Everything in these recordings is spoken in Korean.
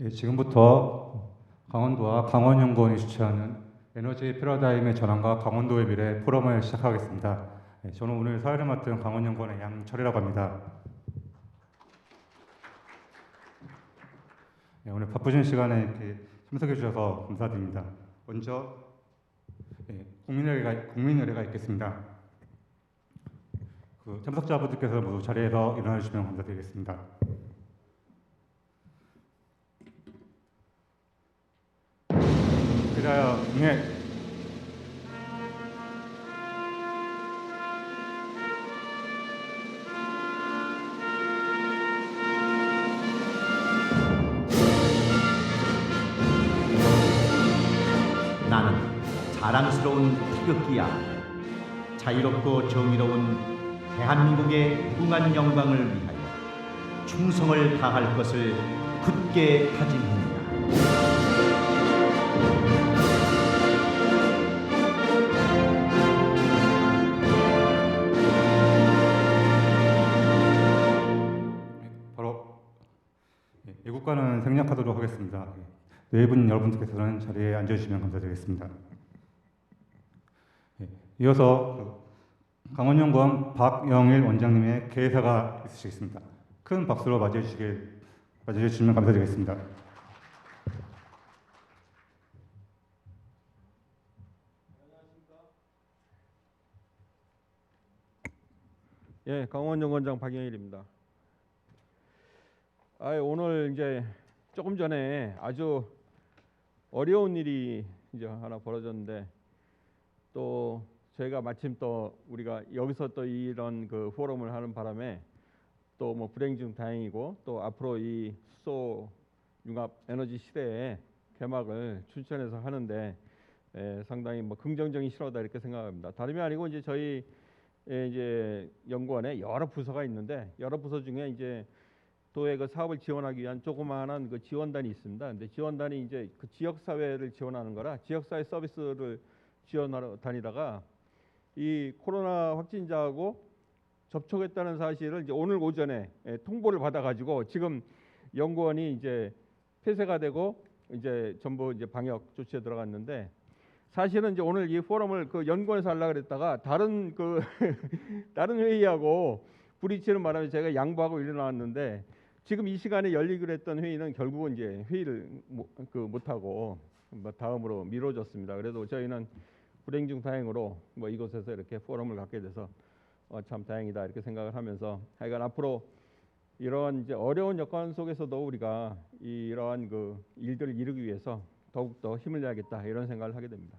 예, 지금부터 강원도와 강원연구원이 주최하는 에너지 패러다임의 전환과 강원도의 미래 포럼을 시작하겠습니다. 예, 저는 오늘 사회를 맡은 강원연구원의 양철이라고 합니다. 예, 오늘 바쁘신 시간에 이렇게 참석해 주셔서 감사드립니다. 먼저 국민의례가 있겠습니다. 참석자분들께서 모두 자리에서 일어나 주시면 감사드리겠습니다. 그리하여 나는 자랑스러운 태극기야. 자유롭고 정의로운 대한민국의 무궁한 영광을 위하여 충성을 다할 것을 굳게 다짐합니다. 바로 애국가는 생략하도록 하겠습니다. 네 분 여러분들께서는 자리에 앉아주시면 감사드리겠습니다. 이어서 강원연구원 박영일 원장님의 개회사가 있으시겠습니다. 큰 박수로 맞이해주시면 감사드리겠습니다. 예, 강원연구원장 박영일입니다. 오늘 이제 조금 전에 아주 어려운 일이 이제 하나 벌어졌는데, 또 저희가 마침 또 우리가 여기서 또 이런 그 포럼을 하는 바람에 또 뭐 불행 중 다행이고, 또 앞으로 이 수소 융합 에너지 시대에 개막을 춘천에서 하는데 상당히 뭐 긍정적인 신호다 이렇게 생각합니다. 다름이 아니고 이제 저희 이제 연구원에 여러 부서가 있는데, 여러 부서 중에 이제 도의 그 사업을 지원하기 위한 조그마한 그 지원단이 있습니다. 근데 지원단이 이제 그 지역 사회를 지원하는 거라 지역 사회 서비스를 지원하러 다니다가 이 코로나 확진자하고 접촉했다는 사실을 이제 오늘 오전에 통보를 받아가지고 지금 연구원이 이제 폐쇄가 되고 이제 전부 이제 방역 조치에 들어갔는데, 사실은 이제 오늘 이 포럼을 그 연구원에서 하려고 그랬다가 다른 그 다른 회의하고 부딪히는 바람에 제가 양보하고 일어나왔는데, 지금 이 시간에 열리기로 했던 회의는 결국은 이제 회의를 못하고 다음으로 미뤄졌습니다. 그래도 저희는 불행 중 다행으로 뭐 이곳에서 이렇게 포럼을 갖게 돼서 참 다행이다 이렇게 생각을 하면서, 하여간 앞으로 이런 이제 어려운 여건 속에서도 우리가 이러한 그 일들을 이루기 위해서 더욱더 힘을 내야겠다 이런 생각을 하게 됩니다.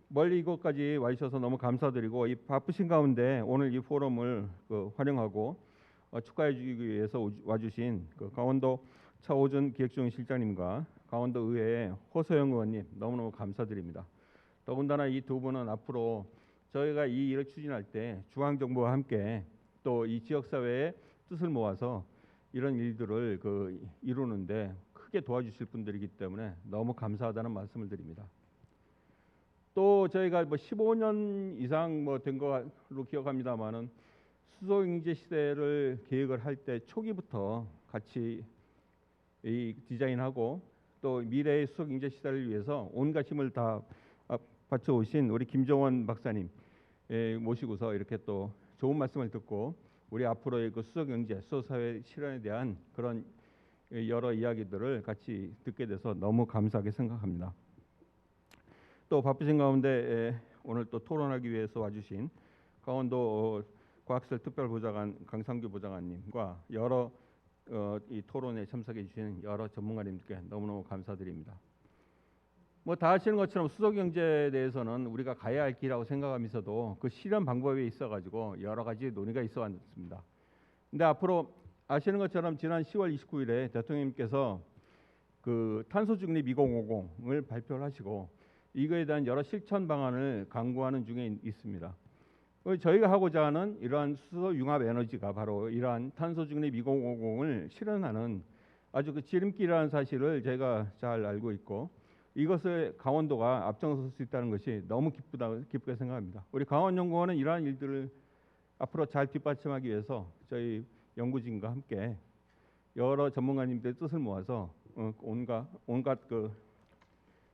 멀리 이곳까지 와주셔서 너무 감사드리고, 이 바쁘신 가운데 오늘 이 포럼을 활용하고 축하해주기 위해서 와주신 그 강원도 차오준 기획중실장님과 강원도 의회의 호소영 의원님 너무너무 감사드립니다. 더군다나 이 두 분은 앞으로 저희가 이 일을 추진할 때 중앙정부와 함께 또 이 지역사회의 뜻을 모아서 이런 일들을 이루는데 크게 도와주실 분들이기 때문에 너무 감사하다는 말씀을 드립니다. 또 저희가 뭐 15년 이상 뭐 된 거로 기억합니다만은 수소 경제 시대를 계획을 할 때 초기부터 같이 이 디자인하고 또 미래의 수소 경제 시대를 위해서 온갖 힘을 다 바쳐 오신 우리 김정원 박사님 모시고서 이렇게 또 좋은 말씀을 듣고 우리 앞으로의 그 수소 경제, 수소 사회 실현에 대한 그런 여러 이야기들을 같이 듣게 돼서 너무 감사하게 생각합니다. 또 바쁘신 가운데 오늘 또 토론하기 위해서 와주신 강원도 과학시설 특별보좌관 강상규 보좌관님과 여러 이 토론에 참석해 주신 여러 전문가님들께 너무너무 감사드립니다. 뭐 다 아시는 것처럼 수소 경제에 대해서는 우리가 가야 할 길이라고 생각하면서도 그 실현 방법에 있어가지고 여러 가지 논의가 있어 왔습니다. 근데 앞으로 아시는 것처럼 지난 10월 29일에 대통령님께서 그 탄소 중립 2050을 발표를 하시고 이거에 대한 여러 실천 방안을 강구하는 중에 있습니다. 저희가 하고자 하는 이러한 수소 융합 에너지가 바로 이러한 탄소 중립 2050을 실현하는 아주 그 지름길이라는 사실을 제가 잘 알고 있고, 이것을 강원도가 앞장설 수 있다는 것이 너무 기쁘게 생각합니다. 우리 강원연구원은 이러한 일들을 앞으로 잘 뒷받침하기 위해서 저희 연구진과 함께 여러 전문가님들의 뜻을 모아서 온갖 그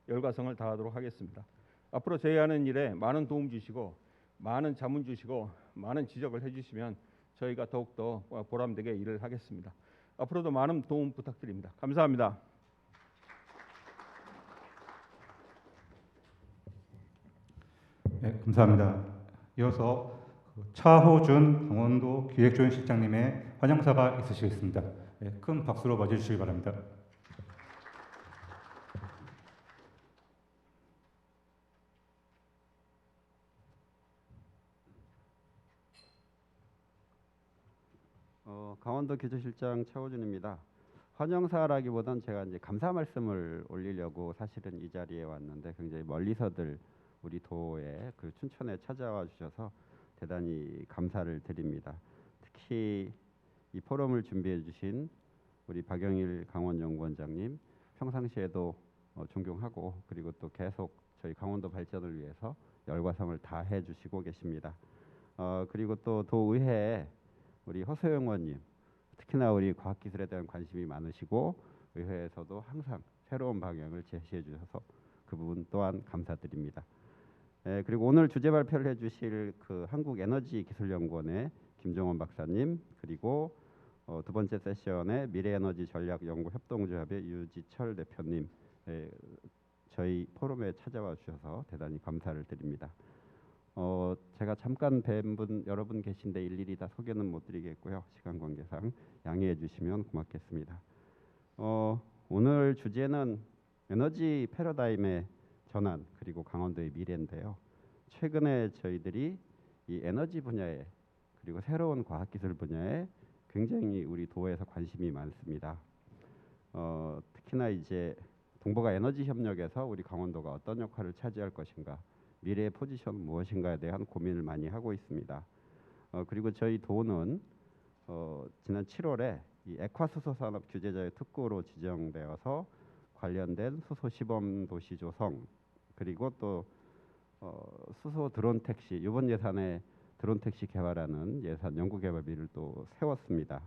열과성을 다하도록 하겠습니다. 앞으로 저희 하는 일에 많은 도움 주시고 많은 자문 주시고 많은 지적을 해주시면 저희가 더욱더 보람되게 일을 하겠습니다. 앞으로도 많은 도움 부탁드립니다. 감사합니다. 네, 감사합니다. 이어서 차호준 강원도 기획조연실장님의 환영사가 있으시겠습니다. 네, 큰 박수로 맞이해주시기 바랍니다. 강원도 기조실장 차호준입니다. 환영사라기보단 제가 이제 감사 말씀을 올리려고 사실은 이 자리에 왔는데 굉장히 멀리서들 우리 도에 그 춘천에 찾아와 주셔서 대단히 감사를 드립니다. 특히 이 포럼을 준비해 주신 우리 박영일 강원연구원장님 평상시에도 존경하고 그리고 또 계속 저희 강원도 발전을 위해서 열과성을 다해 주시고 계십니다. 그리고 또 도의회에 우리 허소영 의원님 특히나 우리 과학기술에 대한 관심이 많으시고 의회에서도 항상 새로운 방향을 제시해 주셔서 그 부분 또한 감사드립니다. 그리고 오늘 주제 발표를 해주실 그 한국에너지기술연구원의 김정원 박사님 그리고 두 번째 세션의 미래에너지 전략연구협동조합의 유지철 대표님 저희 포럼에 찾아와 주셔서 대단히 감사를 드립니다. 제가 잠깐 뵌 분 여러분 계신데 일일이 다 소개는 못 드리겠고요. 시간 관계상 양해해 주시면 고맙겠습니다. 오늘 주제는 에너지 패러다임의 전환 그리고 강원도의 미래인데요. 최근에 저희들이 이 에너지 분야에 그리고 새로운 과학기술 분야에 굉장히 우리 도에서 관심이 많습니다. 특히나 이제 동북아 에너지 협력에서 우리 강원도가 어떤 역할을 차지할 것인가 미래의 포지션은 무엇인가에 대한 고민을 많이 하고 있습니다. 그리고 저희 도는 지난 7월에 이 액화수소 산업 규제자의 특구로 지정되어서 관련된 수소 시범 도시 조성 그리고 또 수소 드론 택시 이번 예산에 드론 택시 개발하는 예산 연구 개발비를 또 세웠습니다.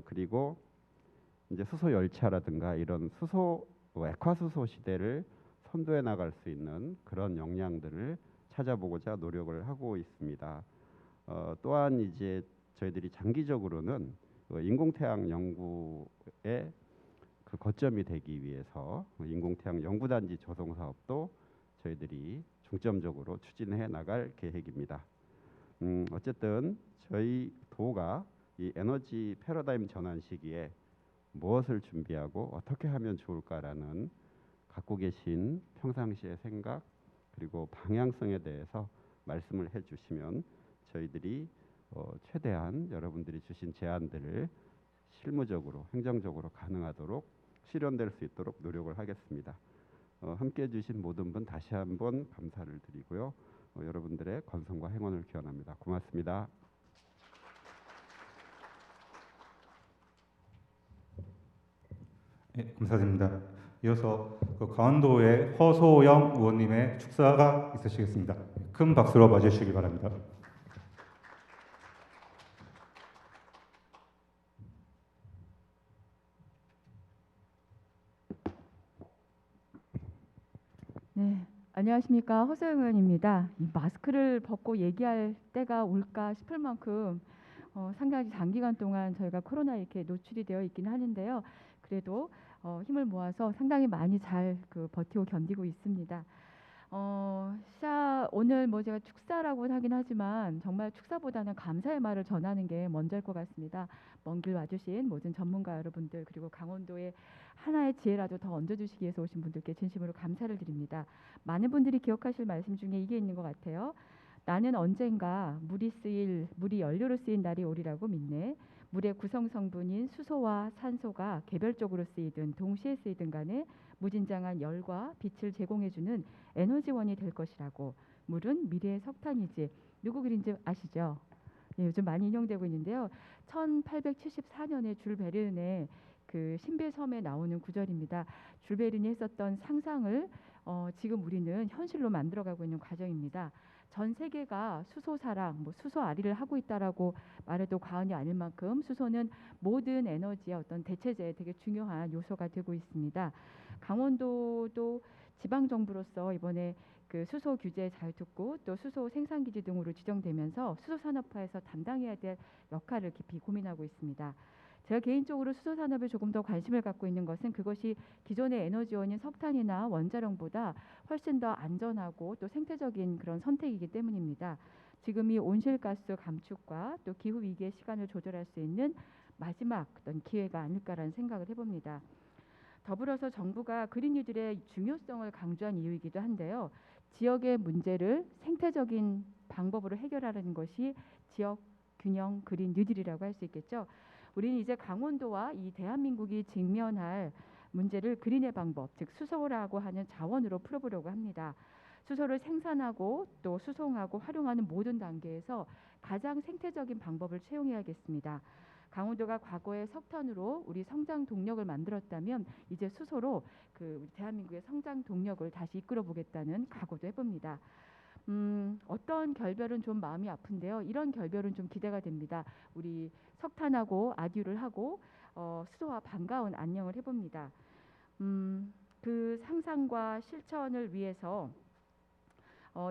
그리고 이제 수소 열차라든가 이런 수소 액화수소 시대를 선도해 나갈 수 있는 그런 역량들을 찾아보고자 노력을 하고 있습니다. 또한 이제 저희들이 장기적으로는 인공태양 연구의 그 거점이 되기 위해서 인공태양 연구단지 조성 사업도 저희들이 중점적으로 추진해 나갈 계획입니다. 어쨌든 저희 도가 이 에너지 패러다임 전환 시기에 무엇을 준비하고 어떻게 하면 좋을까라는 갖고 계신 평상시의 생각 그리고 방향성에 대해서 말씀을 해주시면 저희들이 최대한 여러분들이 주신 제안들을 실무적으로 행정적으로 가능하도록 실현될 수 있도록 노력을 하겠습니다. 함께해 주신 모든 분 다시 한번 감사를 드리고요. 여러분들의 건성과 행운을 기원합니다. 고맙습니다. 네, 감사드립니다. 이어서 강원도의 허소영 의원님의 축사가 있으시겠습니다. 큰 박수로 맞이해 주시기 바랍니다. 네, 안녕하십니까. 허소영 의원입니다. 이 마스크를 벗고 얘기할 때가 올까 싶을 만큼 상당히 장기간 동안 저희가 코로나에 이렇게 노출이 되어 있긴 하는데요. 그래도 힘을 모아서 상당히 많이 잘 버티고 견디고 있습니다. 오늘 뭐 제가 축사라고 하긴 하지만 정말 축사보다는 감사의 말을 전하는 게 먼저일 것 같습니다. 먼 길 와주신 모든 전문가 여러분들 그리고 강원도에 하나의 지혜라도 더 얹어주시기 위해서 오신 분들께 진심으로 감사를 드립니다. 많은 분들이 기억하실 말씀 중에 이게 있는 것 같아요. 나는 언젠가 물이 연료로 쓰인 날이 오리라고 믿네. 물의 구성 성분인 수소와 산소가 개별적으로 쓰이든 동시에 쓰이든 간에 무진장한 열과 빛을 제공해주는 에너지원이 될 것이라고. 물은 미래의 석탄이지. 누구 글인지 아시죠? 네, 요즘 많이 인용되고 있는데요. 1874년에 줄 베른의 그 신비의 섬에 나오는 구절입니다. 줄 베른이 했었던 상상을 지금 우리는 현실로 만들어가고 있는 과정입니다. 전 세계가 수소 사랑, 수소 아리를 하고 있다라고 말해도 과언이 아닐 만큼 수소는 모든 에너지의 어떤 대체제에 되게 중요한 요소가 되고 있습니다. 강원도도 지방 정부로서 이번에 그 수소 규제 자유특구 또 수소 생산기지 등으로 지정되면서 수소 산업화에서 담당해야 될 역할을 깊이 고민하고 있습니다. 제가 개인적으로 수소 산업에 조금 더 관심을 갖고 있는 것은 그것이 기존의 에너지원인 석탄이나 원자력보다 훨씬 더 안전하고 또 생태적인 그런 선택이기 때문입니다. 지금 이 온실가스 감축과 또 기후 위기의 시간을 조절할 수 있는 마지막 어떤 기회가 아닐까라는 생각을 해봅니다. 더불어서 정부가 그린 뉴딜의 중요성을 강조한 이유이기도 한데요. 지역의 문제를 생태적인 방법으로 해결하려는 것이 지역 균형 그린 뉴딜이라고 할 수 있겠죠. 우리는 이제 강원도와 이 대한민국이 직면할 문제를 그린의 방법, 즉 수소라고 하는 자원으로 풀어보려고 합니다. 수소를 생산하고 또 수송하고 활용하는 모든 단계에서 가장 생태적인 방법을 채용해야겠습니다. 강원도가 과거에 석탄으로 우리 성장 동력을 만들었다면 이제 수소로 그 우리 대한민국의 성장 동력을 다시 이끌어 보겠다는 각오도 해봅니다. 어떤 결별은 좀 마음이 아픈데요. 이런 결별은 좀 기대가 됩니다. 우리 석탄하고 아듀를 하고 수소와 반가운 안녕을 해봅니다. 그 상상과 실천을 위해서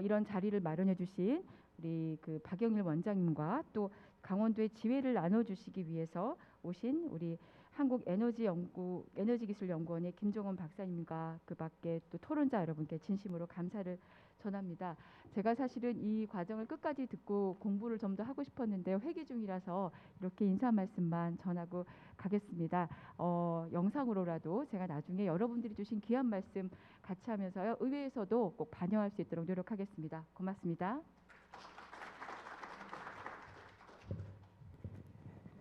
이런 자리를 마련해 주신 우리 그 박영일 원장님과 또 강원도의 지혜를 나눠주시기 위해서 오신 우리 한국에너지기술연구원의 김종원 박사님과 그 밖에 또 토론자 여러분께 진심으로 감사를 전합니다. 제가 사실은 이 과정을 끝까지 듣고 공부를 좀 더 하고 싶었는데 회기 중이라서 이렇게 인사 말씀만 전하고 가겠습니다. 영상으로라도 제가 나중에 여러분들이 주신 귀한 말씀 같이 하면서요. 의회에서도 꼭 반영할 수 있도록 노력하겠습니다. 고맙습니다.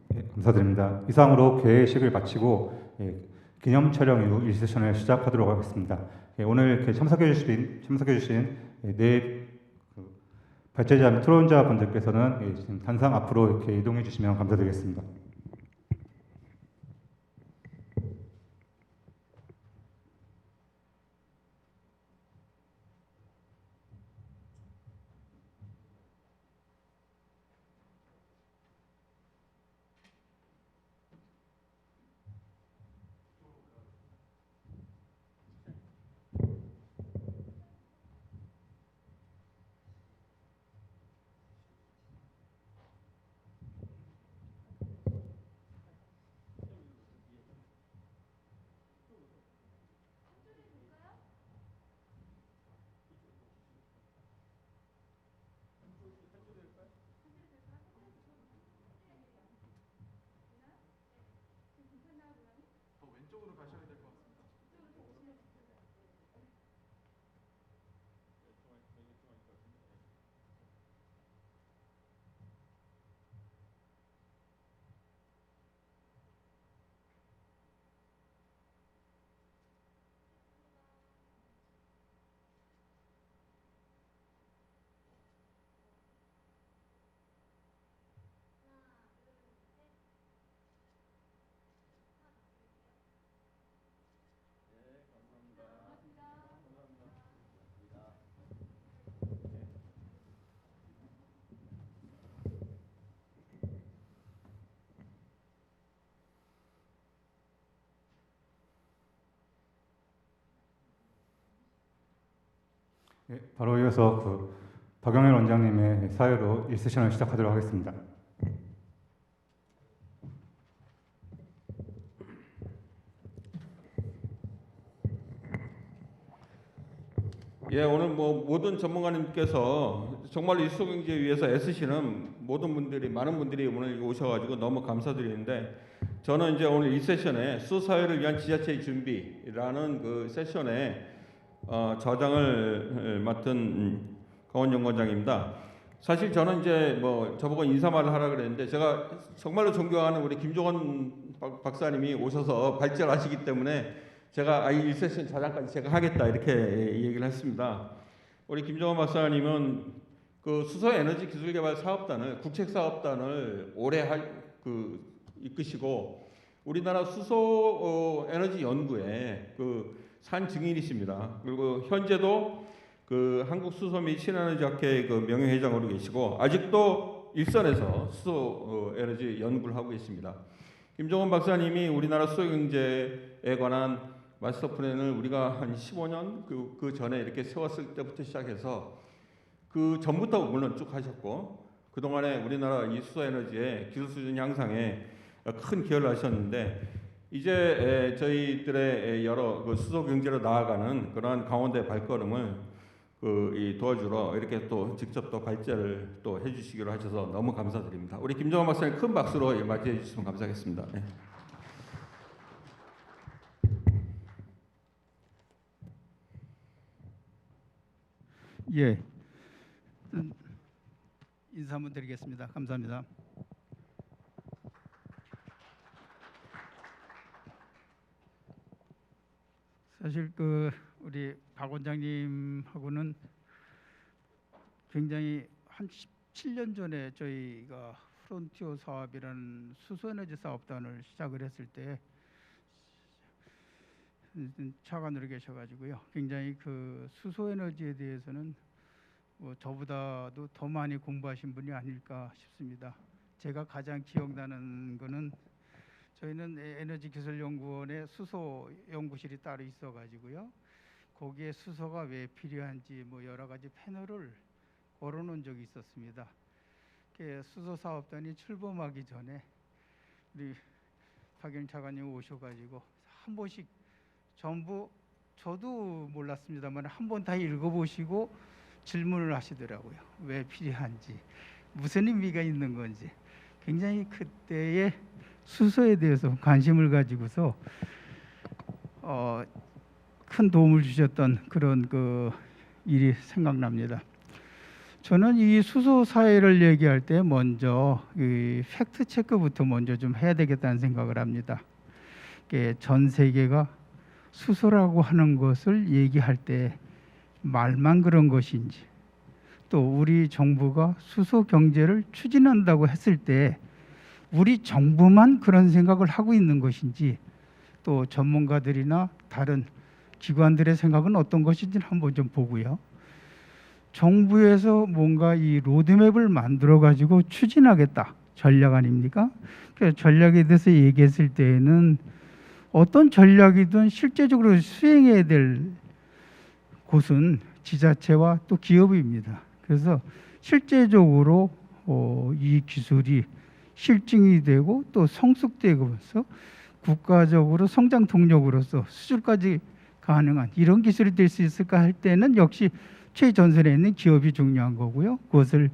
네, 감사드립니다. 이상으로 개회식을 마치고 기념 촬영 이후 1세션을 시작하도록 하겠습니다. 오늘 이렇게 참석해 주신 네 발제자 및 토론자 분들께서는 지금 단상 앞으로 이렇게 이동해 주시면 감사드리겠습니다. 바로 이어서 박영일 원장님의 사회로 1세션을 시작하도록 하겠습니다. 예, 오늘 모든 전문가님께서 정말 이 수소경제 위해서 애쓰시는 많은 분들이 오늘 오셔가지고 너무 감사드리는데 저는 이제 오늘 이 세션에 수소사회를 위한 지자체의 준비라는 그 세션에 저장을 맡은 강원연구원장입니다. 사실 저는 이제 저보고 인사말을 하라 그랬는데 제가 정말로 존경하는 우리 김종원 박사님이 오셔서 발제하시기 때문에 제가 이 세션 저장까지 제가 하겠다 이렇게 얘기를 했습니다. 우리 김종원 박사님은 그 수소 에너지 기술 개발 사업단을 국책 사업단을 오래 이끄시고 우리나라 수소 에너지 연구에 그 산 증인이십니다. 그리고 현재도 그 한국 수소 및 신에너지학회 그 명예회장으로 계시고 아직도 일선에서 수소 에너지 연구를 하고 계십니다. 김종원 박사님이 우리나라 수소 경제에 관한 마스터 플랜을 우리가 한 15년 그 전에 이렇게 세웠을 때부터 시작해서 그 전부터 물론 쭉 하셨고 그 동안에 우리나라 이 수소 에너지의 기술 수준 향상에 큰 기여를 하셨는데 이제 저희들의 여러 그 수소 경제로 나아가는 그러한 강원도의 발걸음을 도와주러 이렇게 또 직접 또 발제를 또 해주시기로 하셔서 너무 감사드립니다. 우리 김정환 박사님 큰 박수로 맞이해 주시면 감사하겠습니다. 네. 예, 인사 한번 드리겠습니다. 감사합니다. 사실 우리 박 원장님하고는 굉장히 한 17년 전에 저희가 프론티어 사업이라는 수소에너지 사업단을 시작을 했을 때 차관으로 계셔가지고요. 굉장히 그 수소에너지에 대해서는 뭐 저보다도 더 많이 공부하신 분이 아닐까 싶습니다. 제가 가장 기억나는 거는 저희는 에너지기술연구원에 수소 연구실이 따로 있어가지고요. 거기에 수소가 왜 필요한지 뭐 여러 가지 패널을 걸어놓은 적이 있었습니다. 수소 사업단이 출범하기 전에 우리 박영 차관님 오셔가지고 한 번씩 전부 저도 몰랐습니다만 한 번 다 읽어보시고 질문을 하시더라고요. 왜 필요한지, 무슨 의미가 있는 건지. 굉장히 그때의 수소에 대해서 관심을 가지고서 큰 도움을 주셨던 그런 일이 생각납니다. 저는 이 수소 사회를 얘기할 때 먼저 이 팩트 체크부터 먼저 좀 해야 되겠다는 생각을 합니다. 전 세계가 수소라고 하는 것을 얘기할 때 말만 그런 것인지, 또 우리 정부가 수소 경제를 추진한다고 했을 때 우리 정부만 그런 생각을 하고 있는 것인지, 또 전문가들이나 다른 기관들의 생각은 어떤 것인지 한번 좀 보고요. 정부에서 뭔가 이 로드맵을 만들어 가지고 추진하겠다, 전략 아닙니까? 그 전략에 대해서 얘기했을 때에는 어떤 전략이든 실제적으로 수행해야 될 곳은 지자체와 또 기업입니다. 그래서 실제적으로 이 기술이 실증이 되고 또 성숙되고서 국가적으로 성장 동력으로서 수출까지 가능한 이런 기술이 될 수 있을까 할 때는 역시 최전선에 있는 기업이 중요한 거고요. 그것을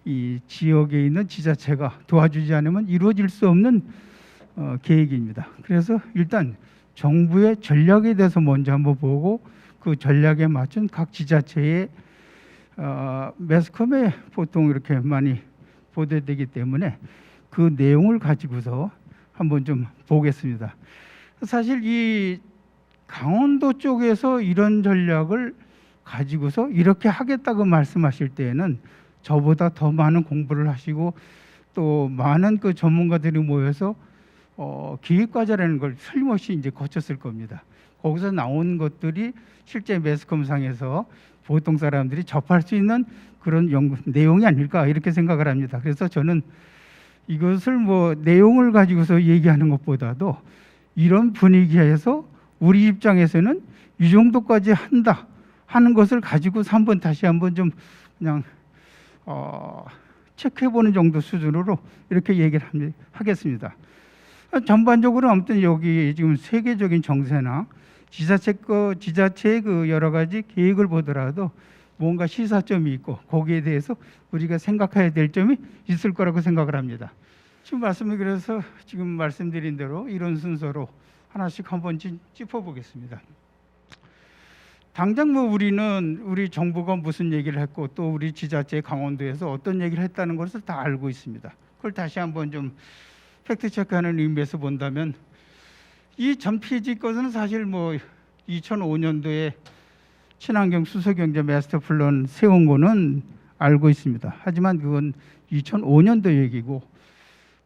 이 지역에 있는 지자체가 도와주지 않으면 이루어질 수 없는 계획입니다. 그래서 일단 정부의 전략에 대해서 먼저 한번 보고 그 전략에 맞춘 각 지자체의 매스컴에 보통 이렇게 많이 보도되기 때문에 그 내용을 가지고서 한번 좀 보겠습니다. 사실 이 강원도 쪽에서 이런 전략을 가지고서 이렇게 하겠다고 말씀하실 때에는 저보다 더 많은 공부를 하시고 또 많은 그 전문가들이 모여서 기획과제라는 걸 틀림없이 이제 거쳤을 겁니다. 거기서 나온 것들이 실제 매스컴상에서 보통 사람들이 접할 수 있는 그런 연구 내용이 아닐까 이렇게 생각을 합니다. 그래서 저는 이것을 뭐 내용을 가지고서 얘기하는 것보다도 이런 분위기에서 우리 입장에서는 이 정도까지 한다 하는 것을 가지고서 한번 다시 한번 좀 그냥 체크해보는 정도 수준으로 이렇게 얘기를 하겠습니다. 전반적으로 아무튼 여기 지금 세계적인 정세나 지자체의 그 여러 가지 계획을 보더라도 뭔가 시사점이 있고 거기에 대해서 우리가 생각해야 될 점이 있을 거라고 생각을 합니다. 지금 그래서 지금 말씀드린 대로 이런 순서로 하나씩 한번 짚어보겠습니다. 당장 뭐 우리 정부가 무슨 얘기를 했고 또 우리 지자체 강원도에서 어떤 얘기를 했다는 것을 다 알고 있습니다. 그걸 다시 한번 좀 팩트 체크하는 의미에서 본다면 이 전 페이지 것은 사실 뭐 2005년도에 친환경 수소경제 마스터 플랜 세운 거는 알고 있습니다. 하지만 그건 2005년도 얘기고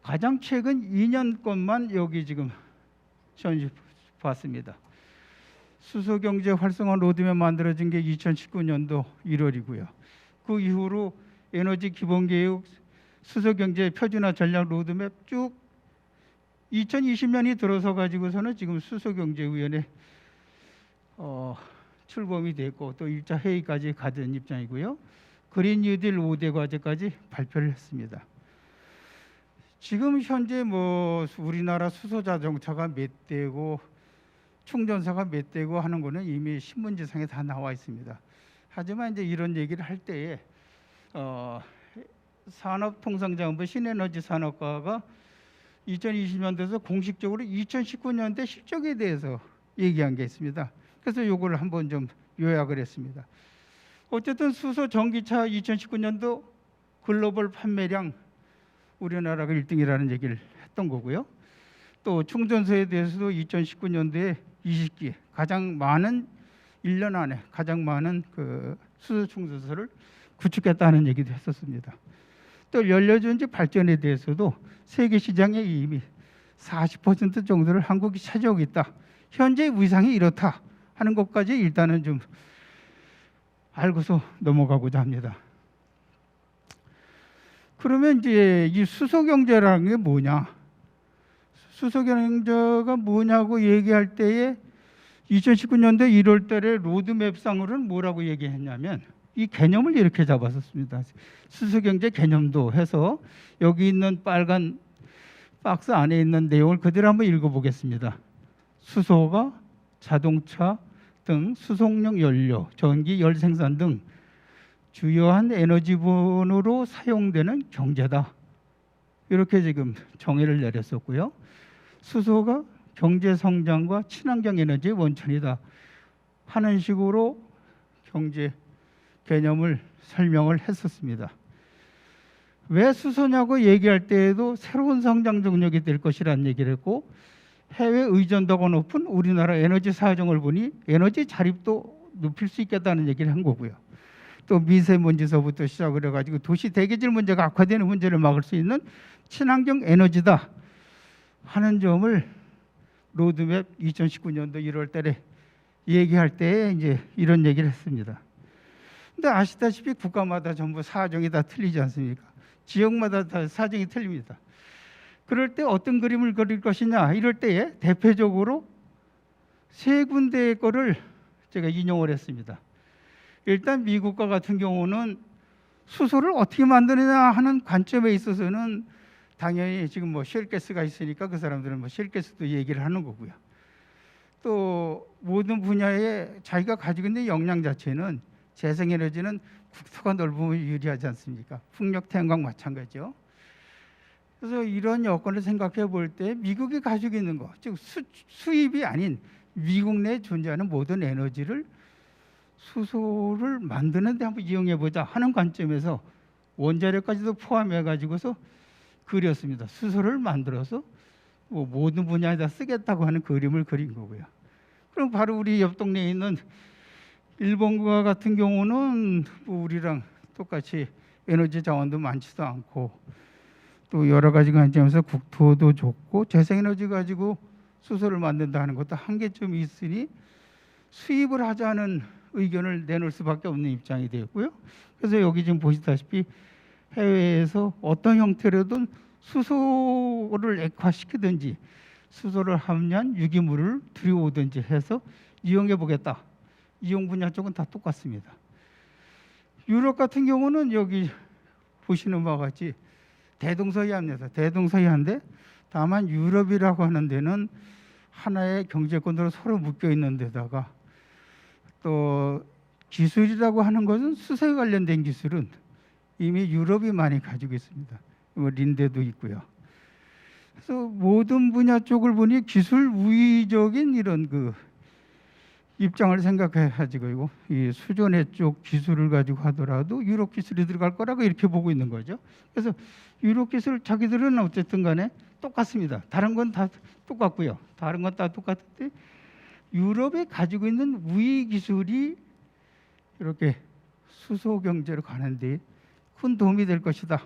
가장 최근 2년 것만 여기 지금 전시 봤습니다. 수소 경제 활성화 로드맵 만들어진 게 2019년도 1월이고요. 그 이후로 에너지 기본 계획, 수소 경제 표준화 전략 로드맵 쭉 2020년이 들어서 가지고서는 지금 수소 경제 위원회 출범이 됐고 또 1차 회의까지 가던 입장이고요. 그린 뉴딜 5대 과제까지 발표를 했습니다. 지금 현재 뭐 우리나라 수소 자동차가 몇 대고 충전소가 몇 대고 하는 거는 이미 신문지상에 다 나와 있습니다. 하지만 이제 이런 얘기를 할 때에 산업통상자원부 신에너지 산업과가 2020년도에서 공식적으로 2019년대 실적에 대해서 얘기한 게 있습니다. 그래서 요걸 한번 좀 요약을 했습니다. 어쨌든 수소 전기차 2019년도 글로벌 판매량 우리나라가 1등이라는 얘기를 했던 거고요. 또 충전소에 대해서도 2019년도에 20기 가장 많은 1년 안에 가장 많은 그 수소 충전소를 구축했다는 얘기도 했었습니다. 또 연료전지 발전에 대해서도 세계 시장에 이미 40% 정도를 한국이 차지하고 있다. 현재 위상이 이렇다 하는 것까지 일단은 좀 알고서 넘어가고자 합니다. 그러면 이제 이 수소 경제라는 게 뭐냐? 수소 경제가 뭐냐고 얘기할 때에 2019년도 1월 달에 로드맵상으로는 뭐라고 얘기했냐면 이 개념을 이렇게 잡았었습니다. 수소 경제 개념도 해서 여기 있는 빨간 박스 안에 있는 내용을 그대로 한번 읽어보겠습니다. 수소가 자동차 등 수송용 연료, 전기, 열 생산 등 주요한 에너지분으로 사용되는 경제다. 이렇게 지금 정의를 내렸었고요. 수소가 경제 성장과 친환경 에너지의 원천이다 하는 식으로 경제 개념을 설명을 했었습니다. 왜 수소냐고 얘기할 때에도 새로운 성장 동력이 될 것이라는 얘기를 했고 해외 의존도가 높은 우리나라 에너지 사정을 보니 에너지 자립도 높일 수 있겠다는 얘기를 한 거고요. 또 미세먼지서부터 시작을 해가지고 도시 대기질 문제가 악화되는 문제를 막을 수 있는 친환경 에너지다 하는 점을 로드맵 2019년도 1월 달에 얘기할 때 이제 이런 얘기를 했습니다. 근데 아시다시피 국가마다 전부 사정이 다 틀리지 않습니까? 지역마다 다 사정이 틀립니다. 그럴 때 어떤 그림을 그릴 것이냐 이럴 때에 대표적으로 세 군데의 거를 제가 인용을 했습니다. 일단 미국과 같은 경우는 수소를 어떻게 만드느냐 하는 관점에 있어서는 당연히 지금 뭐 쉘가스가 있으니까 그 사람들은 뭐 쉘가스도 얘기를 하는 거고요. 또 모든 분야에 자기가 가지고 있는 역량 자체는 재생에너지는 국토가 넓으면 유리하지 않습니까? 풍력, 태양광 마찬가지죠. 그래서 이런 여건을 생각해 볼 때 미국이 가지고 있는 것, 즉 수입이 아닌 미국 내에 존재하는 모든 에너지를 수소를 만드는 데 한번 이용해 보자 하는 관점에서 원자력까지도 포함해 가지고서 그렸습니다. 수소를 만들어서 뭐 모든 분야에다 쓰겠다고 하는 그림을 그린 거고요. 그럼 바로 우리 옆 동네에 있는 일본과 같은 경우는 뭐 우리랑 똑같이 에너지 자원도 많지도 않고 또 여러 가지 관점에서 국토도 좋고 재생에너지 가지고 수소를 만든다 하는 것도 한계점이 있으니 수입을 하자는 의견을 내놓을 수밖에 없는 입장이 되었고요. 그래서 여기 지금 보시다시피 해외에서 어떤 형태로든 수소를 액화시키든지 수소를 함유한 유기물을 들여오든지 해서 이용해 보겠다. 이용 분야 쪽은 다 똑같습니다. 유럽 같은 경우는 여기 보시는 바와 같이 대동서이합니다. 대동서이한데 다만 유럽이라고 하는 데는 하나의 경제권으로 서로 묶여 있는 데다가 또 기술이라고 하는 것은 수소에 관련된 기술은 이미 유럽이 많이 가지고 있습니다. 뭐 린데도 있고요. 그래서 모든 분야 쪽을 보니 기술 우위적인 이런 그 입장을 생각해 가지고 이 수전해 쪽 기술을 가지고 하더라도 유럽 기술이 들어갈 거라고 이렇게 보고 있는 거죠. 그래서 유럽 기술 자기들은 어쨌든 간에 똑같습니다. 다른 건 다 똑같고요. 다른 건 다 똑같은데 유럽이 가지고 있는 우위 기술이 이렇게 수소 경제로 가는데 큰 도움이 될 것이다.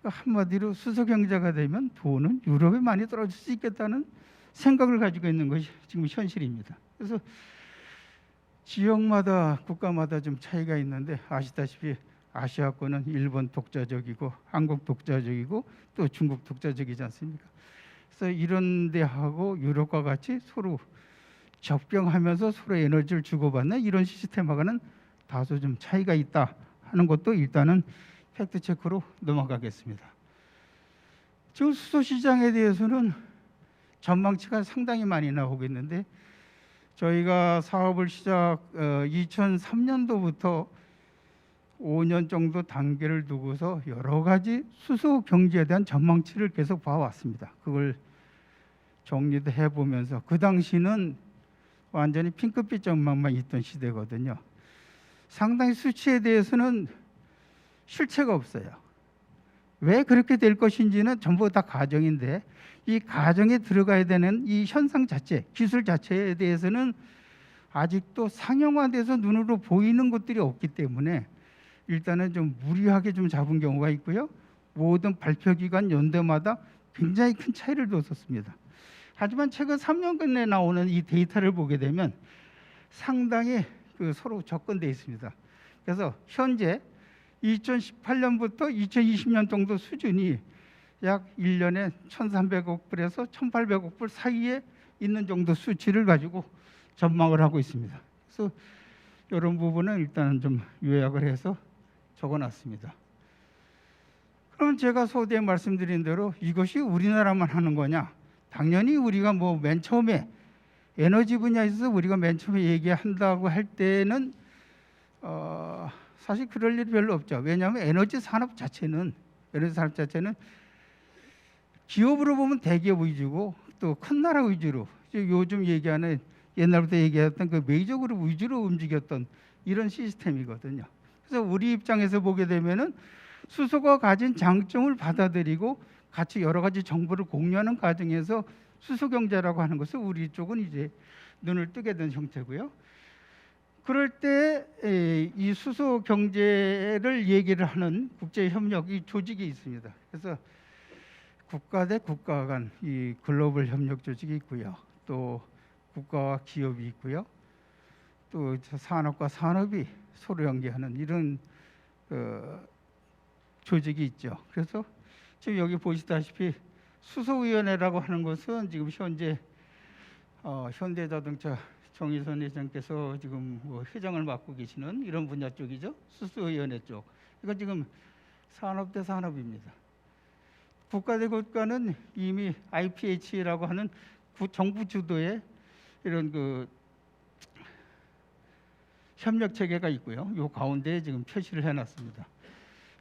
그러니까 한마디로 수소 경제가 되면 돈은 유럽에 많이 떨어질 수 있겠다는 생각을 가지고 있는 것이 지금 현실입니다. 그래서 지역마다 국가마다 좀 차이가 있는데 아시다시피 아시아권은 일본 독자적이고 한국 독자적이고 또 중국 독자적이지 않습니까? 그래서 이런 데하고 유럽과 같이 서로 적병하면서 서로 에너지를 주고받는 이런 시스템하고는 다소 좀 차이가 있다 하는 것도 일단은 팩트 체크로 넘어가겠습니다. 지금 수소 시장에 대해서는 전망치가 상당히 많이 나오고 있는데 저희가 사업을 2003년도부터 5년 정도 단계를 두고서 여러 가지 수소 경제에 대한 전망치를 계속 봐왔습니다. 그걸 정리도 해보면서 그 당시는 완전히 핑크빛 전망만 있던 시대거든요. 상당히 수치에 대해서는 실체가 없어요. 왜 그렇게 될 것인지는 전부 다 가정인데 이 가정에 들어가야 되는 이 현상 자체, 기술 자체에 대해서는 아직도 상용화돼서 눈으로 보이는 것들이 없기 때문에 일단은 좀 무리하게 좀 잡은 경우가 있고요. 모든 발표기관 연대마다 굉장히 큰 차이를 뒀었습니다. 하지만 최근 3년간에 나오는 이 데이터를 보게 되면 상당히 서로 접근되어 있습니다. 그래서 현재 2018년부터 2020년 정도 수준이 약 1년에 1,300억 불에서 1,800억 불 사이에 있는 정도 수치를 가지고 전망을 하고 있습니다. 그래서 이런 부분은 일단은 좀 요약을 해서 적어놨습니다. 그럼 제가 소대에 말씀드린 대로 이것이 우리나라만 하는 거냐? 당연히 우리가 뭐 맨 처음에 에너지 분야에서 우리가 맨 처음에 얘기한다고 할 때는 사실 그럴 일이 별로 없죠. 왜냐하면 에너지 산업 자체는 기업으로 보면 대기업 위주고 또 큰 나라 위주로 요즘 얘기하는 옛날부터 얘기했던 그 메이저 그룹 위주로 움직였던 이런 시스템이거든요. 그래서 우리 입장에서 보게 되면은 수소가 가진 장점을 받아들이고 같이 여러 가지 정보를 공유하는 과정에서 수소 경제라고 하는 것을 우리 쪽은 이제 눈을 뜨게 된 형태고요. 그럴 때 이 수소 경제를 얘기를 하는 국제 협력 이 조직이 있습니다. 그래서 국가 대 국가 간 이 글로벌 협력 조직이 있고요. 또 국가와 기업이 있고요. 또 산업과 산업이 서로 연계하는 이런 조직이 있죠. 그래서 지금 여기 보시다시피 수소위원회라고 하는 것은 지금 현재 현대자동차 정의선 회장께서 지금 뭐 회장을 맡고 계시는 이런 분야 쪽이죠. 수소위원회 쪽. 이건 지금 산업 대 산업입니다. 국가 대 국가는 이미 IPH라고 하는 정부 주도의 이런 그 협력 체계가 있고요. 요 가운데에 지금 표시를 해놨습니다.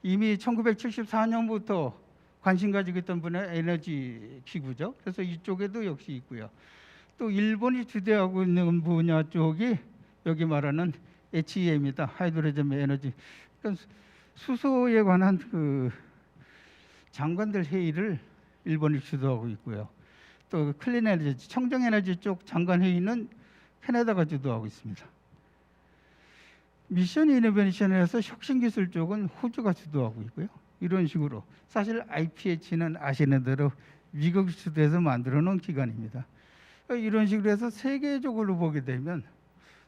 이미 1974년부터 관심 가지고 있던 분야 에너지 기구죠. 그래서 이쪽에도 역시 있고요. 또 일본이 주도하고 있는 분야 쪽이 여기 말하는 HEM이다. 하이드로젠 에너지. 그러니까 수소에 관한 그 장관들 회의를 일본이 주도하고 있고요. 또 클린 에너지, 청정 에너지 쪽 장관 회의는 캐나다가 주도하고 있습니다. 미션 이노베이션에서 혁신기술 쪽은 호주가 주도하고 있고요. 이런 식으로 사실 IPH는 아시는 대로 미국 주도해서 만들어 놓은 기관입니다. 이런 식으로 해서 세계적으로 보게 되면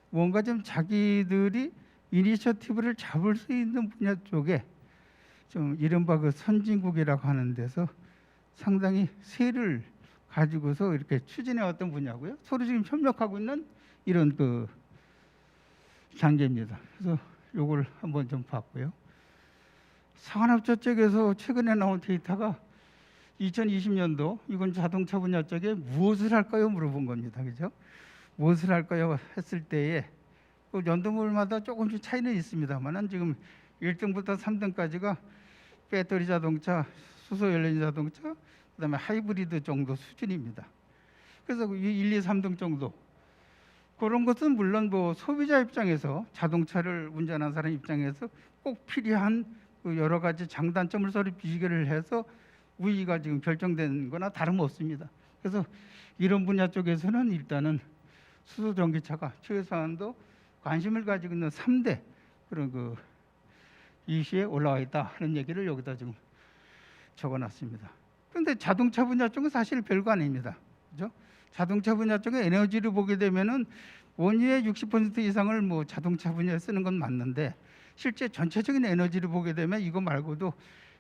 뭔가 좀 자기들이 이니셔티브를 잡을 수 있는 분야 쪽에 좀 이른바 그 선진국이라고 하는 데서 상당히 세를 가지고서 이렇게 추진해 왔던 분야고요. 서로 지금 협력하고 있는 이런 그 단계입니다. 그래서 요걸 한번 좀 봤고요. 산업자 쪽에서 최근에 나온 데이터가 2020년도 이건 자동차 분야 쪽에 무엇을 할까요? 물어본 겁니다. 그죠? 무엇을 할까요? 했을 때에 그 연도물마다 조금씩 차이는 있습니다만은 지금 1등부터 3등까지가 배터리 자동차, 수소 연료 자동차, 그다음에 하이브리드 정도 수준입니다. 그래서 1, 2, 3등 정도 그런 것은 물론 뭐 소비자 입장에서 자동차를 운전하는 사람 입장에서 꼭 필요한 그 여러 가지 장단점을 서로 비교를 해서 우위가 지금 결정된 거나 다름없습니다. 그래서 이런 분야 쪽에서는 일단은 수소 전기차가 최소한도 관심을 가지고 있는 3대 그런 그 이슈에 올라와 있다 하는 얘기를 여기다 지금 적어놨습니다. 그런데 자동차 분야 쪽은 사실 별거 아닙니다. 그죠? 자동차 분야 쪽에 에너지를 보게 되면은 원유의 60% 이상을 뭐 자동차 분야에 쓰는 건 맞는데 실제 전체적인 에너지를 보게 되면 이거 말고도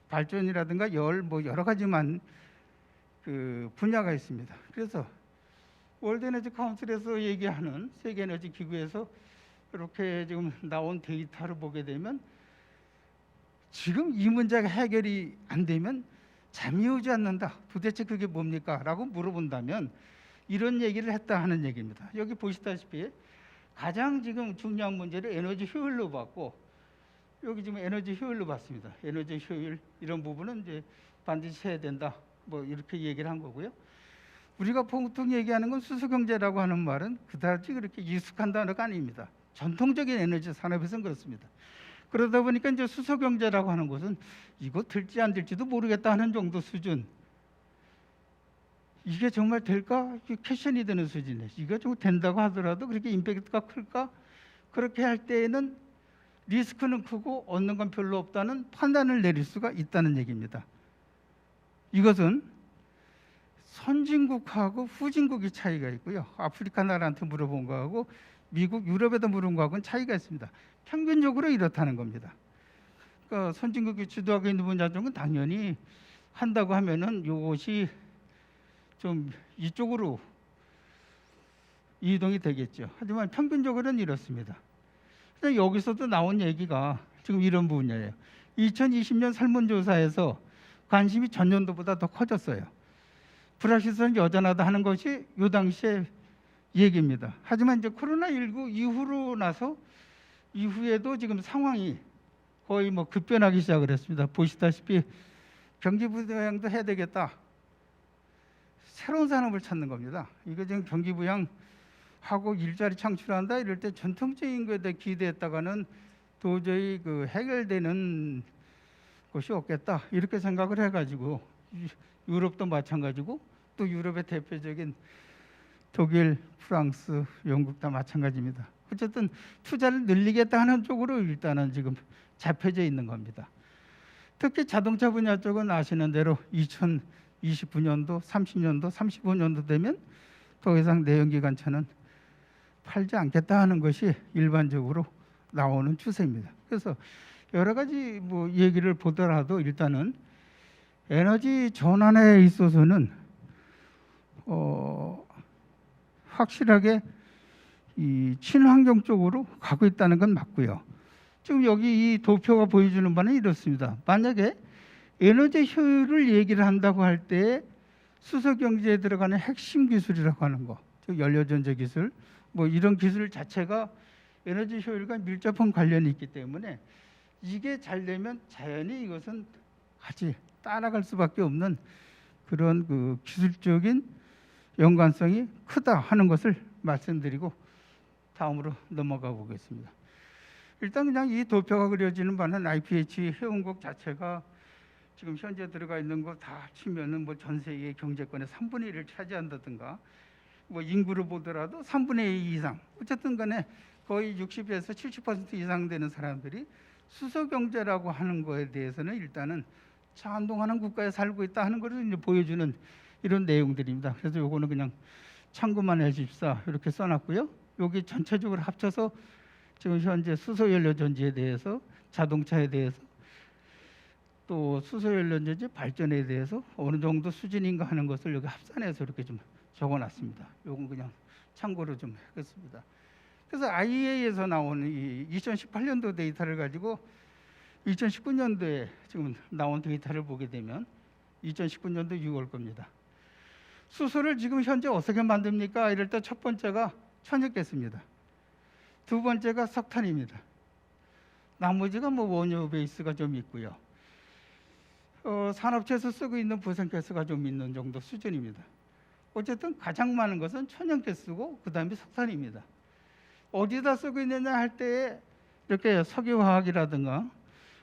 발전이라든가 열 뭐 여러 가지만 그 분야가 있습니다. 그래서 월드 에너지 카운슬에서 얘기하는 세계 에너지 기구에서 이렇게 지금 나온 데이터를 보게 되면 지금 이 문제가 해결이 안 되면 잠이 오지 않는다. 도대체 그게 뭡니까? 라고 물어본다면 이런 얘기를 했다 하는 얘기입니다. 여기 보시다시피 가장 지금 중요한 문제를 에너지 효율로 봤고 여기 지금 에너지 효율로 봤습니다. 에너지 효율 이런 부분은 이제 반드시 해야 된다. 뭐 이렇게 얘기를 한 거고요. 우리가 보통 얘기하는 건 수소 경제라고 하는 말은 그다지 그렇게 익숙한 단어가 아닙니다. 전통적인 에너지 산업에서는 그렇습니다. 그러다 보니까 이제 수소 경제라고 하는 것은 이거 될지 안 될지도 모르겠다 하는 정도 수준. 이게 정말 될까? 이게 퀘션이 되는 수준이에요. 이거 좀 된다고 하더라도 그렇게 임팩트가 클까? 그렇게 할 때에는 리스크는 크고 얻는 건 별로 없다는 판단을 내릴 수가 있다는 얘기입니다. 이것은 선진국하고 후진국의 차이가 있고요. 아프리카 나라한테 물어본 거하고 미국, 유럽에다 물은 거하고는 차이가 있습니다. 평균적으로 이렇다는 겁니다. 그러니까 선진국이 주도하고 있는 분야 중은 당연히 한다고 하면은 이것이 좀 이쪽으로 이동이 되겠죠. 하지만 평균적으로는 이렇습니다. 근데 여기서도 나온 얘기가 지금 이런 분야예요. 2020년 설문조사에서 관심이 전년도보다 더 커졌어요. 불확실성이 여전하다 하는 것이 이 당시의 얘기입니다. 하지만 이제 코로나19 이후로 나서 이후에도 지금 상황이 거의 뭐 급변하기 시작을 했습니다. 보시다시피 경기 부양도 해야 되겠다. 새로운 산업을 찾는 겁니다. 이거 지금 경기 부양하고 일자리 창출한다 이럴 때 전통적인 것에 대해 기대했다가는 도저히 그 해결되는 것이 없겠다 이렇게 생각을 해가지고 유럽도 마찬가지고 또 유럽의 대표적인 독일, 프랑스, 영국 다 마찬가지입니다. 어쨌든 투자를 늘리겠다 하는 쪽으로 일단은 지금 잡혀져 있는 겁니다. 특히 자동차 분야 쪽은 아시는 대로 2029년도, 30년도, 35년도 되면 더 이상 내연기관차는 팔지 않겠다 하는 것이 일반적으로 나오는 추세입니다. 그래서 여러 가지 뭐 얘기를 보더라도 일단은 에너지 전환에 있어서는 확실하게 이 친환경 쪽으로 가고 있다는 건 맞고요. 지금 여기 이 도표가 보여주는 바는 이렇습니다. 만약에 에너지 효율을 얘기를 한다고 할 때 수소 경제에 들어가는 핵심 기술이라고 하는 거, 즉 연료전지 기술, 뭐 이런 기술 자체가 에너지 효율과 밀접한 관련이 있기 때문에 이게 잘 되면 자연히 이것은 같이 따라갈 수밖에 없는 그런 그 기술적인 연관성이 크다 하는 것을 말씀드리고 다음으로 넘어가 보겠습니다. 일단 그냥 이 도표가 그려지는 바는 IPH 회원국 자체가 지금 현재 들어가 있는 거 다 치면은 뭐 전 세계 경제권의 3분의 1을 차지한다든가 뭐 인구를 보더라도 3분의 2 이상 어쨌든 간에 거의 60에서 70% 이상 되는 사람들이 수소 경제라고 하는 거에 대해서는 일단은 찬동하는 국가에 살고 있다 하는 것을 이제 보여주는 이런 내용들입니다. 그래서 요거는 그냥 참고만 해주십사 이렇게 써놨고요. 여기 전체적으로 합쳐서 지금 현재 수소 연료 전지에 대해서 자동차에 대해서 또 수소 연료 전지 발전에 대해서 어느 정도 수준인가 하는 것을 여기 합산해서 이렇게 좀 적어놨습니다. 요건 그냥 참고로 좀 하겠습니다. 그래서 IEA에서 나온 이 2018년도 데이터를 가지고 2019년도에 지금 나온 데이터를 보게 되면 2019년도 6월 겁니다. 수소를 지금 현재 어떻게 만듭니까? 이럴 때 첫 번째가 천연가스입니다. 두 번째가 석탄입니다. 나머지가 뭐 원유 베이스가 좀 있고요. 산업체에서 쓰고 있는 부산가스가 좀 있는 정도 수준입니다. 어쨌든 가장 많은 것은 천연가스고 그 다음에 석탄입니다. 어디다 쓰고 있느냐 할 때 이렇게 석유화학이라든가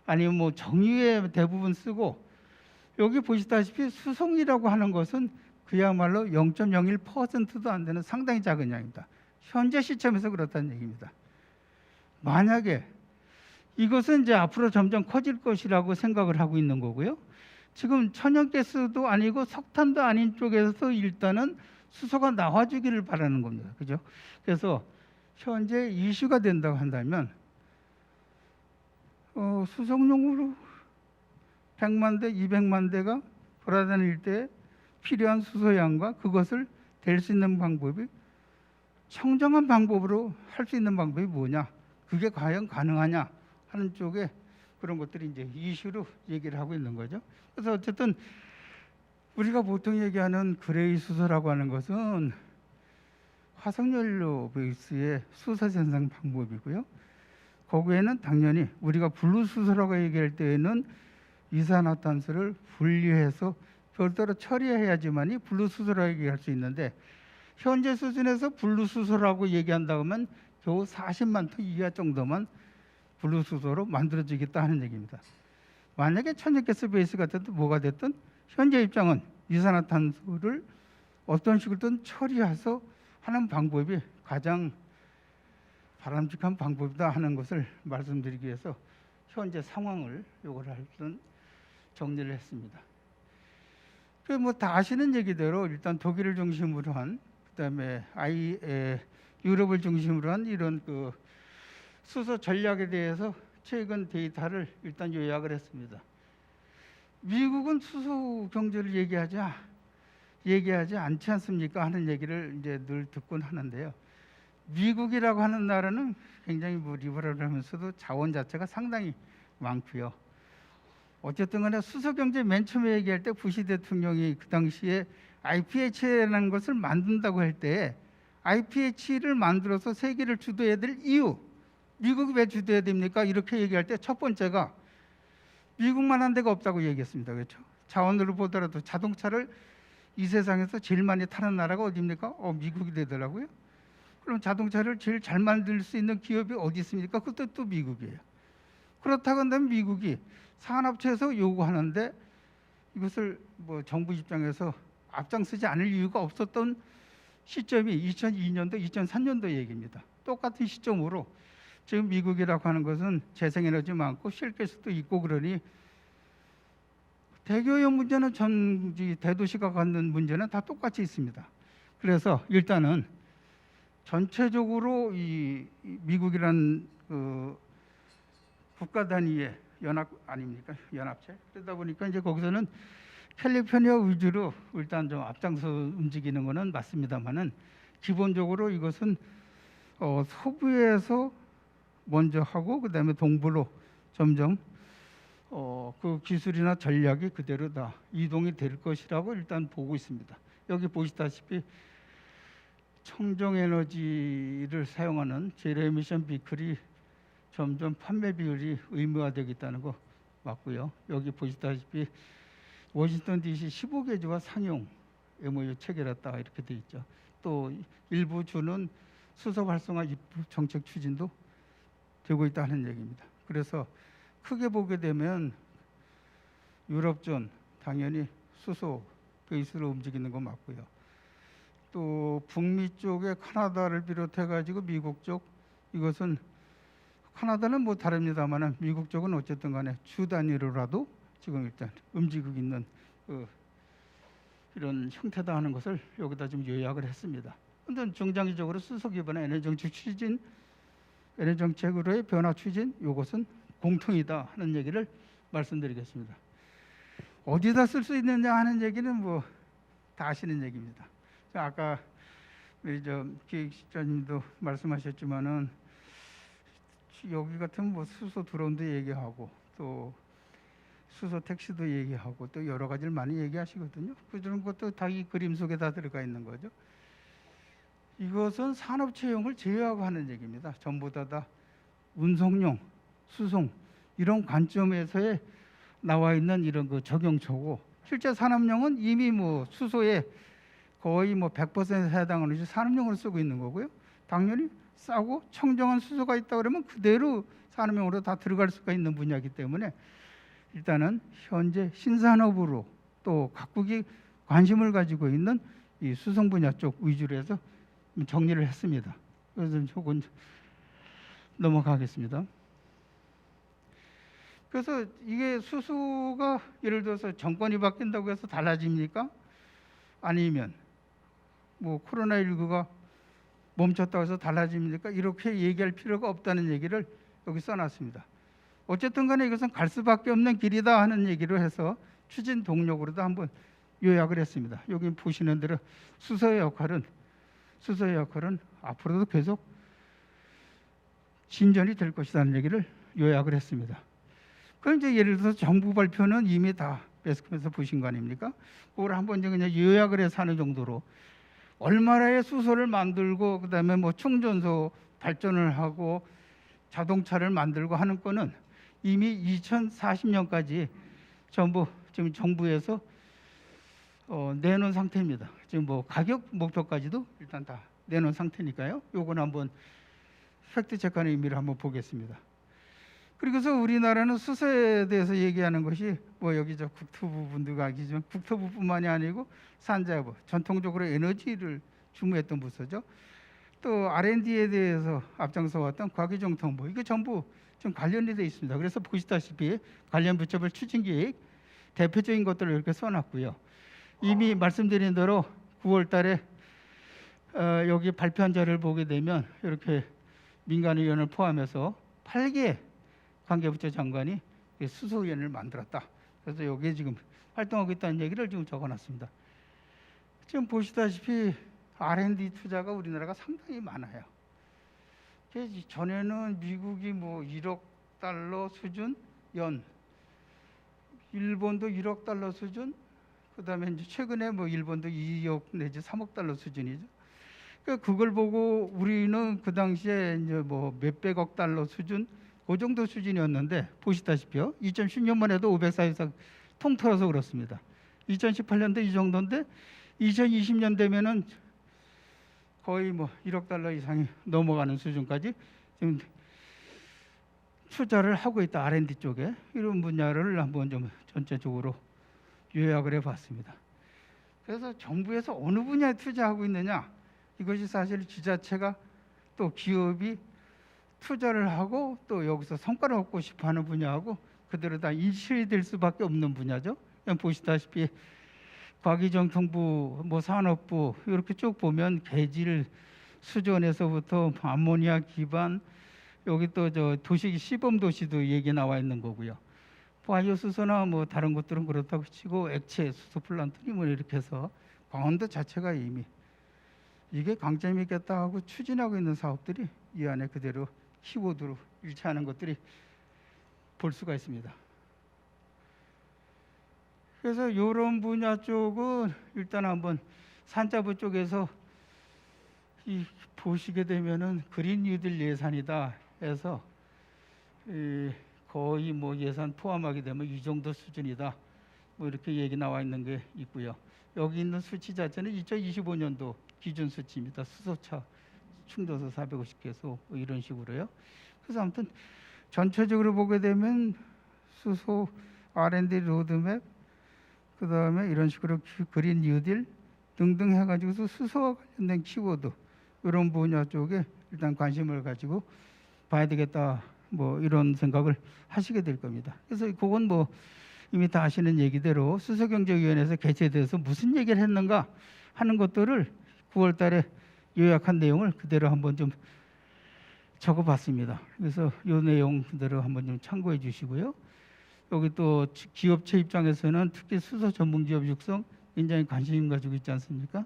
아니면 뭐 정유에 대부분 쓰고 여기 보시다시피 수송이라고 하는 것은 그야말로 0.01%도 안 되는 상당히 작은 양입니다. 현재 시점에서 그렇다는 얘기입니다. 만약에 이것은 이제 앞으로 점점 커질 것이라고 생각을 하고 있는 거고요. 지금 천연가스도 아니고 석탄도 아닌 쪽에서 일단은 수소가 나와주기를 바라는 겁니다. 그죠? 그래서 현재 이슈가 된다고 한다면 수송용으로 100만 대, 200만 대가 돌아다닐 때 필요한 수소양과 그것을 댈 수 있는 방법이 청정한 방법으로 할 수 있는 방법이 뭐냐, 그게 과연 가능하냐 하는 쪽에 그런 것들이 이제 이슈로 얘기를 하고 있는 거죠. 그래서 어쨌든 우리가 보통 얘기하는 그레이 수소라고 하는 것은 화석연료 베이스의 수소 생산 방법이고요. 거기에는 당연히 우리가 블루 수소라고 얘기할 때에는 이산화탄소를 분리해서 별도로 처리해야지만이 블루 수소라고 얘기할 수 있는데, 현재 수준에서 블루 수소라고 얘기한다고 하면 겨우 40만 톤 이하 정도만 블루 수소로 만들어지겠다 하는 얘기입니다. 만약에 천연가스 베이스가 됐든 뭐가 됐든 현재 입장은 이산화탄소를 어떤 식으로든 처리해서 하는 방법이 가장 바람직한 방법이다 하는 것을 말씀드리기 위해서 현재 상황을 요걸 하여튼 정리를 했습니다. 그 뭐 다 아시는 얘기대로 일단 독일을 중심으로 한, 그다음에 유럽을 중심으로 한 이런 그 수소 전략에 대해서 최근 데이터를 일단 요약을 했습니다. 미국은 수소 경제를 얘기하지 않지 않습니까 하는 얘기를 이제 늘 듣곤 하는데요. 미국이라고 하는 나라는 굉장히 뭐 리버럴하면서도 자원 자체가 상당히 많고요. 어쨌든 간에 수소 경제 맨 처음에 얘기할 때 부시 대통령이 그 당시에 IPH라는 것을 만든다고 할 때 IPH를 만들어서 세계를 주도해야 될 이유, 미국이 왜 주도해야 됩니까? 이렇게 얘기할 때 첫 번째가 미국만 한 데가 없다고 얘기했습니다. 그렇죠? 자원으로 보더라도 자동차를 이 세상에서 제일 많이 타는 나라가 어디입니까? 미국이 되더라고요. 그럼 자동차를 제일 잘 만들 수 있는 기업이 어디 있습니까? 그것도 또 미국이에요. 그렇다고 한다면 미국이 산업체에서 요구하는데 이것을 뭐 정부 입장에서 앞장서지 않을 이유가 없었던 시점이 2002년도, 2003년도 얘기입니다. 똑같은 시점으로 지금 미국이라고 하는 것은 재생에너지 많고 쉘가스도 있고 그러니 대교역 문제는 전 대도시가 갖는 문제는 다 똑같이 있습니다. 그래서 일단은 전체적으로 이 미국이란 그 국가 단위의 연합 아닙니까? 연합체. 그러다 보니까 이제 거기서는 캘리포니아 위주로 일단 좀 앞장서 움직이는 거는 맞습니다만은 기본적으로 이것은 서부에서 먼저 하고 그다음에 동부로 점점 그 기술이나 전략이 그대로 다 이동이 될 것이라고 일단 보고 있습니다. 여기 보시다시피 청정 에너지를 사용하는 제로 에미션 비클이 점점 판매 비율이 의무화되겠다는 거 맞고요. 여기 보시다시피 워싱턴 DC 15개 주와 상용 MOU 체결했다 이렇게 돼 있죠. 또 일부 주는 수소 활성화 입부 정책 추진도 되고 있다는 얘기입니다. 그래서 크게 보게 되면 유럽존 당연히 수소 베이스로 움직이는 거 맞고요. 또 북미 쪽에 카나다를 비롯해 가지고 미국 쪽, 이것은 카나다는 뭐 다릅니다만 미국 쪽은 어쨌든 간에 주 단위로라도 지금 일단 움직이고 있는 이런 형태다 하는 것을 여기다 좀 요약을 했습니다. 그런데 중장기적으로 수소 기반의 에너지 정책 추진, 에너지 정책으로의 변화 추진, 이것은 공통이다 하는 얘기를 말씀드리겠습니다. 어디다 쓸 수 있느냐 하는 얘기는 뭐 다 아시는 얘기입니다. 아까 우리 기획실장님도 말씀하셨지만은 여기 같은 뭐 수소 드론도 얘기하고 또 수소 택시도 얘기하고 또 여러 가지를 많이 얘기하시거든요. 그런 것도 다 이 그림 속에 다 들어가 있는 거죠. 이것은 산업체용을 제외하고 하는 얘기입니다. 전부 다 운송용, 수송 이런 관점에서의 나와 있는 이런 그 적용처고, 실제 산업용은 이미 뭐 수소에 거의 뭐 100%에 해당하는 산업용으로 쓰고 있는 거고요. 당연히 싸고 청정한 수소가 있다 그러면 그대로 산업용으로 다 들어갈 수가 있는 분야이기 때문에 일단은 현재 신산업으로 또 각국이 관심을 가지고 있는 이 수송 분야 쪽 위주로 해서 정리를 했습니다. 그래서 조금 넘어가겠습니다. 그래서 이게 수소가 예를 들어서 정권이 바뀐다고 해서 달라집니까? 아니면 뭐 코로나19가 멈췄다고 해서 달라집니까? 이렇게 얘기할 필요가 없다는 얘기를 여기 써놨습니다. 어쨌든 간에 이것은 갈 수밖에 없는 길이다 하는 얘기로 해서 추진 동력으로도 한번 요약을 했습니다. 여기 보시는 대로 수소의 역할은 앞으로도 계속 진전이 될 것이라는 얘기를 요약을 했습니다. 그럼 이제 예를 들어서 정부 발표는 이미 다 매스컴에서 보신 거 아닙니까? 그걸 한번 이제 그냥 요약을 해서 하는 정도로 얼마나의 수소를 만들고 그다음에 뭐 충전소 발전을 하고 자동차를 만들고 하는 거는 이미 2040년까지 전부 지금 정부에서 내놓은 상태입니다. 지금 뭐 가격 목표까지도 일단 다 내놓은 상태니까요. 요건 한번 팩트 체크하는 의미를 한번 보겠습니다. 그리고서 우리나라는 수소에 대해서 얘기하는 것이 뭐 여기 저 국토부 분들과 하기지만 국토부뿐만이 아니고 산자부 전통적으로 에너지를 주무했던 부서죠. 또 R&D에 대해서 앞장서 왔던 과기정통부 이게 전부 좀 관련이 되어 있습니다. 그래서 보시다시피 관련 부처별 추진 계획 대표적인 것들을 이렇게 써놨고요. 이미 말씀드린 대로 9월달에 여기 발표한 자료를 보게 되면 이렇게 민간위원을 포함해서 8개 관계부처 장관이 수소위원회를 만들었다. 그래서 여기에 지금 활동하고 있다는 얘기를 지금 적어놨습니다. 지금 보시다시피 R&D 투자가 우리나라가 상당히 많아요. 전에는 미국이 뭐 1억 달러 수준 연, 일본도 1억 달러 수준, 그다음에 이제 최근에 뭐 일본도 2억 내지 3억 달러 수준이죠. 그러니까 그걸 보고 우리는 그 당시에 이제 뭐 몇백억 달러 수준 그 정도 수준이었는데 보시다시피요. 2010년만 해도 544 통틀어서 그렇습니다. 2018년도 이 정도인데 2020년 되면은 거의 뭐 1억 달러 이상이 넘어가는 수준까지 지금 투자를 하고 있다. R&D 쪽에 이런 분야를 한번 좀 전체적으로 요약을 해봤습니다. 그래서 정부에서 어느 분야에 투자하고 있느냐 이것이 사실 지자체가 또 기업이 투자를 하고 또 여기서 성과를 얻고 싶어하는 분야하고 그대로 다 일치될 수밖에 없는 분야죠. 그냥 보시다시피 과기정통부, 뭐 산업부 이렇게 쭉 보면 개질 수전에서부터 암모니아 기반 여기 또 저 도시 시범 도시도 얘기 나와 있는 거고요. 바이오 수소나 뭐 다른 것들은 그렇다고 치고 액체 수소 플란트니 뭐 이렇게 해서 강원도 자체가 이미 이게 강점이 있겠다 하고 추진하고 있는 사업들이 이 안에 그대로 키워드로 일치하는 것들이 볼 수가 있습니다. 그래서 이런 분야 쪽은 일단 한번 산자부 쪽에서 이 보시게 되면은 그린 뉴딜 예산이다 해서 거의 뭐 예산 포함하게 되면 이 정도 수준이다 뭐 이렇게 얘기 나와 있는 게 있고요. 여기 있는 수치 자체는 2025년도 기준 수치입니다. 수소차 충전소 450개소 뭐 이런 식으로요. 그래서 아무튼 전체적으로 보게 되면 수소 R&D 로드맵 그 다음에 이런 식으로 그린 뉴딜 등등 해가지고서 수소와 관련된 키워드 이런 분야 쪽에 일단 관심을 가지고 봐야 되겠다 뭐 이런 생각을 하시게 될 겁니다. 그래서 그건 뭐 이미 다 아시는 얘기대로 수소경제위원회에서 개최돼서 무슨 얘기를 했는가 하는 것들을 9월 달에 요약한 내용을 그대로 한번 좀 적어봤습니다. 그래서 이 내용 그대로 한번 좀 참고해 주시고요. 여기 또 기업체 입장에서는 특히 수소 전문 기업 육성 굉장히 관심 가지고 있지 않습니까?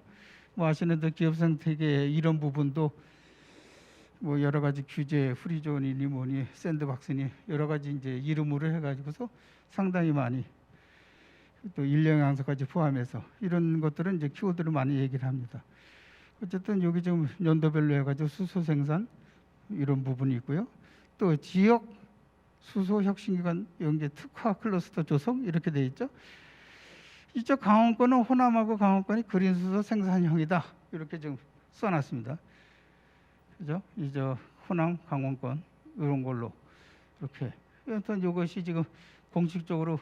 뭐 아시는 대로 기업 생태계 이런 부분도 뭐 여러 가지 규제, 프리존이니 뭐니 샌드박스니 여러 가지 이제 이름으로 해가지고서 상당히 많이 또 인력 양성까지 포함해서 이런 것들은 이제 키워드를 많이 얘기를 합니다. 어쨌든 여기 좀 연도별로 해가지고 수소 생산 이런 부분이 있고요. 또 지역 수소 혁신기관 연계 특화 클러스터 조성 이렇게 돼 있죠. 이쪽 강원권은 호남하고 강원권이 그린 수소 생산형이다 이렇게 좀 써놨습니다. 그죠? 이제 호남, 강원권 이런 걸로 이렇게. 일단 이것이 지금 공식적으로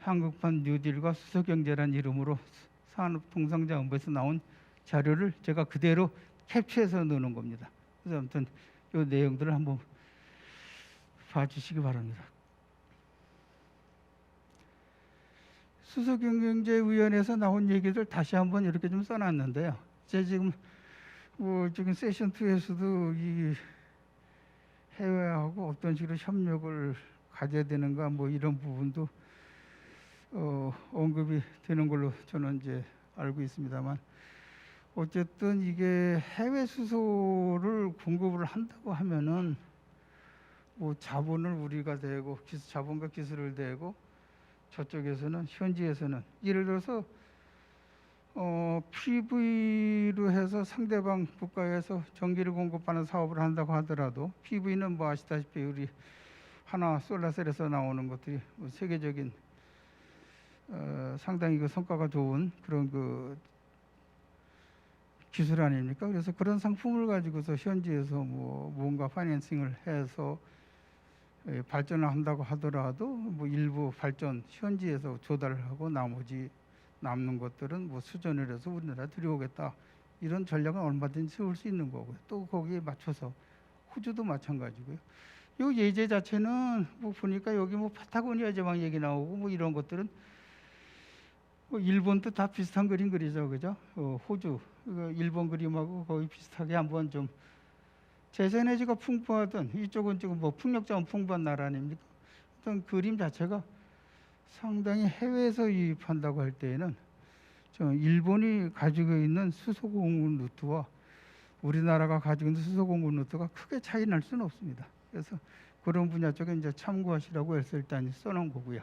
한국판 뉴딜과 수소경제란 이름으로 산업통상자원부에서 나온 자료를 제가 그대로 캡처해서 넣는 겁니다. 그래서 아무튼 이 내용들을 한번 봐주시기 바랍니다. 수소경제위원회에서 나온 얘기들 다시 한번 이렇게 좀 써놨는데요. 제가 지금 지금 세션 2에서도 이 해외하고 어떤 식으로 협력을 가져야 되는가 뭐 이런 부분도 언급이 되는 걸로 저는 이제 알고 있습니다만, 어쨌든 이게 해외 수소를 공급을 한다고 하면은 뭐 자본을 우리가 대고 자본과 기술을 대고 저쪽에서는 현지에서는 예를 들어서 PV로 해서 상대방 국가에서 전기를 공급하는 사업을 한다고 하더라도, PV는 뭐 아시다시피 우리 하나 솔라셀에서 나오는 것들이 뭐 세계적인 상당히 그 성과가 좋은 그런 그 기술 아닙니까? 그래서 그런 상품을 가지고서 현지에서 뭐 뭔가 파이낸싱을 해서 발전을 한다고 하더라도 뭐 일부 발전 현지에서 조달을 하고 나머지 남는 것들은 뭐 수전을 해서 우리나라 들여오겠다, 이런 전략은 얼마든지 세울 수 있는 거고요. 또 거기에 맞춰서 호주도 마찬가지고요. 이 예제 자체는 뭐 보니까 여기 뭐 파타고니아 제방 얘기 나오고 뭐 이런 것들은 뭐 일본도 다 비슷한 그림 그리죠, 그죠? 호주 일본 그림하고 거의 비슷하게 한번 좀 재생에너지가 풍부하던, 이쪽은 지금 뭐 풍력자원 풍부한 나라 아닙니까? 어떤 그림 자체가 상당히 해외에서 유입한다고 할 때에는 일본이 가지고 있는 수소 공급 루트와 우리나라가 가지고 있는 수소 공급 루트가 크게 차이 날 수는 없습니다. 그래서 그런 분야 쪽에 이제 참고하시라고 해서 일단 써놓은 거고요.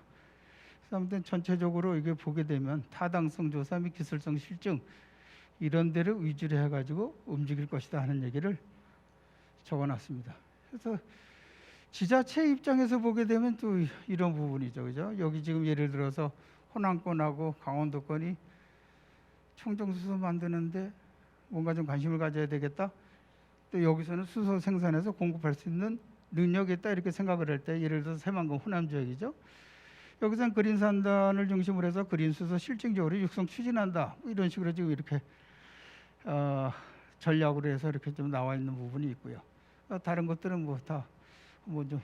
그래서 아무튼 전체적으로 이게 보게 되면 타당성 조사 및 기술성 실증 이런 데를 위주로 해가지고 움직일 것이다 하는 얘기를 적어놨습니다. 그래서 지자체 입장에서 보게 되면 또 이런 부분이죠, 그죠? 여기 지금 예를 들어서 호남권하고 강원도권이 청정수소 만드는데 뭔가 좀 관심을 가져야 되겠다. 또 여기서는 수소 생산해서 공급할 수 있는 능력이 있다 이렇게 생각을 할 때, 예를 들어서 새만금 호남 지역이죠. 여기서는 그린산단을 중심으로 해서 그린수소 실증적으로 육성 추진한다, 뭐 이런 식으로 지금 이렇게 전략으로 해서 이렇게 좀 나와 있는 부분이 있고요. 다른 것들은 뭐 다 뭐 좀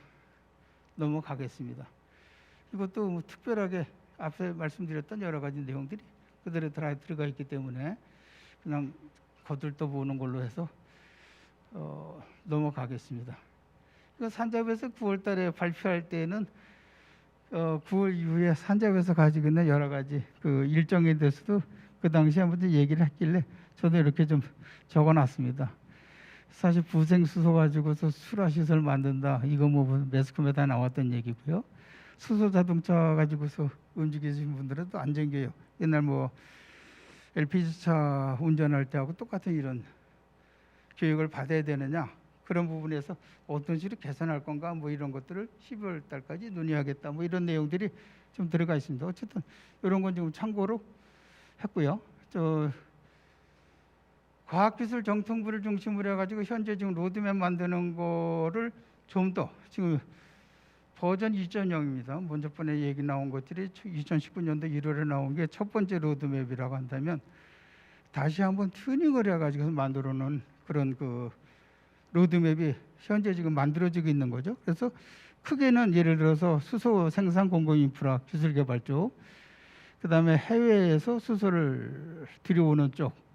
넘어가겠습니다. 이것도 뭐 특별하게 앞서 말씀드렸던 여러 가지 내용들이 그대로 들어가 있기 때문에 그냥 거들떠 보는 걸로 해서 넘어가겠습니다. 산자부에서 9월 달에 발표할 때는 9월 이후에 산자부에서 가지고 있는 여러 가지 그 일정에 대해서도 그 당시에 한번 얘기를 했길래 저도 이렇게 좀 적어놨습니다. 사실 부생수소 가지고서 수라시설 만든다, 이거 뭐 매스컴에 다 나왔던 얘기고요. 수소 자동차 가지고서 움직이시는 분들은 또 안전교육, 옛날 뭐 LPG차 운전할 때하고 똑같은 이런 교육을 받아야 되느냐, 그런 부분에서 어떤 식으로 개선할 건가 뭐 이런 것들을 12월 달까지 논의하겠다 뭐 이런 내용들이 좀 들어가 있습니다. 어쨌든 이런 건 지금 참고로 했고요. 과학기술 정통부를 중심으로 해가지고 현재 지금 로드맵 만드는 거를 좀 더 지금 버전 2.0입니다. 먼저 번에 얘기 나온 것들이 2019년도 1월에 나온 게 첫 번째 로드맵이라고 한다면, 다시 한번 튜닝을 해가지고 만들어 놓은 그런 그 로드맵이 현재 지금 만들어지고 있는 거죠. 그래서 크게는 예를 들어서 수소 생산 공급 인프라 기술 개발 쪽, 그다음에 해외에서 수소를 들여오는 쪽,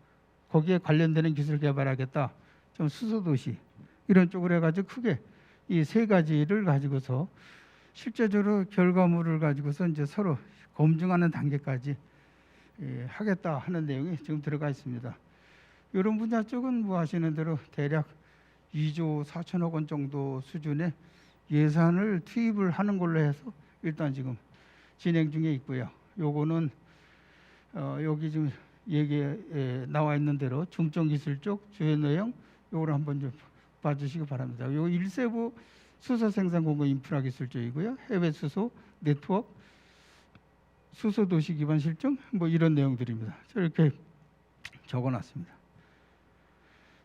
거기에 관련되는 기술 개발하겠다, 좀 수소 도시 이런 쪽으로 해가지고 크게 이 세 가지를 가지고서 실제적으로 결과물을 가지고서 이제 서로 검증하는 단계까지 하겠다 하는 내용이 지금 들어가 있습니다. 이런 분야 쪽은 뭐 아시는 대로 대략 2조 4천억 원 정도 수준의 예산을 투입을 하는 걸로 해서 일단 지금 진행 중에 있고요. 요거는 여기 지금 얘기에 나와 있는 대로 중점 기술 쪽 주요 내용 요거를 한번 좀 봐주시기 바랍니다. 요 1세부 수소 생산 공급 인프라 기술 쪽이고요. 해외 수소 네트워크, 수소 도시 기반 실증 뭐 이런 내용들입니다. 이렇게 적어놨습니다.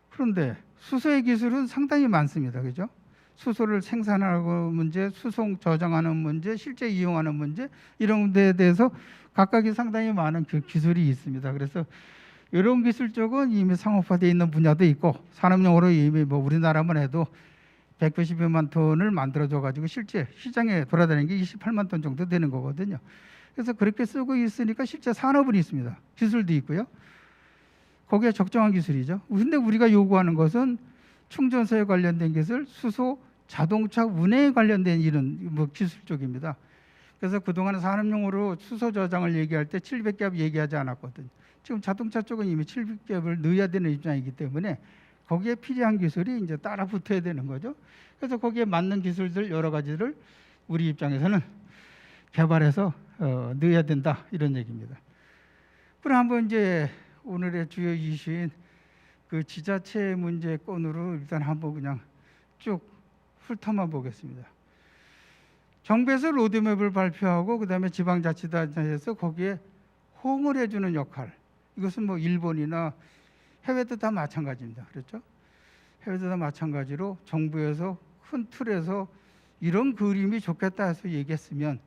그런데 수소의 기술은 상당히 많습니다. 그죠? 수소를 생산하고 문제, 수송 저장하는 문제, 실제 이용하는 문제, 이런 데에 대해서 각각이 상당히 많은 기술이 있습니다. 그래서 이런 기술 쪽은 이미 상업화되어 있는 분야도 있고, 산업용으로 이미 뭐 우리나라만 해도 190여만 톤을 만들어줘 가지고 실제 시장에 돌아다니는 게 28만 톤 정도 되는 거거든요. 그래서 그렇게 쓰고 있으니까 실제 산업은 있습니다. 기술도 있고요. 거기에 적정한 기술이죠. 근데 우리가 요구하는 것은 충전소에 관련된 기술, 수소, 자동차 운행에 관련된 이런 뭐 기술 쪽입니다. 그래서 그동안 산업용어로 수소 저장을 얘기할 때 700겹 얘기하지 않았거든요. 지금 자동차 쪽은 이미 700겹을 넣어야 되는 입장이기 때문에 거기에 필요한 기술이 이제 따라 붙어야 되는 거죠. 그래서 거기에 맞는 기술들 여러 가지를 우리 입장에서는 개발해서 넣어야 된다 이런 얘기입니다. 그럼 한번 이제 오늘의 주요 이슈인 그 지자체 문제권으로 일단 한번 그냥 쭉 훑어만 보겠습니다. 정부에서 로드맵을 발표하고 그다음에 지방자치단체에서 거기에 호응을 해주는 역할. 이것은 뭐 일본이나 해외도 다 마찬가지입니다. 그렇죠? 해외도 다 마찬가지로 정부에서 큰 틀에서 이런 그림이 좋겠다 해서 얘기했으면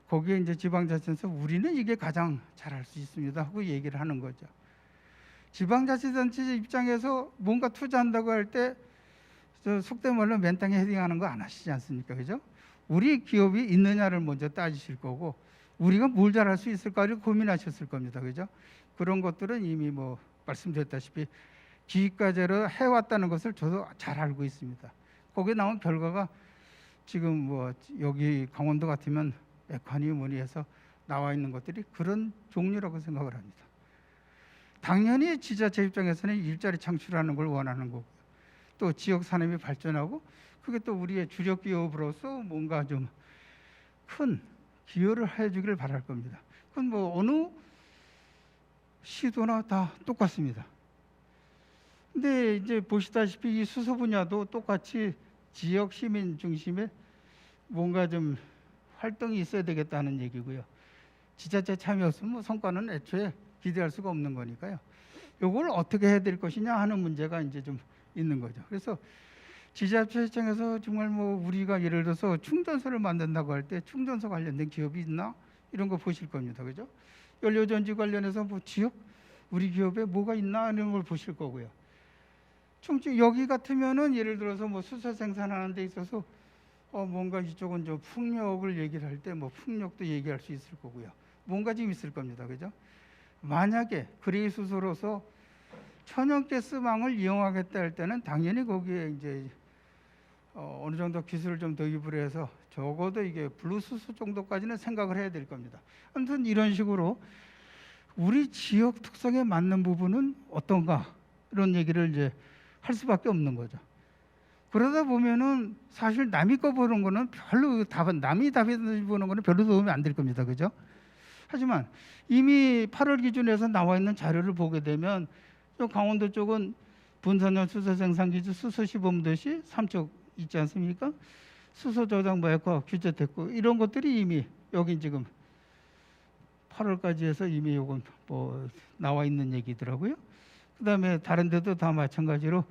거기에 이제 지방자치단체에서 우리는 이게 가장 잘할 수 있습니다 하고 얘기를 하는 거죠. 지방자치단체 입장에서 뭔가 투자한다고 할 때 속된 말로 맨 땅에 헤딩하는 거 안 하시지 않습니까? 그죠? 우리 기업이 있느냐를 먼저 따지실 거고 우리가 뭘 잘할 수 있을까를 고민하셨을 겁니다. 그죠? 그런 것들은 이미 뭐 말씀드렸다시피 기획과제로 해왔다는 것을 저도 잘 알고 있습니다. 거기에 나온 결과가 지금 뭐 여기 강원도 같으면 에ኳ니 뭐니 해서 나와 있는 것들이 그런 종류라고 생각을 합니다. 당연히 지자체 입장에서는 일자리 창출하는 걸 원하는 거고 또 지역 산업이 발전하고 그게 또 우리의 주력 기업으로서 뭔가 좀 큰 기여를 해주기를 바랄 겁니다. 그건 뭐 어느 시도나 다 똑같습니다. 근데 이제 보시다시피 이 수소 분야도 똑같이 지역 시민 중심의 뭔가 좀 활동이 있어야 되겠다는 얘기고요. 지자체 참여 없으면 뭐 성과는 애초에 기대할 수가 없는 거니까요. 이걸 어떻게 해야 될 것이냐 하는 문제가 이제 좀 있는 거죠. 그래서 지자체 입장에서 정말 뭐 우리가 예를 들어서 충전소를 만든다고 할 때 충전소 관련된 기업이 있나 이런 거 보실 겁니다. 그죠? 연료전지 관련해서 뭐 지역 우리 기업에 뭐가 있나 이런 걸 보실 거고요. 여기 같으면은 예를 들어서 뭐 수소 생산하는 데 있어서 뭔가 이쪽은 좀 풍력을 얘기를 할 때 뭐 풍력도 얘기할 수 있을 거고요. 뭔가 좀 있을 겁니다. 그죠? 만약에 그레이 수소로서 천연가스망을 이용하겠다 할 때는 당연히 거기에 이제 어느 정도 기술을 좀 도입을 해서 적어도 이게 블루수소 정도까지는 생각을 해야 될 겁니다. 아무튼 이런 식으로 우리 지역 특성에 맞는 부분은 어떤가 이런 얘기를 이제 할 수밖에 없는 거죠. 그러다 보면은 사실 남이 거 보는 거는 별로 남이 답변 보는 거는 별로 도움이 안 될 겁니다. 그죠? 하지만 이미 8월 기준에서 나와 있는 자료를 보게 되면 강원도 쪽은 분산형 수소 생산 기준 수소 시범도시 3쪽 있지 않습니까? 수소 저장 마약과 규제됐고 이런 것들이 이미 여기 지금 8월까지 해서 이미 요건 뭐 나와 있는 얘기더라고요. 그다음에 다른 데도 다 마찬가지로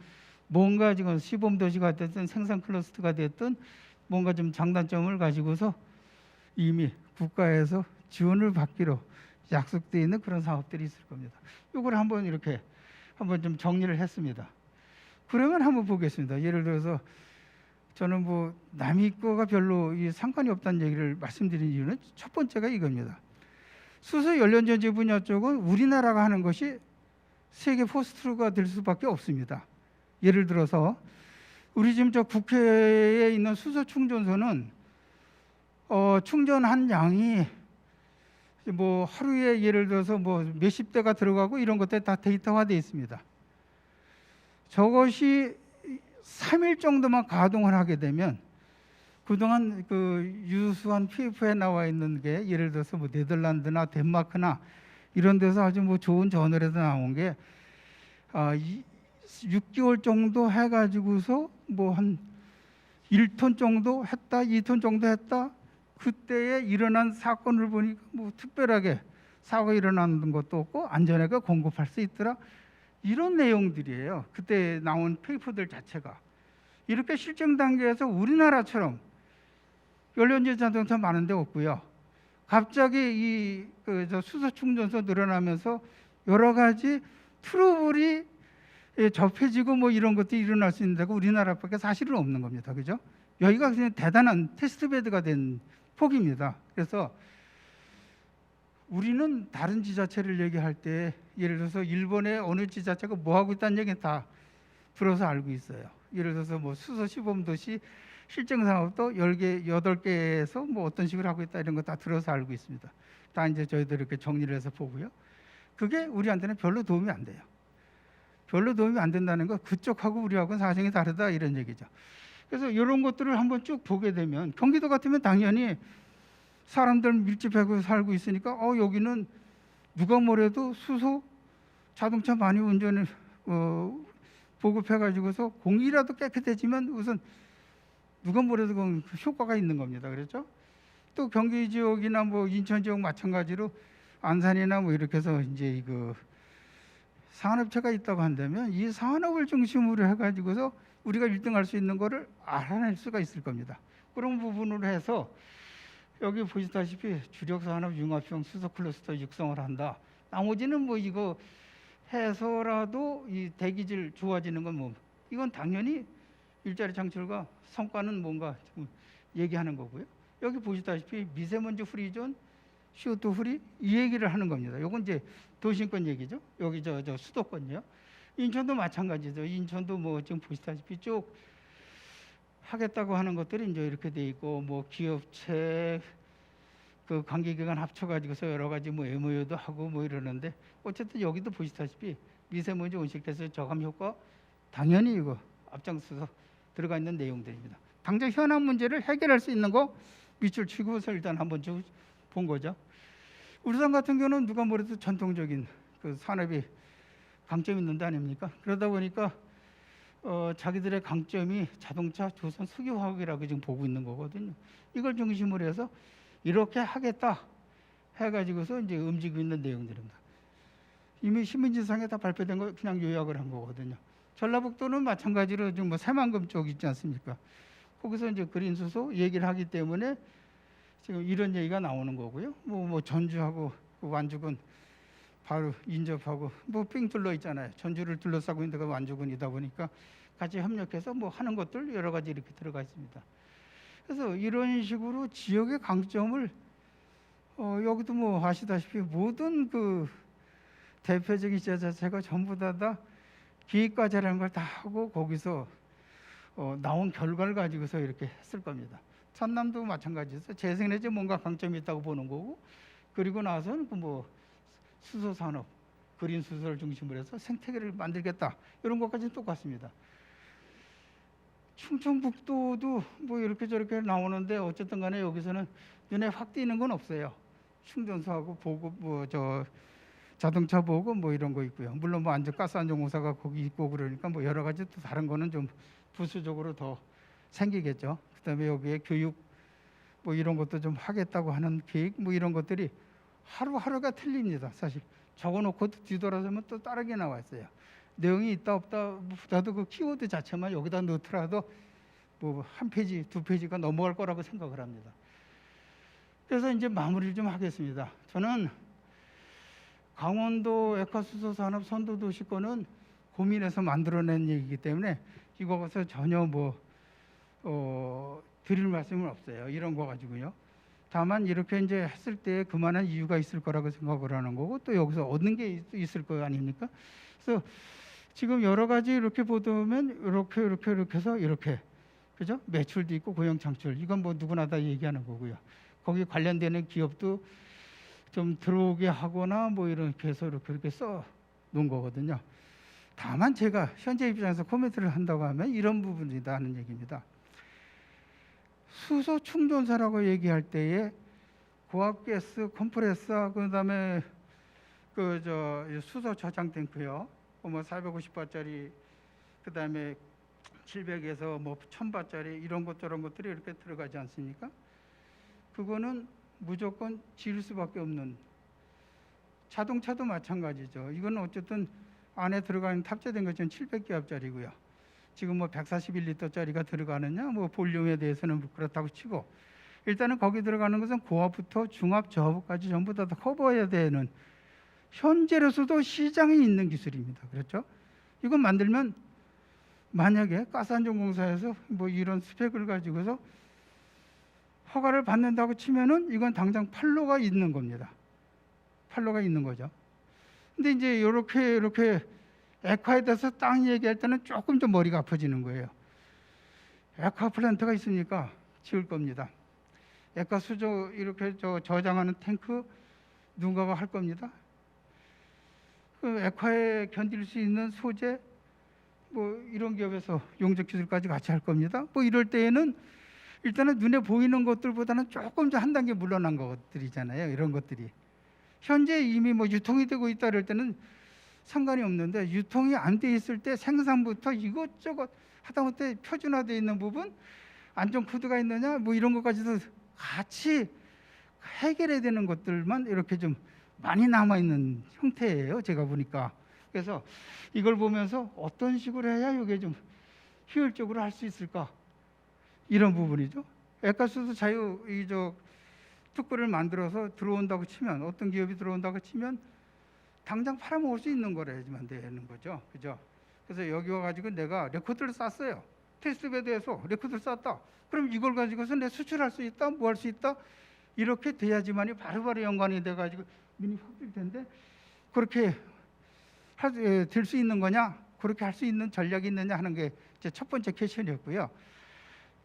뭔가 지금 시범 도시가 됐든 생산 클러스터가 됐든 뭔가 좀 장단점을 가지고서 이미 국가에서 지원을 받기로 약속되어 있는 그런 사업들이 있을 겁니다. 이걸 한번 이렇게 한번 좀 정리를 했습니다. 그러면 한번 보겠습니다. 예를 들어서 저는 뭐 남이 거가 별로 상관이 없다는 얘기를 말씀드린 이유는 첫 번째가 이겁니다. 수소 연료전지 분야 쪽은 우리나라가 하는 것이 세계 포스트가 될 수밖에 없습니다. 예를 들어서 우리 지금 저 국회에 있는 수소 충전소는 충전한 양이 뭐 하루에 예를 들어서 뭐 몇십 대가 들어가고 이런 것들이 다 데이터화되어 있습니다. 저것이 3일 정도만 가동을 하게 되면 그동안 그 유수한 PF에 나와 있는 게 예를 들어서 뭐 네덜란드나 덴마크나 이런 데서 아주 뭐 좋은 저널에서 나온 게 6개월 정도 해가지고서 뭐 한 1톤 정도 했다, 2톤 정도 했다. 그때에 일어난 사건을 보니까 뭐 특별하게 사고가 일어나는 것도 없고 안전하게 공급할 수 있더라. 이런 내용들이에요. 그때 나온 페이퍼들 자체가. 이렇게 실증 단계에서 우리나라처럼 연료전지 자동차 많은 데 없고요. 갑자기 저 수소 충전소 늘어나면서 여러 가지 트러블이 접해지고 뭐 이런 것들이 일어날 수 있는 데가 우리나라밖에 사실은 없는 겁니다. 그죠? 여기가 그냥 대단한 테스트베드가 된 폭입니다. 그래서 우리는 다른 지자체를 얘기할 때 예를 들어서 일본의 어느 지자체가 뭐 하고 있다는 얘기 다 들어서 알고 있어요. 예를 들어서 뭐 수소 시범도시 실증 사업도 10개, 8개에서 뭐 어떤 식으로 하고 있다 이런 거 다 들어서 알고 있습니다. 다 이제 저희들 이렇게 정리를 해서 보고요. 그게 우리한테는 별로 도움이 안 돼요. 별로 도움이 안 된다는 거 그쪽하고 우리하고는 사정이 다르다 이런 얘기죠. 그래서 이런 것들을 한번 쭉 보게 되면 경기도 같으면 당연히 사람들 밀집하고 살고 있으니까 여기는 누가 뭐래도 수소 자동차 많이 운전을 보급해가지고서 공기라도 깨끗해지면 우선 누가 뭐래도 그 효과가 있는 겁니다. 그렇죠? 또 경기 지역이나 뭐 인천 지역 마찬가지로 안산이나 뭐 이렇게 해서 이제 그 산업체가 있다고 한다면 이 산업을 중심으로 해가지고서 우리가 1등할 수 있는 거를 알아낼 수가 있을 겁니다. 그런 부분으로 해서 여기 보시다시피 주력 산업 융합형 수소 클러스터 육성을 한다. 나머지는 뭐 이거 해서라도 이 대기질 좋아지는 건 뭐 이건 당연히 일자리 창출과 성과는 뭔가 좀 얘기하는 거고요. 여기 보시다시피 미세먼지 프리존, CO2 프리 이 얘기를 하는 겁니다. 이건 이제 도심권 얘기죠. 여기 저 수도권이요. 인천도 마찬가지죠. 인천도 뭐 지금 보시다시피 쭉 하겠다고 하는 것들이 이제 이렇게 돼 있고 뭐 기업체 그 관계기관 합쳐가지고서 여러 가지 뭐 MOU도 하고 뭐 이러는데 어쨌든 여기도 보시다시피 미세먼지 온실가스 저감 효과 당연히 이거 앞장서서 들어가 있는 내용들입니다. 당장 현안 문제를 해결할 수 있는 거 밑줄 치고서 일단 한번 좀 본 거죠. 울산 같은 경우는 누가 뭐래도 전통적인 그 산업이 강점이 있는 데 아닙니까? 그러다 보니까 자기들의 강점이 자동차, 조선, 석유화학이라고 지금 보고 있는 거거든요. 이걸 중심으로 해서 이렇게 하겠다 해가지고서 이제 움직이고 있는 내용들입니다. 이미 신문지상에 다 발표된 거 그냥 요약을 한 거거든요. 전라북도는 마찬가지로 지금 뭐 새만금 쪽 있지 않습니까? 거기서 이제 그린 수소 얘기를 하기 때문에 지금 이런 얘기가 나오는 거고요. 뭐 전주하고 완주군 바로 인접하고 뭐 삥 둘러 있잖아요. 전주를 둘러싸고 있는 데가 완주군이다 보니까 같이 협력해서 뭐 하는 것들 여러 가지 이렇게 들어가 있습니다. 그래서 이런 식으로 지역의 강점을 여기도 뭐 아시다시피 모든 그 대표적인 지자체가 전부 다 기획과제라는 걸 다 하고 거기서 나온 결과를 가지고서 이렇게 했을 겁니다. 전남도 마찬가지에서 재생에너지 뭔가 강점이 있다고 보는 거고 그리고 나서는 그 뭐 수소 산업, 그린 수소를 중심으로 해서 생태계를 만들겠다 이런 것까지는 똑같습니다. 충청북도도 뭐 이렇게 저렇게 나오는데 어쨌든 간에 여기서는 눈에 확 띄는 건 없어요. 충전소하고 보급 뭐 자동차 보급 뭐 이런 거 있고요. 물론 뭐 가스 안전공사가 거기 있고 그러니까 뭐 여러 가지 또 다른 거는 좀 부수적으로 더 생기겠죠. 그다음에 여기에 교육 뭐 이런 것도 좀 하겠다고 하는 계획 뭐 이런 것들이 하루하루가 틀립니다. 사실 적어놓고 뒤돌아서면 또 다르게 나와 있어요. 내용이 있다 없다 보다도 그 키워드 자체만 여기다 넣더라도 뭐 한 페이지, 두 페이지가 넘어갈 거라고 생각을 합니다. 그래서 이제 마무리를 좀 하겠습니다. 저는 강원도 액화수소 산업 선도도시권은 고민해서 만들어낸 얘기이기 때문에 이거서 전혀 뭐 드릴 말씀은 없어요. 이런 거 가지고요. 다만 이렇게 이제 했을 때 그만한 이유가 있을 거라고 생각을 하는 거고 또 여기서 얻는 게 있을 거 아닙니까? 그래서 지금 여러 가지 이렇게 보면 이렇게 해서 이렇게 그죠? 매출도 있고 고용 창출 이건 뭐 누구나 다 얘기하는 거고요. 거기 관련되는 기업도 좀 들어오게 하거나 뭐 이렇게 해서 이렇게 써 놓은 거거든요. 다만 제가 현재 입장에서 코멘트를 한다고 하면 이런 부분이다 하는 얘기입니다. 수소 충전소라고 얘기할 때에 고압가스 컴프레서 그다음에 수소 저장 탱크요. 뭐 450바짜리 그다음에 700에서 뭐 1000바짜리 이런 것 저런 것들이 이렇게 들어가지 않습니까? 그거는 무조건 지을 수밖에 없는 자동차도 마찬가지죠. 이건 어쨌든 안에 들어가는 탑재된 것은 700기압짜리고요. 지금 뭐 141리터짜리가 들어가느냐 뭐 볼륨에 대해서는 그렇다고 치고 일단은 거기 들어가는 것은 고압부터 중압 저압까지 전부 다 커버해야 되는 현재로서도 시장에 있는 기술입니다. 그렇죠? 이건 만들면 만약에 가스안전공사에서 뭐 이런 스펙을 가지고서 허가를 받는다고 치면은 이건 당장 판로가 있는 겁니다. 판로가 있는 거죠. 근데 이제 이렇게 액화에 대해서 딱 얘기할 때는 조금 좀 머리가 아파지는 거예요. 액화 플랜트가 있으니까 지을 겁니다. 액화 수조 이렇게 저장하는 탱크 누군가가 할 겁니다. 그 액화에 견딜 수 있는 소재 뭐 이런 기업에서 용접 기술까지 같이 할 겁니다. 뭐 이럴 때에는 일단은 눈에 보이는 것들보다는 조금 더 한 단계 물러난 것들이잖아요. 이런 것들이 현재 이미 뭐 유통이 되고 있다 그럴 때는 상관이 없는데, 유통이 안 돼 있을 때 생산부터 이것저것 하다못해 표준화되어 있는 부분, 안전 코드가 있느냐 뭐 이런 것까지도 같이 해결해야 되는 것들만 이렇게 좀 많이 남아 있는 형태예요, 제가 보니까. 그래서 이걸 보면서 어떤 식으로 해야 이게 좀 효율적으로 할 수 있을까, 이런 부분이죠. 액가수도 특구를 만들어서 들어온다고 치면, 어떤 기업이 들어온다고 치면 당장 팔아먹을 수 있는 거라야지만 되는 거죠, 그죠? 그래서 여기 와가지고 내가 레코드를 쌌어요. 테스트베드에서 레코드를 쌌다. 그럼 이걸 가지고서 내 수출할 수 있다, 뭐 할 수 있다, 이렇게 돼야지만이 바로바로 연관이 돼가지고 눈이 확 뜰 텐데, 그렇게 될 수 있는 거냐, 그렇게 할 수 있는 전략이 있느냐 하는 게 제 첫 번째 퀘션이었고요.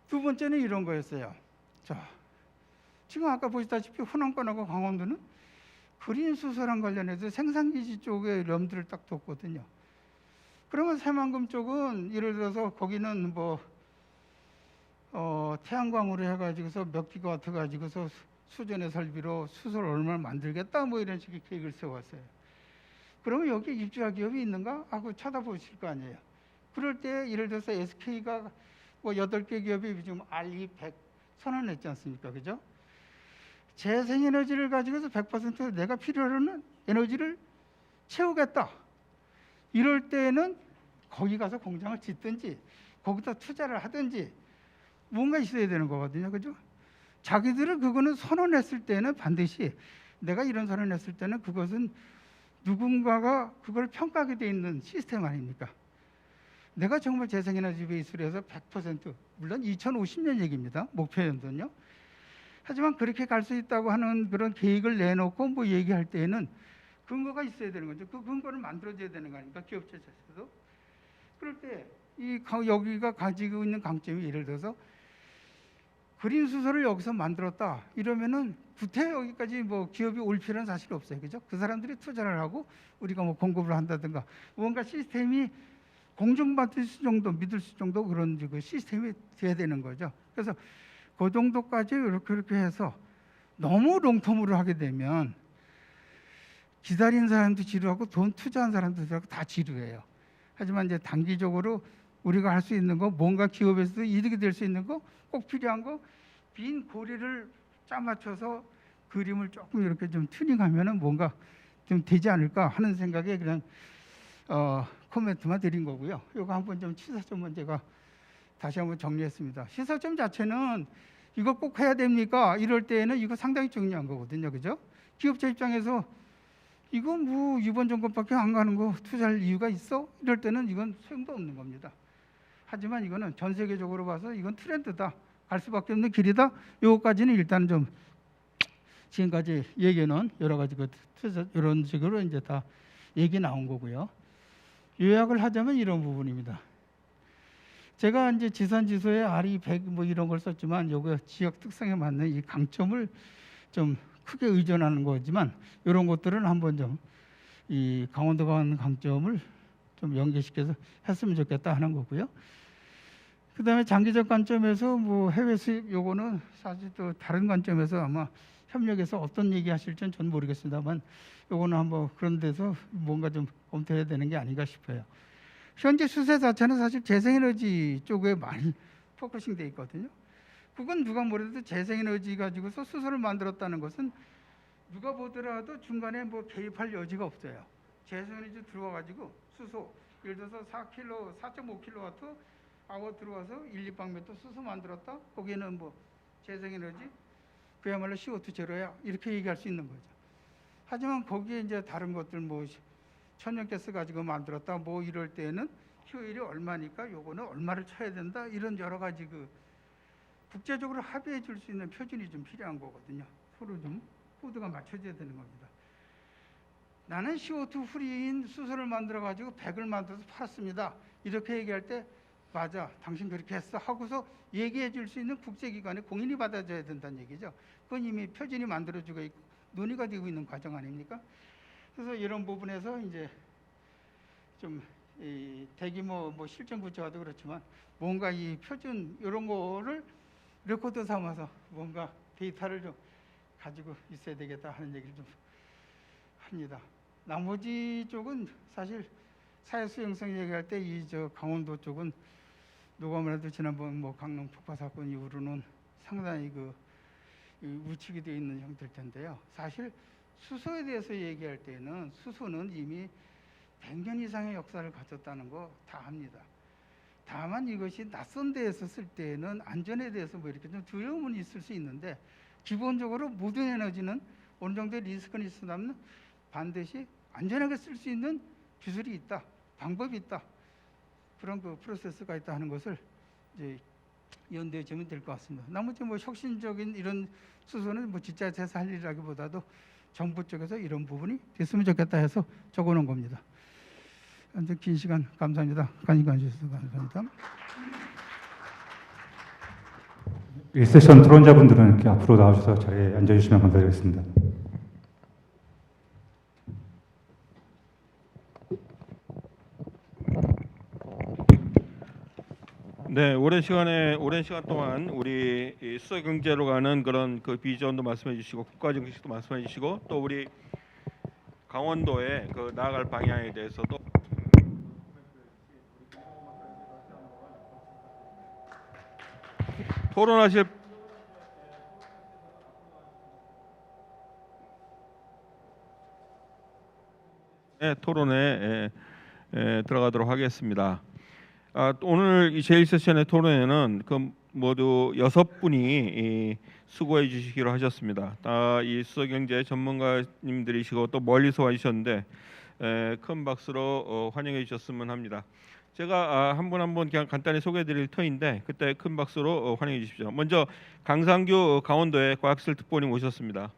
두 번째는 이런 거였어요. 자, 지금 아까 보시다시피 호남권하고 강원도는 그린 수소랑 관련해서 생산기지 쪽에 럼들을 딱 뒀거든요. 그러면 새만금 쪽은 예를 들어서 거기는 뭐 태양광으로 해가지고서 몇 기가와트 가지고서 수전의 설비로 수소를 얼마나 만들겠다, 뭐 이런 식의 계획을 세웠어요. 그러면 여기 입주할 기업이 있는가 하고 쳐다보실 거 아니에요. 그럴 때 예를 들어서 SK가 뭐 8개 기업이 지금 RE100 선언했지 않습니까, 그죠? 재생에너지를 가지고서 100% 내가 필요로 하는 에너지를 채우겠다. 이럴 때는 거기 가서 공장을 짓든지 거기다 투자를 하든지 뭔가 있어야 되는 거거든요, 그죠? 자기들은 그거는 선언했을 때는 반드시, 내가 이런 선언했을 때는 그것은 누군가가 그걸 평가하게 돼 있는 시스템 아닙니까? 내가 정말 재생에너지 베이스로 해서 100%, 물론 2050년 얘기입니다, 목표연도는요. 하지만 그렇게 갈 수 있다고 하는 그런 계획을 내놓고 뭐 얘기할 때에는 근거가 있어야 되는 거죠. 그 근거를 만들어줘야 되는 거 아닙니까, 기업체 자체도. 그럴 때 여기가 가지고 있는 강점이, 예를 들어서 그린 수소를 여기서 만들었다 이러면은 구태 여기까지 뭐 기업이 올 필요는 사실 없어요, 그죠? 그 사람들이 투자를 하고 우리가 뭐 공급을 한다든가 뭔가 시스템이 공정받을 수 정도, 믿을 수 정도 그런 그 시스템이 돼야 되는 거죠. 그래서 그 정도까지 이렇게 해서 너무 롱텀으로 하게 되면 기다린 사람도 지루하고 돈 투자한 사람도 지루하고 다 지루해요. 하지만 이제 단기적으로 우리가 할 수 있는 거, 뭔가 기업에서도 이득이 될 수 있는 거, 꼭 필요한 거, 빈 고리를 짜 맞춰서 그림을 조금 이렇게 좀 튜닝하면은 뭔가 좀 되지 않을까 하는 생각에 그냥 코멘트만 드린 거고요. 이거 한번 좀 시사점은 제가 다시 한번 정리했습니다. 시사점 자체는 이거 꼭 해야 됩니까? 이럴 때에는 이거 상당히 중요한 거거든요, 그죠? 기업체 입장에서 이거 뭐 이번 정권밖에 안 가는 거 투자할 이유가 있어? 이럴 때는 이건 소용도 없는 겁니다. 하지만 이거는 전 세계적으로 봐서 이건 트렌드다, 갈 수밖에 없는 길이다. 요거까지는 일단 좀 지금까지 얘기는 여러 가지 그 투자 이런 식으로 이제 다 얘기 나온 거고요. 요약을 하자면 이런 부분입니다. 제가 이제 지산지소에 RE100 뭐 이런 걸 썼지만 요거 지역 특성에 맞는 이 강점을 좀 크게 의존하는 거지만 이런 것들은 한번 좀 이 강원도가 하는 강점을 좀 연계시켜서 했으면 좋겠다 하는 거고요. 그다음에 장기적 관점에서 뭐 해외 수입 요거는 사실 또 다른 관점에서 아마 협력해서 어떤 얘기 하실지는 전 모르겠습니다만 요거는 한번 그런 데서 뭔가 좀 검토해야 되는 게 아닌가 싶어요. 현재 수세 자체는 사실 재생에너지 쪽에 많이 포커싱 돼 있거든요. 그건 누가 뭐래도 재생에너지 가지고서 수소를 만들었다는 것은 누가 보더라도 중간에 뭐 개입할 여지가 없어요. 재생에너지 들어와가지고 수소, 예를 들어서 4.5kW 아워 들어와서 1, 2방매토 수소 만들었다. 거기에는 뭐 재생에너지 그야말로 CO2 제로야, 이렇게 얘기할 수 있는 거죠. 하지만 거기에 이제 다른 것들 뭐 천연가스 가지고 만들었다 뭐 이럴 때는 효율이 얼마니까 요거는 얼마를 쳐야 된다, 이런 여러 가지 그 국제적으로 합의해 줄 수 있는 표준이 좀 필요한 거거든요. 서로 좀 코드가 맞춰져야 되는 겁니다. 나는 CO2 프리인 수소를 만들어 가지고 100을 만들어서 팔았습니다. 이렇게 얘기할 때 맞아, 당신 그렇게 했어 하고서 얘기해 줄 수 있는 국제기관에 공인이 받아줘야 된다는 얘기죠. 그건 이미 표준이 만들어지고 있고 논의가 되고 있는 과정 아닙니까? 그래서 이런 부분에서 이제 좀 이 대규모 뭐 실전 구체화도 그렇지만 뭔가 이 표준 이런 거를 레코드 삼아서 뭔가 데이터를 좀 가지고 있어야 되겠다 하는 얘기를 좀 합니다. 나머지 쪽은 사실 사회 수용성 얘기할 때 이 저 강원도 쪽은 누가 뭐래도 지난번 뭐 강릉 폭파 사건 이후로는 상당히 그 우측이 되어 있는 형태일 텐데요. 사실 수소에 대해서 얘기할 때는 수소는 이미 100년 이상의 역사를 가졌다는 거 다 합니다. 다만 이것이 낯선 데에서 쓸 때는 안전에 대해서 뭐 이렇게 좀 두려움은 있을 수 있는데 기본적으로 모든 에너지는 어느 정도의 리스크는 있으면 반드시 안전하게 쓸 수 있는 기술이 있다, 방법이 있다, 그런 그 프로세스가 있다 하는 것을 이제 연대해 주면 될 것 같습니다. 나머지 뭐 혁신적인 이런 수소는 뭐 지자체에서 할 일이라기보다도 정부 쪽에서 이런 부분이 됐으면 좋겠다 해서 적어놓은 겁니다. 현재 긴 시간 감사합니다. 관심 주셔서 감사합니다. 1세션 토론자분들은 이렇게 앞으로 나와주셔서 자리에 앉아주시면 감사드리겠습니다. 네, 오랜 시간 동안 우리 이 수소 경제로 가는 그런 그 비전도 말씀해 주시고 국가 정책도 말씀해 주시고 또 우리 강원도의 그 나아갈 방향에 대해서도 토론하실 토론에 들어가도록 하겠습니다. 오늘 이 제1세션의 토론회는 그 모두 6분이 수고해 주시기로 하셨습니다. 이 수소경제 전문가님들이시고 또 멀리서 와주셨는데 큰 박수로 환영해 주셨으면 합니다. 제가 한 분 한 분 그냥 간단히 소개해드릴 터인데 그때 큰 박수로 환영해 주십시오. 먼저 강상규 강원도의 과학기술 특보님 오셨습니다.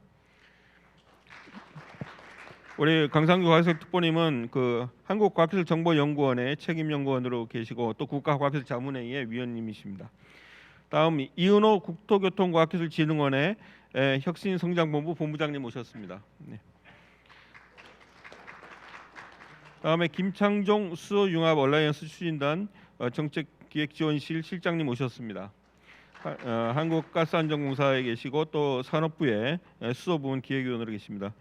우리 강상규 과학기술 특보님은 그 한국과학기술정보연구원의 책임연구원으로 계시고 또 국가과학기술자문회의의 위원님이십니다. 다음 이은호 국토교통과학기술진흥원의 혁신성장본부 본부장님 오셨습니다. 네. 다음에 김창종 수소융합 얼라이언스 추진단 정책기획지원실 실장님 오셨습니다. 한국가스안전공사에 계시고 또 산업부의 수소부문 기획위원으로 계십니다.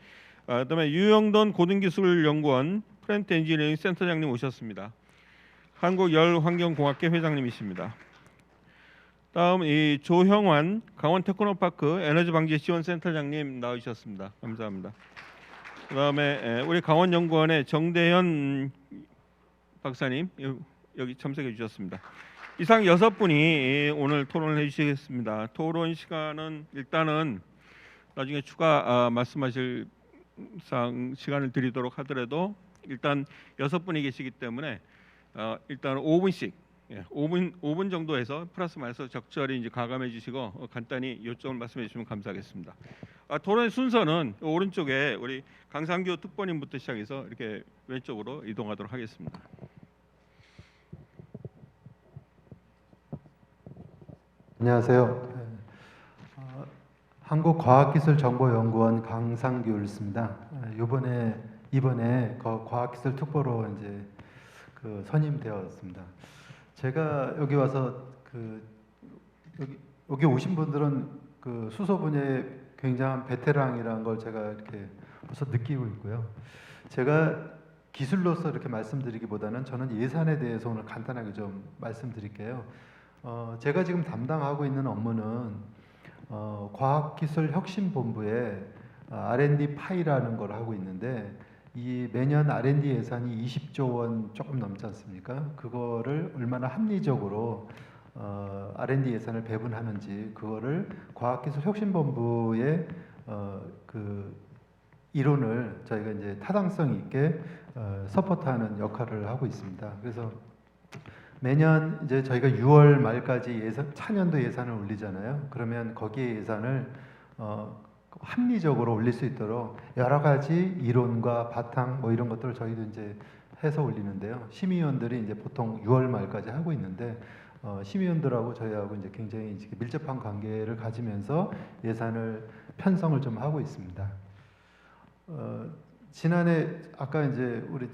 그다음에 유영돈 고등기술연구원 플랜트 엔지니어링 센터장님 오셨습니다. 한국열환경공학회 회장님이십니다. 다음 이 조형환 강원테크노파크 에너지방지지원센터장님 나오셨습니다. 감사합니다. 그다음에 우리 강원연구원의 정대현 박사님 여기 참석해 주셨습니다. 이상 6분이 오늘 토론을 해주시겠습니다. 토론 시간은 일단은 나중에 추가 말씀하실 시간을 드리도록 하더라도 일단 6분이 계시기 때문에 일단 5분씩 5분 정도 해서 플러스 마이너스 적절히 이제 가감해 주시고 간단히 요점을 말씀해 주시면 감사하겠습니다. 토론의 순서는 오른쪽에 우리 강상규 특보님부터 시작해서 이렇게 왼쪽으로 이동하도록 하겠습니다. 안녕하세요. 한국과학기술정보연구원 강상규였습니다. 이번에 과학기술 특보로 이제 그 선임되었습니다. 제가 여기 와서 여기 오신 분들은 그 수소 분야에 굉장한 베테랑이라는 걸 제가 이렇게 벌써 느끼고 있고요. 제가 기술로서 이렇게 말씀드리기보다는 저는 예산에 대해서 오늘 간단하게 좀 말씀드릴게요. 제가 지금 담당하고 있는 업무는 과학기술혁신본부에 R&D 파이라는 걸 하고 있는데 이 매년 R&D 예산이 20조 원 조금 넘지 않습니까? 그거를 얼마나 합리적으로 R&D 예산을 배분하는지 그거를 과학기술혁신본부의 그 이론을 저희가 이제 타당성 있게 서포트하는 역할을 하고 있습니다. 그래서 매년 이제 저희가 6월 말까지 차년도 예산을 올리잖아요. 그러면 거기에 예산을 합리적으로 올릴 수 있도록 여러 가지 이론과 바탕 뭐 이런 것들을 저희도 이제 해서 올리는데요. 심의위원들이 이제 보통 6월 말까지 하고 있는데 심의위원들하고 저희하고 이제 굉장히 이제 밀접한 관계를 가지면서 예산을 편성을 좀 하고 있습니다. 지난해 아까 이제 우리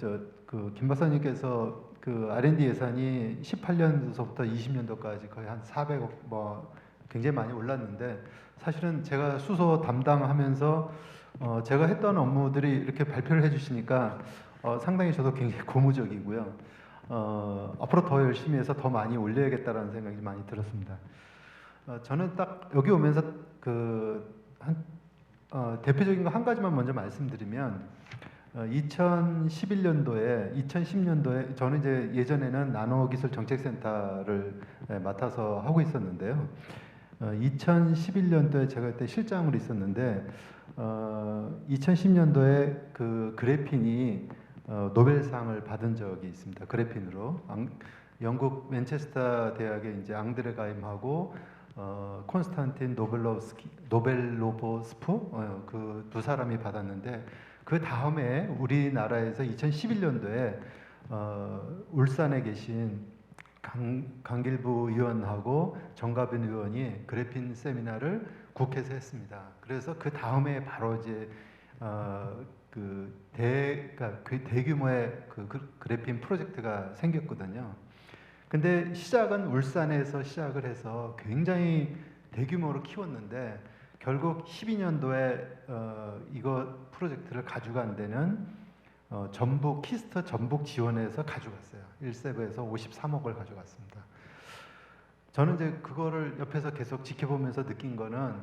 김 박사님께서 그 R&D 예산이 18년도서부터 20년도까지 거의 한 400억 뭐 굉장히 많이 올랐는데 사실은 제가 수소 담당하면서 제가 했던 업무들이 이렇게 발표를 해주시니까 상당히 저도 굉장히 고무적이고요. 앞으로 더 열심히 해서 더 많이 올려야겠다라는 생각이 많이 들었습니다. 저는 딱 여기 오면서 대표적인 거 한 가지만 먼저 말씀드리면 2010년도에 저는 이제 예전에는 나노기술정책센터를 맡아서 하고 있었는데요. 2011년도에 제가 그때 실장으로 있었는데 2010년도에 그 그래핀이 노벨상을 받은 적이 있습니다. 그래핀으로 영국 맨체스터 대학의 이제 앙드레 가임하고 콘스탄틴 노벨로보스프 그 두 사람이 받았는데 그 다음에 우리나라에서 2011년도에 울산에 계신 강길부 의원하고 정가빈 의원이 그래핀 세미나를 국회에서 했습니다. 그래서 그 다음에 바로 이제 대규모의 그래핀 프로젝트가 생겼거든요. 근데 시작은 울산에서 시작을 해서 굉장히 대규모로 키웠는데 결국 12년도에 이거 프로젝트를 가져간 데는 전북 키스터 전북 지원에서 가져갔어요. 1세브에서 53억을 가져갔습니다. 저는 이제 그거를 옆에서 계속 지켜보면서 느낀 거는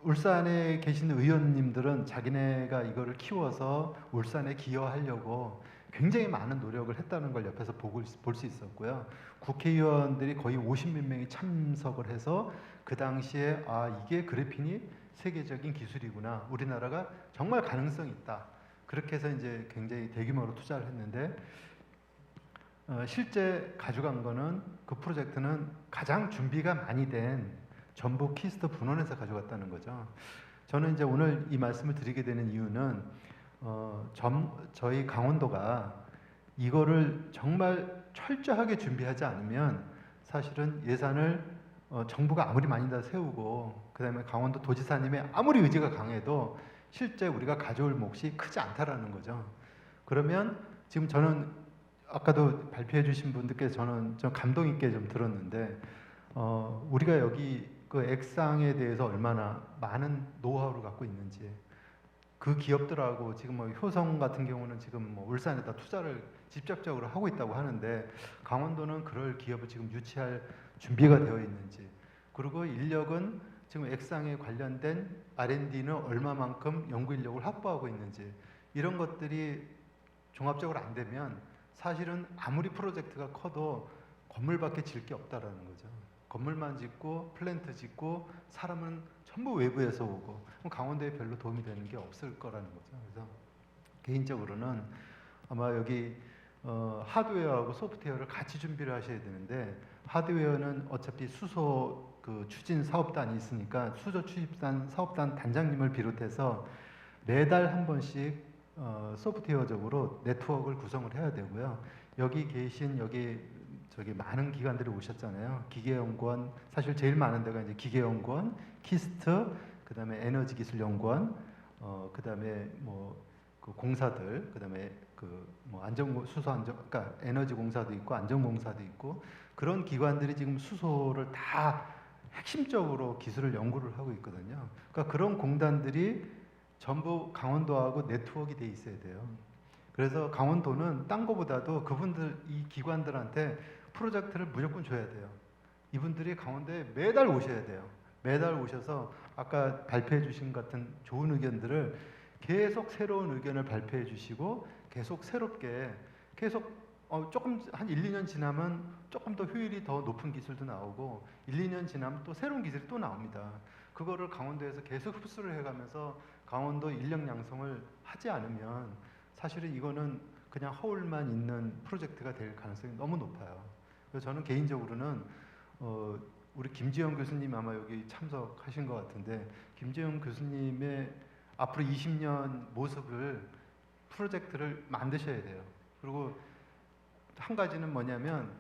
울산에 계신 의원님들은 자기네가 이거를 키워서 울산에 기여하려고 굉장히 많은 노력을 했다는 걸 옆에서 볼 수 있었고요. 국회의원들이 거의 50몇 명이 참석을 해서 그 당시에 이게 그래핀이 세계적인 기술이구나. 우리나라가 정말 가능성이 있다. 그렇게 해서 이제 굉장히 대규모로 투자를 했는데 실제 가져간 거는 그 프로젝트는 가장 준비가 많이 된 전북 키스터 분원에서 가져갔다는 거죠. 저는 이제 오늘 이 말씀을 드리게 되는 이유는 저희 강원도가 이거를 정말 철저하게 준비하지 않으면 사실은 예산을 정부가 아무리 많이 다 세우고 그다음에 강원도 도지사님의 아무리 의지가 강해도 실제 우리가 가져올 몫이 크지 않다라는 거죠. 그러면 지금 저는 아까도 발표해 주신 분들께 저는 좀 감동 있게 좀 들었는데 우리가 여기 그 액상에 대해서 얼마나 많은 노하우를 갖고 있는지 그 기업들하고 지금 뭐 효성 같은 경우는 지금 뭐 울산에다 투자를 직접적으로 하고 있다고 하는데 강원도는 그럴 기업을 지금 유치할 준비가 되어 있는지 그리고 인력은 지금 액상에 관련된 R&D는 얼마만큼 연구 인력을 확보하고 있는지 이런 것들이 종합적으로 안 되면 사실은 아무리 프로젝트가 커도 건물밖에 질 게 없다라는 거죠. 건물만 짓고 플랜트 짓고 사람은 전부 외부에서 오고 그럼 강원도에 별로 도움이 되는 게 없을 거라는 거죠. 그래서 개인적으로는 아마 여기 하드웨어하고 소프트웨어를 같이 준비를 하셔야 되는데 하드웨어는 어차피 수소 그 추진 사업단이 있으니까 수소 추진단 사업단 단장님을 비롯해서 매달 한 번씩 소프트웨어적으로 네트워크를 구성을 해야 되고요. 여기 계신 저기 많은 기관들이 오셨잖아요. 기계연구원 사실 제일 많은 데가 이제 기계연구원, 키스트, 그다음에 에너지기술연구원, 그다음에 뭐 그 공사들, 그다음에 그 뭐 수소 안전, 그러니까 에너지 공사도 있고 안전공사도 있고 그런 기관들이 지금 수소를 다 핵심적으로 기술을 연구를 하고 있거든요. 그러니까 그런 공단들이 전부 강원도하고 네트워크가 돼 있어야 돼요. 그래서 강원도는 딴 거보다도 그분들 이 기관들한테 프로젝트를 무조건 줘야 돼요. 이분들이 강원도에 매달 오셔야 돼요. 매달 오셔서 아까 발표해 주신 같은 좋은 의견들을 계속 새로운 의견을 발표해 주시고 계속 새롭게 계속 조금 한 1, 2년 지나면 조금 더 효율이 더 높은 기술도 나오고 1, 2년 지나면 또 새로운 기술이 또 나옵니다. 그거를 강원도에서 계속 흡수를 해가면서 강원도 인력 양성을 하지 않으면 사실은 이거는 그냥 허울만 있는 프로젝트가 될 가능성이 너무 높아요. 그래서 저는 개인적으로는 우리 김지영 교수님 아마 여기 참석하신 것 같은데 김지영 교수님의 앞으로 20년 모습을 프로젝트를 만드셔야 돼요. 그리고 한 가지는 뭐냐면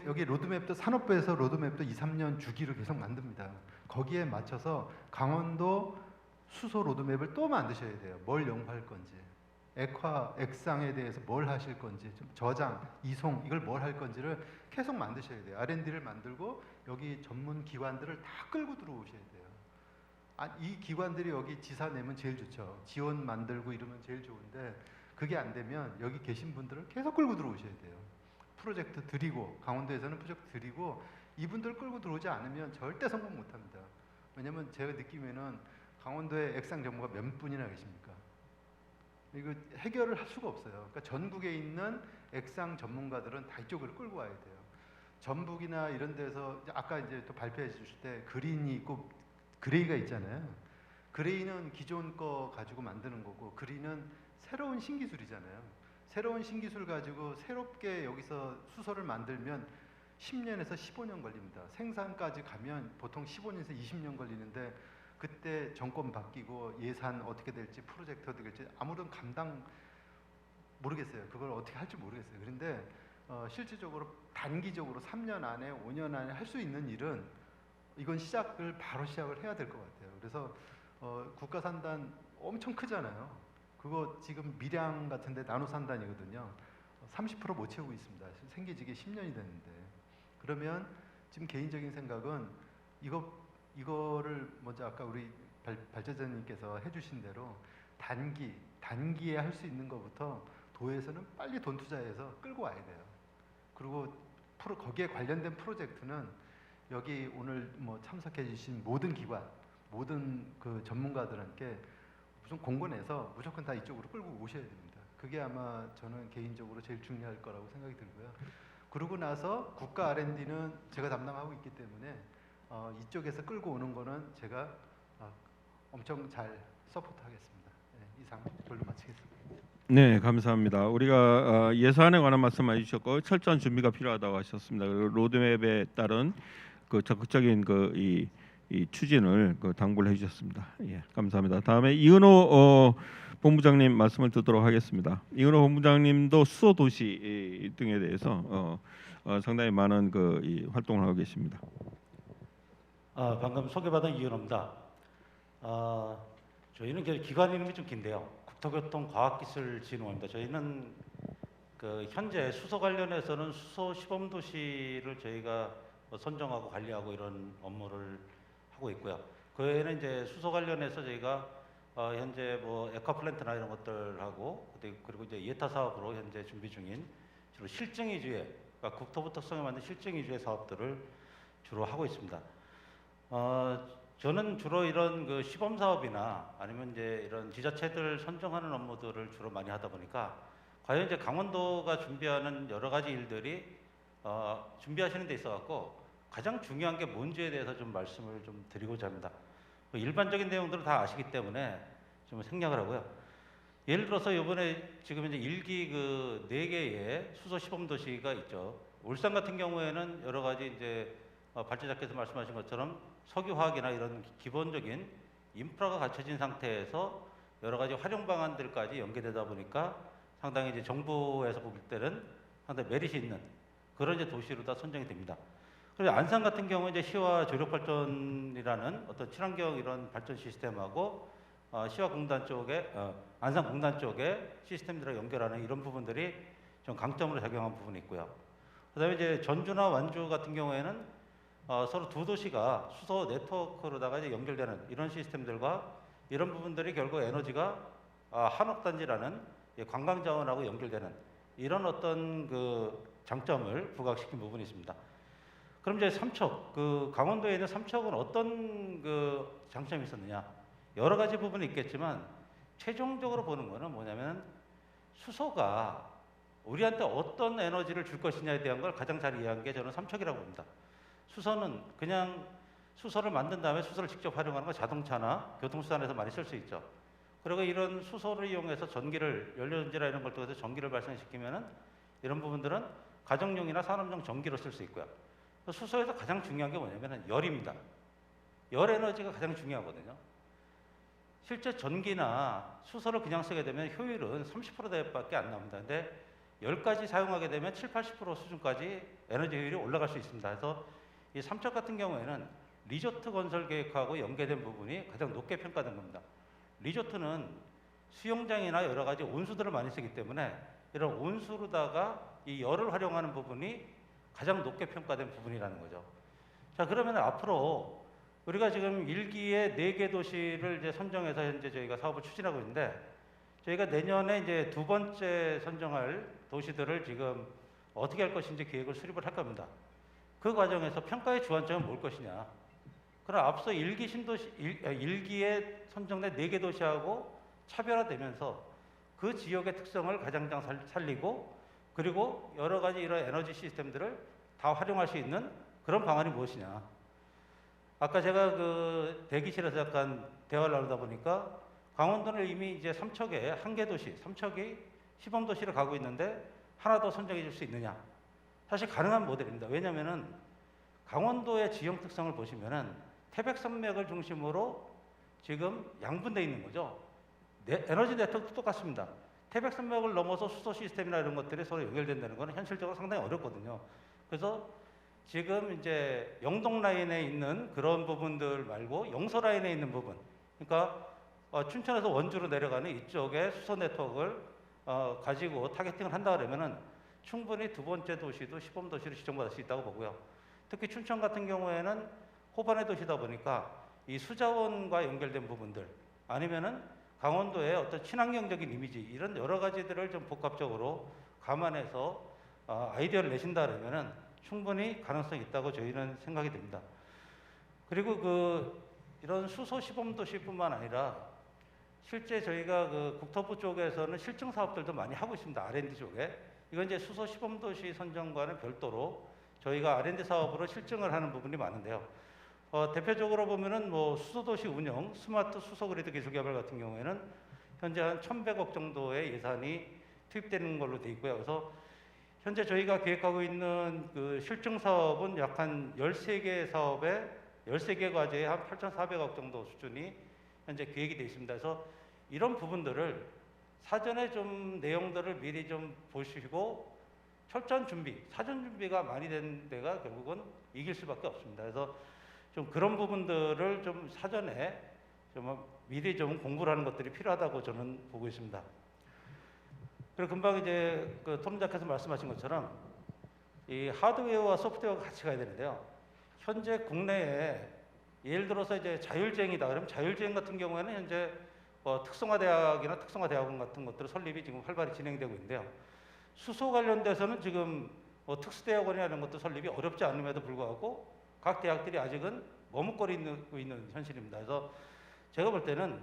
여기 로드맵도 산업부에서 로드맵도 2, 3년 주기로 계속 만듭니다. 거기에 맞춰서 강원도 수소 로드맵을 또 만드셔야 돼요. 뭘 연구할 건지, 액상에 대해서 뭘 하실 건지, 좀 저장, 이송 이걸 뭘 할 건지를 계속 만드셔야 돼요. R&D를 만들고 여기 전문 기관들을 다 끌고 들어오셔야 돼요. 이 기관들이 여기 지사 내면 제일 좋죠. 지원 만들고 이러면 제일 좋은데 그게 안 되면 여기 계신 분들을 계속 끌고 들어오셔야 돼요. 프로젝트 드리고 강원도에서는 프로젝트 드리고 이분들 끌고 들어오지 않으면 절대 성공 못합니다. 왜냐면 제가 느끼면은 강원도에 액상 전문가 몇 분이나 계십니까? 이거 해결을 할 수가 없어요. 그러니까 전국에 있는 액상 전문가들은 다 이쪽으로 끌고 와야 돼요. 전북이나 이런 데서 아까 이제 또 발표해 주실 때 그린이 있고 그레이가 있잖아요. 그레이는 기존 거 가지고 만드는 거고 그린은 새로운 신기술이잖아요. 새로운 신기술 가지고 새롭게 여기서 수소를 만들면 10년에서 15년 걸립니다. 생산까지 가면 보통 15년에서 20년 걸리는데 그때 정권 바뀌고 예산 어떻게 될지 프로젝트 어떻게 될지 아무런 감당 모르겠어요. 그걸 어떻게 할지 모르겠어요. 그런데 실질적으로 단기적으로 3년 안에 5년 안에 할 수 있는 일은 이건 바로 시작을 해야 될 것 같아요. 그래서 국가산단 엄청 크잖아요. 그거 지금 밀양 같은데 나노산단이거든요. 30% 못 채우고 있습니다. 생기지게 10년이 됐는데. 그러면 지금 개인적인 생각은 이거를 먼저 아까 우리 발제자님께서 해주신 대로 단기에 할 수 있는 것부터 도에서는 빨리 돈 투자해서 끌고 와야 돼요. 그리고 거기에 관련된 프로젝트는 여기 오늘 뭐 참석해 주신 모든 기관, 모든 그 전문가들한테 무슨 공고내서 무조건 다 이쪽으로 끌고 오셔야 됩니다. 그게 아마 저는 개인적으로 제일 중요할 거라고 생각이 들고요. 그러고 나서 국가 R&D는 제가 담당하고 있기 때문에 이쪽에서 끌고 오는 거는 제가 엄청 잘 서포트하겠습니다. 네, 이상 이걸로 마치겠습니다. 네, 감사합니다. 우리가 예산에 관한 말씀 해주셨고 철저한 준비가 필요하다고 하셨습니다. 그리고 로드맵에 따른 그 적극적인 이 추진을 당부를 해주셨습니다. 예, 감사합니다. 다음에 이은호 본부장님 말씀을 듣도록 하겠습니다. 이은호 본부장님도 수소 도시 등에 대해서 상당히 많은 이 활동을 하고 계십니다. 방금 소개받은 이은호입니다. 저희는 기관 이름이 좀 긴데요. 국토교통과학기술진흥원입니다. 저희는 현재 수소 관련해서는 수소 시범 도시를 저희가 선정하고 관리하고 이런 업무를 하고 있고요. 그 외에는 이제 수소 관련해서 저희가 현재 뭐 액화플랜트나 이런 것들하고 그리고 이제 예타 사업으로 현재 준비 중인 주로 실증 위주의 그러니까 국토부 특성에 맞는 실증 위주의 사업들을 주로 하고 있습니다. 저는 주로 이런 그 시범 사업이나 아니면 이제 이런 지자체들 선정하는 업무들을 주로 많이 하다 보니까 과연 이제 강원도가 준비하는 여러 가지 일들이 준비하시는 데 있어 갖고 가장 중요한 게 뭔지에 대해서 좀 말씀을 좀 드리고자 합니다. 일반적인 내용들은 다 아시기 때문에 좀 생략을 하고요. 예를 들어서 이번에 지금 이제 1기 그 4개의 수소 시범 도시가 있죠. 울산 같은 경우에는 여러 가지 이제 발제자께서 말씀하신 것처럼 석유화학이나 이런 기본적인 인프라가 갖춰진 상태에서 여러 가지 활용 방안들까지 연계되다 보니까 상당히 이제 정부에서 보기 때는 상당히 메리트 있는 그런 이제 도시로 다 선정이 됩니다. 그리고 안산 같은 경우 이제 시와 조력 발전이라는 어떤 친환경 이런 발전 시스템하고 시와 공단 쪽에 안산 공단 쪽에 시스템들을 연결하는 이런 부분들이 좀 강점으로 작용한 부분이 있고요. 그다음에 이제 전주나 완주 같은 경우에는 서로 두 도시가 수소 네트워크로다가 이제 연결되는 이런 시스템들과 이런 부분들이 결국 에너지가 한옥단지라는 관광 자원하고 연결되는 이런 어떤 그 장점을 부각시킨 부분이 있습니다. 그럼 이제 삼척, 강원도에 있는 삼척은 어떤 그 장점이 있었느냐? 여러 가지 부분이 있겠지만 최종적으로 보는 거는 뭐냐면 수소가 우리한테 어떤 에너지를 줄 것이냐에 대한 걸 가장 잘 이해한 게 저는 삼척이라고 봅니다. 수소는 그냥 수소를 만든 다음에 수소를 직접 활용하는 건 자동차나 교통수단에서 많이 쓸 수 있죠. 그리고 이런 수소를 이용해서 전기를 연료전지나 이런 걸 통해서 전기를 발생시키면은 이런 부분들은 가정용이나 산업용 전기로 쓸 수 있고요. 수소에서 가장 중요한 게 뭐냐면 열입니다. 열 에너지가 가장 중요하거든요. 실제 전기나 수소를 그냥 쓰게 되면 효율은 30%대밖에 안 나옵니다. 근데 열까지 사용하게 되면 70~80% 수준까지 에너지 효율이 올라갈 수 있습니다. 그래서 이 삼척 같은 경우에는 리조트 건설 계획하고 연계된 부분이 가장 높게 평가된 겁니다. 리조트는 수영장이나 여러 가지 온수들을 많이 쓰기 때문에 이런 온수로다가 이 열을 활용하는 부분이 가장 높게 평가된 부분이라는 거죠. 자, 그러면 앞으로 우리가 지금 1기의 4개 도시를 이제 선정해서 현재 저희가 사업을 추진하고 있는데, 저희가 내년에 이제 2번째 선정할 도시들을 지금 어떻게 할 것인지 계획을 수립을 할 겁니다. 그 과정에서 평가의 주안점은 뭘 것이냐. 그럼 앞서 1기에 선정된 4개 도시하고 차별화되면서 그 지역의 특성을 가장 살리고, 그리고 여러 가지 이런 에너지 시스템들을 다 활용할 수 있는 그런 방안이 무엇이냐. 아까 제가 그 대기실에서 약간 대화를 나누다 보니까 강원도는 이미 이제 삼척에 한개 도시, 삼척이 시범 도시를 가고 있는데 하나 더 선정해 줄 수 있느냐? 사실 가능한 모델입니다. 왜냐면은 강원도의 지형 특성을 보시면은 태백산맥을 중심으로 지금 양분되어 있는 거죠. 에너지 네트워크도 똑같습니다. 태백산맥을 넘어서 수소 시스템이나 이런 것들이 서로 연결된다는 것은 현실적으로 상당히 어렵거든요. 그래서 지금 이제 영동 라인에 있는 그런 부분들 말고 영서 라인에 있는 부분, 그러니까 춘천에서 원주로 내려가는 이쪽에 수소 네트워크를 가지고 타겟팅을 한다 그러면은 충분히 2번째 도시도 시범 도시로 지정받을 수 있다고 보고요. 특히 춘천 같은 경우에는 호반의 도시다 보니까 이 수자원과 연결된 부분들, 아니면은 강원도의 어떤 친환경적인 이미지, 이런 여러 가지들을 좀 복합적으로 감안해서 아이디어를 내신다 그러면은 충분히 가능성이 있다고 저희는 생각이 됩니다. 그리고 이런 수소 시범 도시뿐만 아니라 실제 저희가 그 국토부 쪽에서는 실증 사업들도 많이 하고 있습니다. R&D 쪽에. 이건 이제 수소 시범 도시 선정과는 별도로 저희가 R&D 사업으로 실증을 하는 부분이 많은데요. 대표적으로 보면은 뭐 수소도시 운영, 스마트 수소그리드 기술 개발 같은 경우에는 현재 한 1,100억 정도의 예산이 투입되는 걸로 돼 있고요. 그래서 현재 저희가 계획하고 있는 그 실증 사업은 약 한 13개 사업에 13개 과제에 한 8,400억 정도 수준이 현재 계획이 되어 있습니다. 그래서 이런 부분들을 사전에 좀 내용들을 미리 좀 보시고 철저한 준비, 사전 준비가 많이 된 데가 결국은 이길 수밖에 없습니다. 그래서 좀 그런 부분들을 좀 사전에 좀 미리 좀 공부를 하는 것들이 필요하다고 저는 보고 있습니다. 그리고 금방 이제 그 토론자께서 말씀하신 것처럼 이 하드웨어와 소프트웨어가 같이 가야 되는데요. 현재 국내에 예를 들어서 이제 자율주행이다 그러면 자율주행 같은 경우에는 현재 특성화대학이나 특성화대학원 같은 것들 설립이 지금 활발히 진행되고 있는데요. 수소 관련돼서는 지금 특수대학원이나 이런 것도 설립이 어렵지 않음에도 불구하고 각 대학들이 아직은 머뭇거리고 있는 현실입니다. 그래서 제가 볼 때는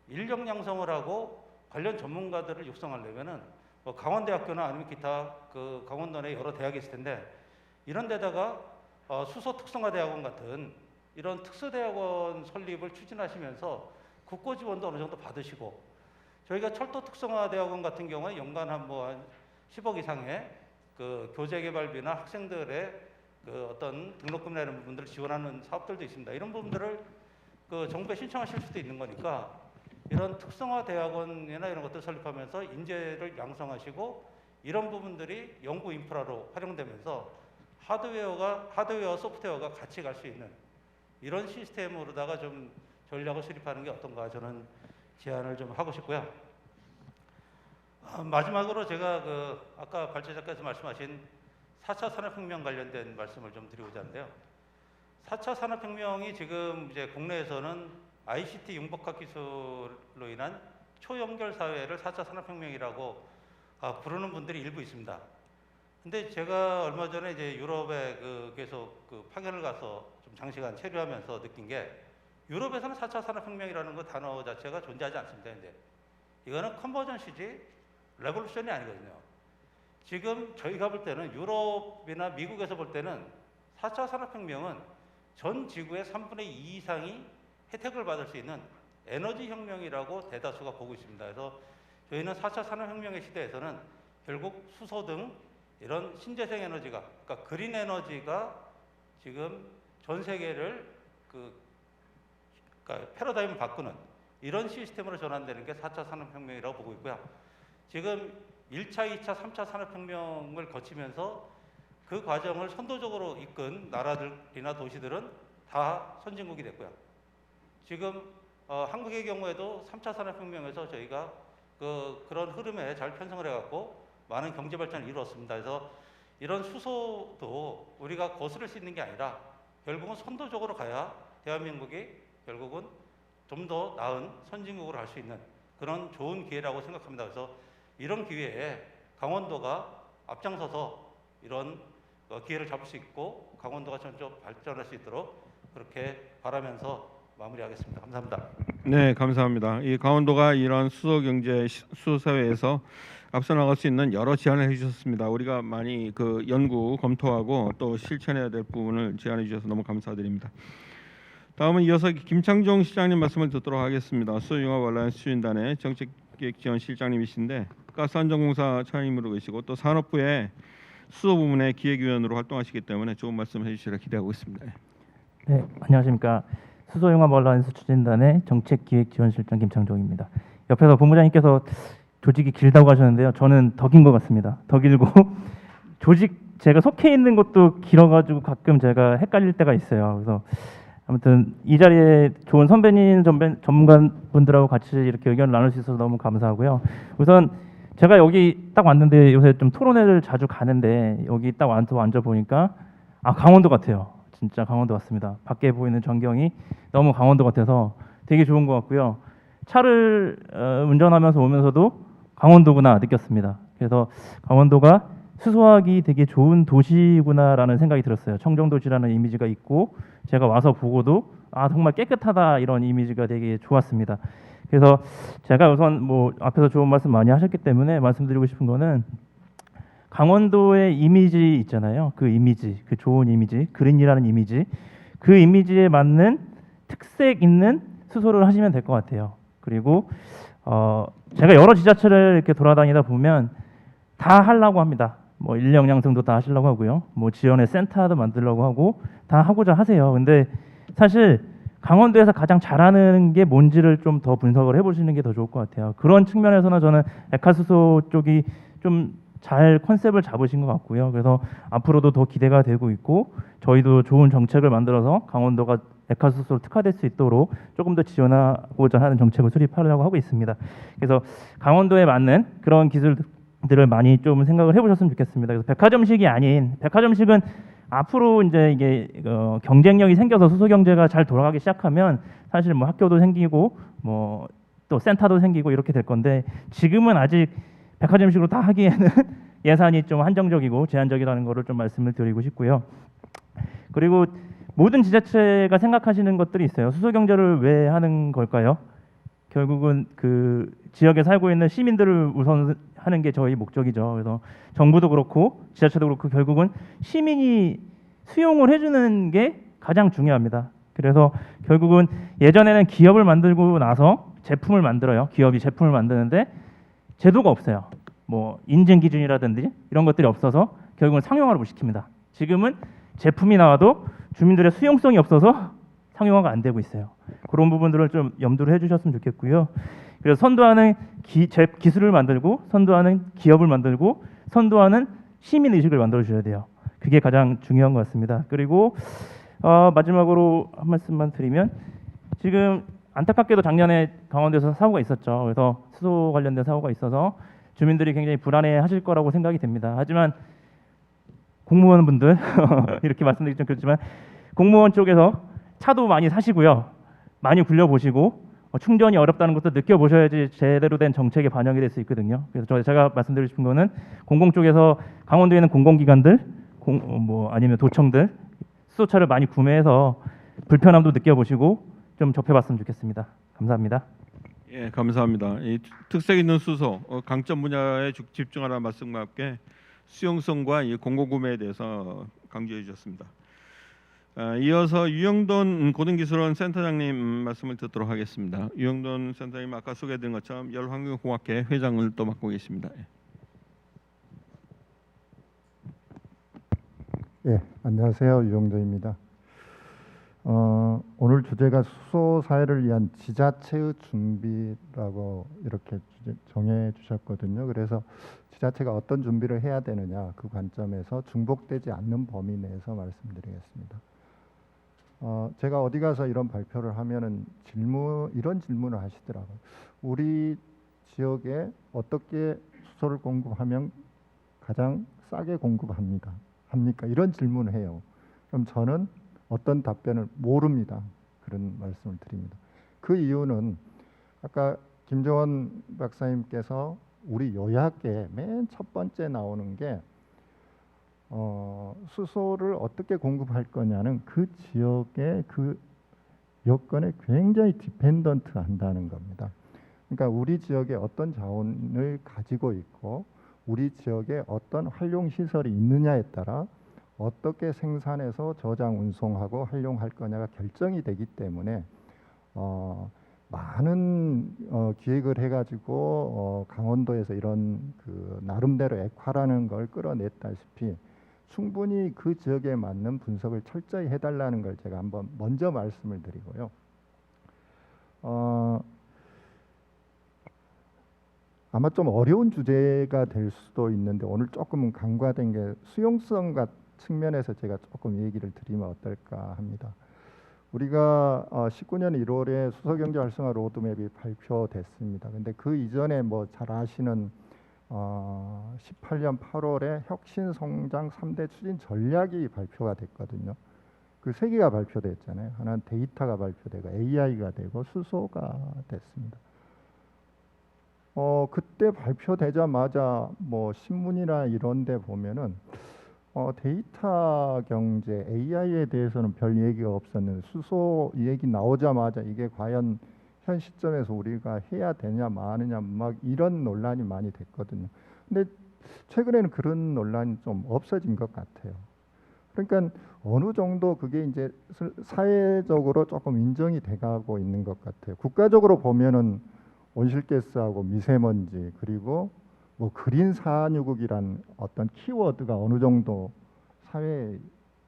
인력 양성을 하고 관련 전문가들을 육성하려면은 강원대학교나 아니면 기타 그 강원도 내 여러 대학이 있을 텐데 이런 데다가 수소 특성화대학원 같은 이런 특수대학원 설립을 추진하시면서 국고 지원도 어느 정도 받으시고, 저희가 철도 특성화대학원 같은 경우에 연간 한 10억 이상의 그 교재 개발비나 학생들의 그 어떤 등록금이나 이런 부분들을 지원하는 사업들도 있습니다. 이런 부분들을 그 정부에 신청하실 수도 있는 거니까 이런 특성화대학원이나 이런 것들 설립하면서 인재를 양성하시고 이런 부분들이 연구 인프라로 활용되면서 하드웨어와 소프트웨어가 같이 갈 수 있는 이런 시스템으로다가 좀 전략을 수립하는 게 어떤가 저는 제안을 좀 하고 싶고요. 마지막으로 제가 아까 발제자께서 말씀하신 4차 산업혁명 관련된 말씀을 좀 드리고자 하는데요. 4차 산업혁명이 지금 이제 국내에서는 ICT 융복합 기술로 인한 초연결 사회를 4차 산업혁명이라고 부르는 분들이 일부 있습니다. 근데 제가 얼마 전에 이제 유럽에 계속 파견을 가서 좀 장시간 체류하면서 느낀 게 유럽에서는 4차 산업혁명이라는 그 단어 자체가 존재하지 않습니다. 근데 이거는 컨버전시지 레볼루션이 아니거든요. 지금 저희가 볼 때는 유럽이나 미국에서 볼 때는 4차 산업혁명은 전 지구의 3분의 2 이상이 혜택을 받을 수 있는 에너지 혁명이라고 대다수가 보고 있습니다. 그래서 저희는 4차 산업혁명의 시대에서는 결국 수소 등 이런 신재생 에너지가, 그러니까 그린 에너지가 지금 전 세계를 그러니까 패러다임을 바꾸는 이런 시스템으로 전환되는 게 4차 산업혁명이라고 보고 있고요. 지금 1차, 2차, 3차 산업혁명을 거치면서 그 과정을 선도적으로 이끈 나라들이나 도시들은 다 선진국이 됐고요. 지금 한국의 경우에도 3차 산업혁명에서 저희가 그런 흐름에 잘 편성을 해갖고 많은 경제 발전을 이루었습니다. 그래서 이런 수소도 우리가 거스를 수 있는 게 아니라 결국은 선도적으로 가야 대한민국이 결국은 좀 더 나은 선진국으로 갈 수 있는 그런 좋은 기회라고 생각합니다. 그래서 이런 기회에 강원도가 앞장서서 이런 기회를 잡을 수 있고 강원도가 점점 발전할 수 있도록 그렇게 바라면서 마무리하겠습니다. 감사합니다. 네, 감사합니다. 이 강원도가 이런 수소 경제 수소 사회에서 앞서 나갈 수 있는 여러 제안을 해주셨습니다. 우리가 많이 연구 검토하고 또 실천해야 될 부분을 제안해 주셔서 너무 감사드립니다. 다음은 이어서 김창종 시장님 말씀을 듣도록 하겠습니다. 수소융합알라이언스 추진단의 정책기획지원실장님이신데 가스안전공사 차임으로 계시고 또 산업부의 수소 부문의 기획위원으로 활동하시기 때문에 좋은 말씀 해주시라 기대하고 있습니다. 네, 안녕하십니까. 수소융합알라이언스 추진단의 정책기획지원실장 김창종입니다. 옆에서 본부장님께서 조직이 길다고 하셨는데요. 저는 더 긴 것 같습니다. 더 길고 조직 제가 속해 있는 것도 길어가지고 가끔 제가 헷갈릴 때가 있어요. 그래서 아무튼 이 자리에 좋은 선배님, 전문가분들하고 같이 이렇게 의견을 나눌 수 있어서 너무 감사하고요. 우선 제가 여기 딱 왔는데 요새 좀 토론회를 자주 가는데 여기 딱 앉아 보니까 강원도 같아요. 진짜 강원도 같습니다. 밖에 보이는 전경이 너무 강원도 같아서 되게 좋은 것 같고요. 차를 운전하면서 오면서도 강원도구나 느꼈습니다. 그래서 강원도가 수소하기 되게 좋은 도시구나라는 생각이 들었어요. 청정도시라는 이미지가 있고 제가 와서 보고도 정말 깨끗하다 이런 이미지가 되게 좋았습니다. 그래서 제가 우선 앞에서 좋은 말씀 많이 하셨기 때문에 말씀드리고 싶은 거는 강원도의 이미지 있잖아요. 그 이미지, 그 좋은 이미지, 그린이라는 이미지, 그 이미지에 맞는 특색 있는 수소를 하시면 될 것 같아요. 그리고 제가 여러 지자체를 이렇게 돌아다니다 보면 다 하려고 합니다. 인력 양성도 다 하시려고 하고요. 지원의 센터도 만들려고 하고 다 하고자 하세요. 근데 사실 강원도에서 가장 잘하는 게 뭔지를 좀 더 분석을 해보시는 게 더 좋을 것 같아요. 그런 측면에서는 저는 에카수소 쪽이 좀 잘 컨셉을 잡으신 것 같고요. 그래서 앞으로도 더 기대가 되고 있고 저희도 좋은 정책을 만들어서 강원도가 에카수소로 특화될 수 있도록 조금 더 지원하고자 하는 정책을 수립하려고 하고 있습니다. 그래서 강원도에 맞는 그런 기술들을 많이 좀 생각을 해보셨으면 좋겠습니다. 그래서 백화점식이 아닌 백화점식은 앞으로 이제 이게 경쟁력이 생겨서 수소 경제가 잘 돌아가기 시작하면 사실 학교도 생기고 또 센터도 생기고 이렇게 될 건데 지금은 아직 백화점식으로 다 하기에는 예산이 좀 한정적이고 제한적이라는 거를 좀 말씀을 드리고 싶고요. 그리고 모든 지자체가 생각하시는 것들이 있어요. 수소 경제를 왜 하는 걸까요? 결국은 그 지역에 살고 있는 시민들을 우선 하는 게 저희 목적이죠. 그래서 정부도 그렇고 지자체도 그렇고 결국은 시민이 수용을 해주는 게 가장 중요합니다. 그래서 결국은 예전에는 기업을 만들고 나서 제품을 만들어요. 기업이 제품을 만드는데 제도가 없어요. 인증 기준이라든지 이런 것들이 없어서 결국은 상용화를 못 시킵니다. 지금은 제품이 나와도 주민들의 수용성이 없어서 상용화가 안 되고 있어요. 그런 부분들을 좀 염두를 해주셨으면 좋겠고요. 그래서 선도하는 기술을 만들고 선도하는 기업을 만들고 선도하는 시민 의식을 만들어 주셔야 돼요. 그게 가장 중요한 것 같습니다. 그리고 마지막으로 한 말씀만 드리면 지금 안타깝게도 작년에 강원도에서 사고가 있었죠. 그래서 수소 관련된 사고가 있어서 주민들이 굉장히 불안해하실 거라고 생각이 됩니다. 하지만 공무원분들 이렇게 말씀드리기 좀 그렇지만 공무원 쪽에서 차도 많이 사시고요. 많이 굴려보시고 충전이 어렵다는 것도 느껴보셔야지 제대로 된 정책에 반영이 될 수 있거든요. 그래서 제가 말씀드리고 싶은 거는 공공 쪽에서 강원도에 있는 공공기관들 아니면 도청들 수소차를 많이 구매해서 불편함도 느껴보시고 좀 접해봤으면 좋겠습니다. 감사합니다. 예, 감사합니다. 이 특색 있는 수소 강점 분야에 집중하라는 말씀과 함께 수용성과 이 공공구매에 대해서 강조해 주셨습니다. 이어서 유영돈 고등기술원 센터장님 말씀을 듣도록 하겠습니다. 유영돈 센터장님 아까 소개해드린 것처럼 열환경공학회 회장을 또 맡고 계십니다. 예, 안녕하세요. 유영도입니다. 오늘 주제가 수소 사회를 위한 지자체의 준비라고 이렇게 정해 주셨거든요. 그래서 지자체가 어떤 준비를 해야 되느냐 그 관점에서 중복되지 않는 범위 내에서 말씀드리겠습니다. 제가 어디 가서 이런 발표를 하면은 이런 질문을 하시더라고요. 우리 지역에 어떻게 수소를 공급하면 가장 싸게 공급합니까? 이런 질문을 해요. 그럼 저는 어떤 답변을 모릅니다. 그런 말씀을 드립니다. 그 이유는 아까 김정원 박사님께서 우리 요약에 맨 첫 번째 나오는 게 수소를 어떻게 공급할 거냐는 그 지역의 그 여건에 굉장히 디펜던트 한다는 겁니다. 그러니까 우리 지역에 어떤 자원을 가지고 있고 우리 지역에 어떤 활용 시설이 있느냐에 따라 어떻게 생산해서 저장, 운송하고 활용할 거냐가 결정이 되기 때문에 많은 기획을 해가지고 강원도에서 이런 그 나름대로 액화라는 걸 끌어냈다시피 충분히 그 지역에 맞는 분석을 철저히 해달라는 걸 제가 한번 먼저 말씀을 드리고요. 아마 좀 어려운 주제가 될 수도 있는데 오늘 조금 간과된 게 수용성 측면에서 제가 조금 얘기를 드리면 어떨까 합니다. 우리가 19년 1월에 수소경제 활성화 로드맵이 발표됐습니다. 근데 그 이전에 뭐 잘 아시는 18년 8월에 혁신 성장 3대 추진 전략이 발표가 됐거든요. 그 세 개가 발표됐잖아요. 하나는 데이터가 발표되고 AI가 되고 수소가 됐습니다. 그때 발표되자마자 뭐 신문이나 이런 데 보면은 데이터 경제 AI에 대해서는 별 얘기가 없었는데 수소 얘기 나오자마자 이게 과연 현 시점에서 우리가 해야 되냐 마느냐 막 이런 논란이 많이 됐거든요. 근데 최근에는 그런 논란이 좀 없어진 것 같아요. 그러니까 어느 정도 그게 이제 사회적으로 조금 인정이 돼가고 있는 것 같아요. 국가적으로 보면은 온실가스하고 미세먼지 그리고 뭐 그린 산유국이란 어떤 키워드가 어느 정도 사회에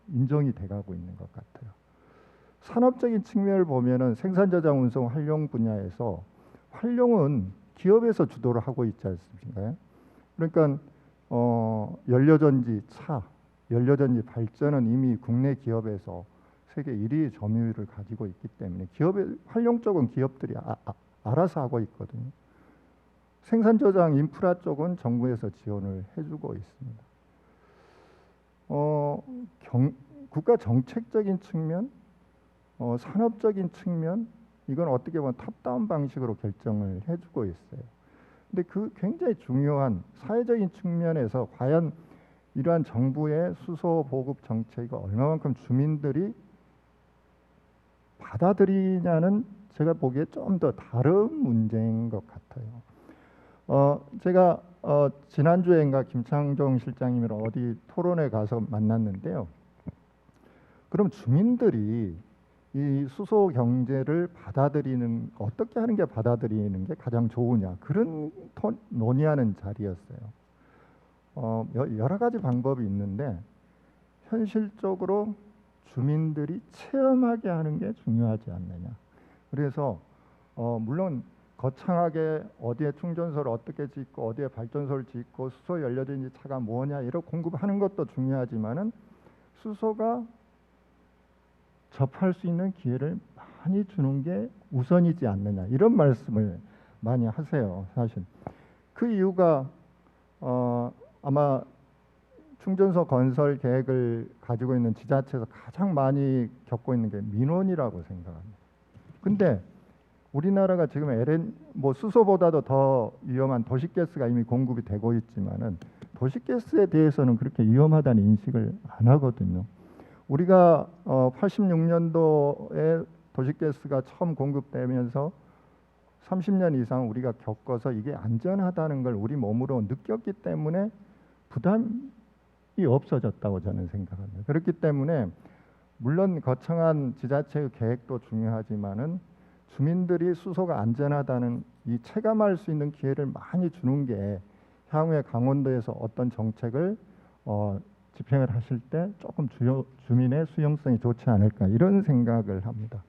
인정이 돼가고 있는 것 같아요. 산업적인 측면을 보면은 생산, 저장, 운송, 활용 분야에서 활용은 기업에서 주도를 하고 있지 않습니까? 그러니까 연료전지, 연료전지 발전은 이미 국내 기업에서 세계 1위 점유율을 가지고 있기 때문에 기업의 활용 쪽은 기업들이 알아서 하고 있거든요. 생산, 저장, 인프라 쪽은 정부에서 지원을 해주고 있습니다. 국가 정책적인 측면, 산업적인 측면, 이건 어떻게 보면 탑다운 방식으로 결정을 해주고 있어요. 근데 그 굉장히 중요한 사회적인 측면에서 과연 이러한 정부의 수소 보급 정책이 얼마만큼 주민들이 받아들이냐는 제가 보기에 좀 더 다른 문제인 것 같아요. 제가 지난주에인가 김창종 실장님이랑 어디 토론회 가서 만났는데요. 그럼 주민들이 이 수소 경제를 받아들이는 어떻게 하는 게 받아들이는 게 가장 좋으냐 그런 논의하는 자리였어요. 여러 가지 방법이 있는데 현실적으로 주민들이 체험하게 하는 게 중요하지 않느냐. 그래서 물론 거창하게 어디에 충전소를 어떻게 짓고 어디에 발전소를 짓고 수소 연료전지 차가 뭐냐 이런 공급하는 것도 중요하지만은 수소가 접할 수 있는 기회를 많이 주는 게 우선이지 않느냐 이런 말씀을 많이 하세요. 사실 그 이유가 아마 충전소 건설 계획을 가지고 있는 지자체에서 가장 많이 겪고 있는 게 민원이라고 생각합니다. 근데 우리나라가 지금 뭐 수소보다도 더 위험한 도시가스가 이미 공급이 되고 있지만은 도시가스에 대해서는 그렇게 위험하다는 인식을 안 하거든요. 우리가 86년도에 도시가스가 처음 공급되면서 30년 이상 우리가 겪어서 이게 안전하다는 걸 우리 몸으로 느꼈기 때문에 부담이 없어졌다고 저는 생각합니다. 그렇기 때문에 물론 거창한 지자체의 계획도 중요하지만은 주민들이 수소가 안전하다는 이 체감할 수 있는 기회를 많이 주는 게 향후에 강원도에서 어떤 정책을 집행을 하실 때 조금 주민의 수용성이 좋지 않을까 이런 생각을 합니다.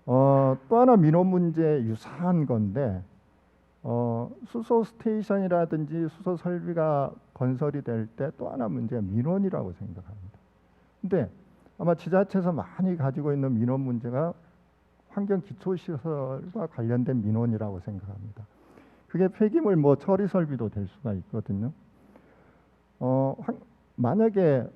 또 하나 민원 문제 유사한 건데 수소 스테이션이라든지 수소 설비가 건설이 될 때 또 하나 문제가 민원이라고 생각합니다. 근데 아마 지자체에서 많이 가지고 있는 민원 문제가 환경 기초시설과 관련된 민원이라고 생각합니다. 그게 폐기물 뭐 처리 설비도 될 수가 있거든요. 만약에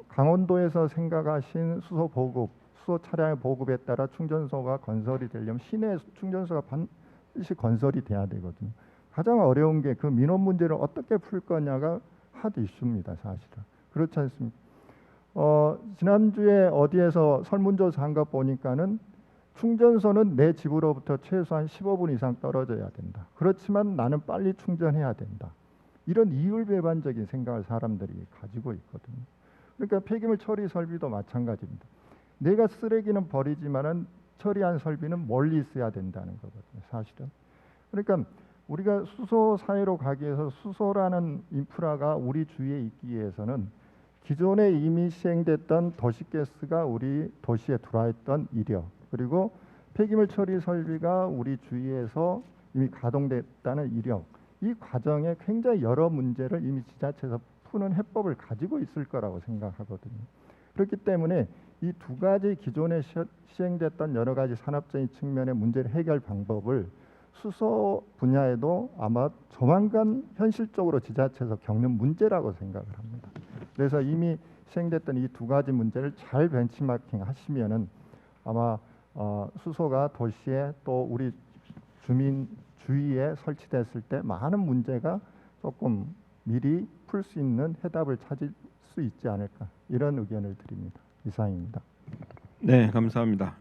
강원도에서 생각하신 수소 보급, 수소 차량의 보급에 따라 충전소가 건설이 되려면 시내 충전소가 반드시 건설이 돼야 되거든요. 가장 어려운 게 그 민원 문제를 어떻게 풀 거냐가 핫 이슈입니다, 사실은. 그렇지 않습니까? 지난주에 어디에서 설문조사한 거 보니까는 충전소는 내 집으로부터 최소한 15분 이상 떨어져야 된다. 그렇지만 나는 빨리 충전해야 된다. 이런 이율배반적인 생각을 사람들이 가지고 있거든요. 그러니까 폐기물 처리 설비도 마찬가지입니다. 내가 쓰레기는 버리지만은 처리한 설비는 멀리 있어야 된다는 거거든요, 사실은. 그러니까 우리가 수소 사회로 가기 위해서 수소라는 인프라가 우리 주위에 있기 위해서는 기존에 이미 시행됐던 도시가스가 우리 도시에 들어왔던 이력, 그리고 폐기물 처리 설비가 우리 주위에서 이미 가동됐다는 이력, 이 과정에 굉장히 여러 문제를 이미 지자체에서 푸는 해법을 가지고 있을 거라고 생각하거든요. 그렇기 때문에 이 두 가지 기존에 시행됐던 여러 가지 산업적인 측면의 문제를 해결 방법을 수소 분야에도 아마 조만간 현실적으로 지자체에서 겪는 문제라고 생각을 합니다. 그래서 이미 시행됐던 이 두 가지 문제를 잘 벤치마킹 하시면은 아마 수소가 도시에 또 우리 주민 주위에 설치됐을 때 많은 문제가 조금 미리 풀 수 있는 해답을 찾을 수 있지 않을까 이런 의견을 드립니다. 이상입니다. 네, 감사합니다.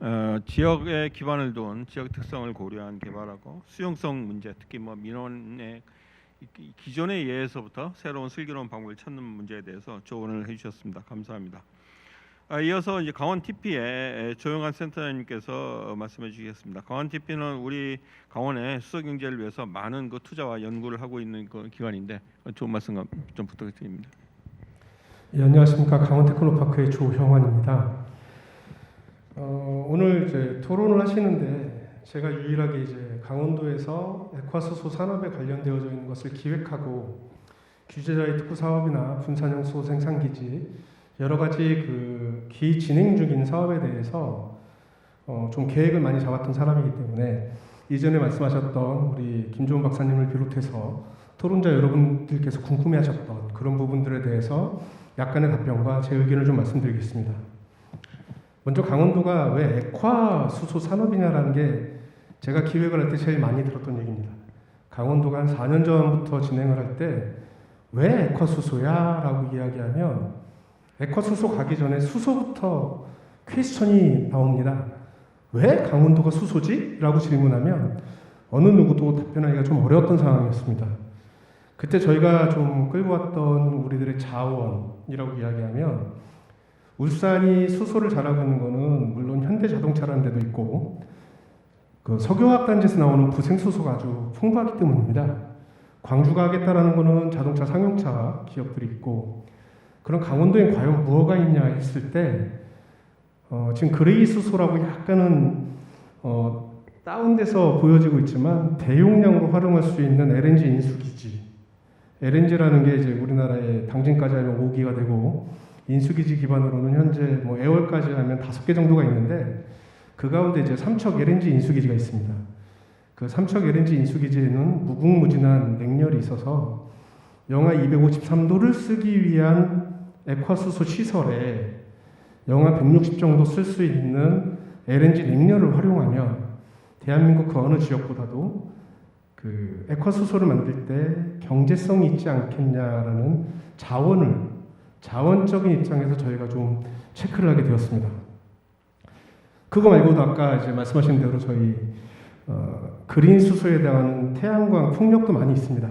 지역에 기반을 둔 지역 특성을 고려한 개발하고 수용성 문제, 특히 뭐 민원의 기존의 예에서부터 새로운 슬기로운 방법을 찾는 문제에 대해서 조언을 해주셨습니다. 감사합니다. 이어서 이제 강원 TP의 조영환 센터장님께서 말씀해 주시겠습니다. 강원 TP는 우리 강원의 수소 경제를 위해서 많은 그 투자와 연구를 하고 있는 그 기관인데 좋은 말씀 좀 부탁드립니다. 예, 안녕하십니까. 강원 테크노파크의 조형환입니다. 오늘 이제 토론을 하시는데 제가 유일하게 이제 강원도에서 액화수소 산업에 관련되어져 있는 것을 기획하고 규제자의 특구 사업이나 분산형 수소 생산기지 여러 가지 그 진행 중인 사업에 대해서 좀 계획을 많이 잡았던 사람이기 때문에 이전에 말씀하셨던 우리 김종훈 박사님을 비롯해서 토론자 여러분들께서 궁금해하셨던 그런 부분들에 대해서 약간의 답변과 제 의견을 좀 말씀드리겠습니다. 먼저 강원도가 왜 액화 수소 산업이냐라는 게 제가 기획을 할 때 제일 많이 들었던 얘기입니다. 강원도가 한 4년 전부터 진행을 할 때 왜 액화 수소야? 라고 이야기하면 액화 수소 가기 전에 수소부터 퀘스천이 나옵니다. 왜 강원도가 수소지? 라고 질문하면 어느 누구도 답변하기가 좀 어려웠던 상황이었습니다. 그때 저희가 좀 끌고 왔던 우리들의 자원이라고 이야기하면 울산이 수소를 잘하고 있는 거는 물론 현대자동차라는 데도 있고 그 석유화학단지에서 나오는 부생수소가 아주 풍부하기 때문입니다. 광주가 하겠다라는 거는 자동차 상용차 기업들이 있고 그럼 강원도에 과연 무엇가 있냐 했을 때 지금 그레이 수소라고 약간은 다운돼서 보여지고 있지만 대용량으로 활용할 수 있는 LNG 인수기지 LNG라는 게 이제 우리나라에 당진까지 하면 5기가 되고 인수기지 기반으로는 현재 뭐 애월까지 하면 5개 정도가 있는데 그 가운데 이제 삼척 LNG 인수기지가 있습니다. 그 삼척 LNG 인수기지에는 무궁무진한 냉열이 있어서 영하 253도를 쓰기 위한 액화수소 시설에 영하 160 정도 쓸 수 있는 LNG 냉열을 활용하면 대한민국 그 어느 지역보다도 그 액화수소를 만들 때 경제성이 있지 않겠냐라는 자원적인 입장에서 저희가 좀 체크를 하게 되었습니다. 그거 말고도 아까 이제 말씀하신 대로 저희 그린 수소에 대한 태양광 풍력도 많이 있습니다.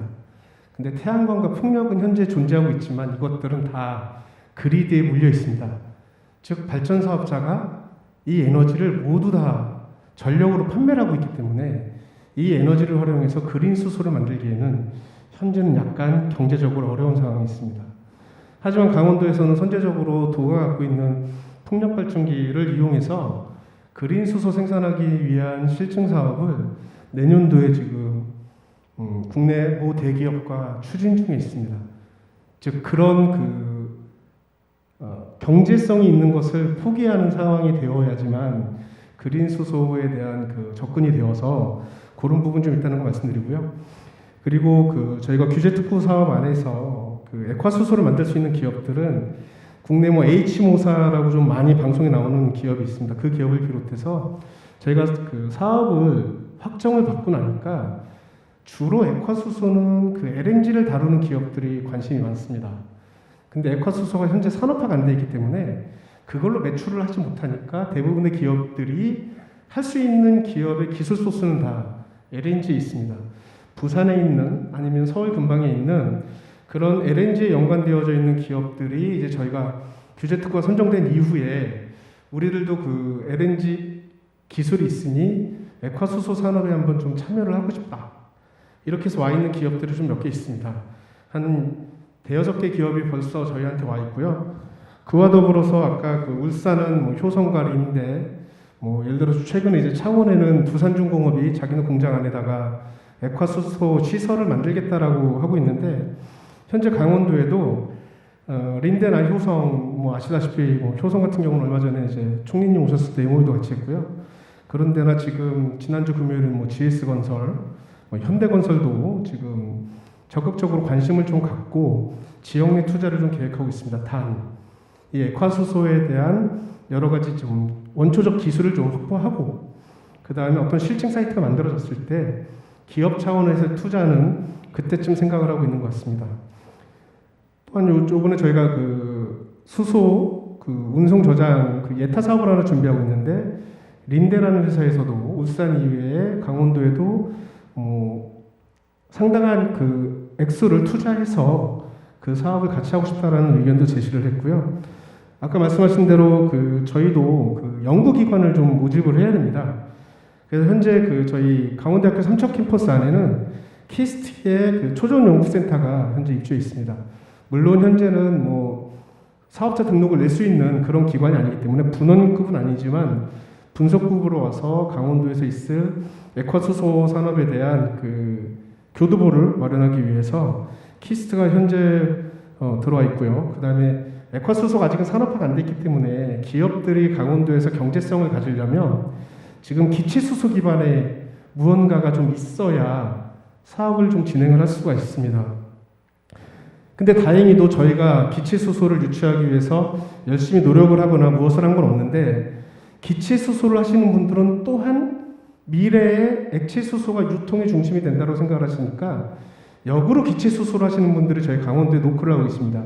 근데 태양광과 풍력은 현재 존재하고 있지만 이것들은 다 그리드에 물려 있습니다. 즉 발전 사업자가 이 에너지를 모두 다 전력으로 판매를 하고 있기 때문에 이 에너지를 활용해서 그린 수소를 만들기에는 현재는 약간 경제적으로 어려운 상황이 있습니다. 하지만 강원도에서는 선제적으로 도가 갖고 있는 풍력 발전기를 이용해서 그린 수소 생산하기 위한 실증 사업을 내년도에 지금 국내 모 대기업과 추진 중에 있습니다. 즉 그런 경제성이 있는 것을 포기하는 상황이 되어야지만 그린 수소에 대한 접근이 되어서 그런 부분 좀 있다는 거 말씀드리고요. 그리고 저희가 규제 특구 사업 안에서 액화 수소를 만들 수 있는 기업들은 국내 뭐 H모사라고 좀 많이 방송에 나오는 기업이 있습니다. 그 기업을 비롯해서 저희가 사업을 확정을 받고 나니까 주로 액화 수소는 LNG를 다루는 기업들이 관심이 많습니다. 근데 액화 수소가 현재 산업화가 안 돼 있기 때문에 그걸로 매출을 하지 못하니까 대부분의 기업들이 할 수 있는 기업의 기술 소스는 다 LNG에 있습니다. 부산에 있는 아니면 서울 근방에 있는 그런 LNG에 연관되어져 있는 기업들이 이제 저희가 규제 특구가 선정된 이후에 우리들도 LNG 기술이 있으니 액화 수소 산업에 한번 좀 참여를 하고 싶다. 이렇게 해서 와 있는 기업들이 좀 몇 개 있습니다. 한 대여섯 개 기업이 벌써 저희한테 와 있고요. 그와 더불어서 아까 울산은 뭐 효성과 린데 예를 들어서 최근에 이제 창원에는 두산중공업이 자기네 공장 안에다가 액화수소 시설을 만들겠다라고 하고 있는데 현재 강원도에도 린데나 효성 아시다시피 효성 같은 경우는 얼마 전에 이제 총리님 오셨을 때 MOU도 같이 했고요. 그런 데나 지금 지난주 금요일은 GS건설, 현대건설도 지금 적극적으로 관심을 좀 갖고 지역 내 투자를 좀 계획하고 있습니다. 단 이 액화수소에 대한 여러 가지 좀 원초적 기술을 좀 확보하고 그 다음에 어떤 실증 사이트가 만들어졌을 때 기업 차원에서 투자는 그때쯤 생각을 하고 있는 것 같습니다. 또한 요번에 저희가 수소 운송 저장 예타 사업을 하나 준비하고 있는데 린데라는 회사에서도 울산 이외에 강원도에도 상당한 액수를 투자해서 그 사업을 같이 하고 싶다라는 의견도 제시를 했고요. 아까 말씀하신 대로 저희도 연구기관을 좀 모집을 해야 됩니다. 그래서 현재 저희 강원대학교 삼척 캠퍼스 안에는 키스트의 초전연구센터가 현재 입주해 있습니다. 물론 현재는 사업자 등록을 낼 수 있는 그런 기관이 아니기 때문에 분원급은 아니지만 분석급으로 와서 강원도에서 있을 액화수소 산업에 대한 교두보를 마련하기 위해서 키스트가 현재 들어와 있고요. 그 다음에 액화수소가 아직은 산업화가 안 됐기 때문에 기업들이 강원도에서 경제성을 가지려면 지금 기체수소 기반의 무언가가 좀 있어야 사업을 좀 진행을 할 수가 있습니다. 근데 다행히도 저희가 기체수소를 유치하기 위해서 열심히 노력을 하거나 무엇을 한 건 없는데 기체수소를 하시는 분들은 또한 미래의 액체수소가 유통의 중심이 된다고 생각을 하시니까 역으로 기체수소를 하시는 분들이 저희 강원도에 노크를 하고 있습니다.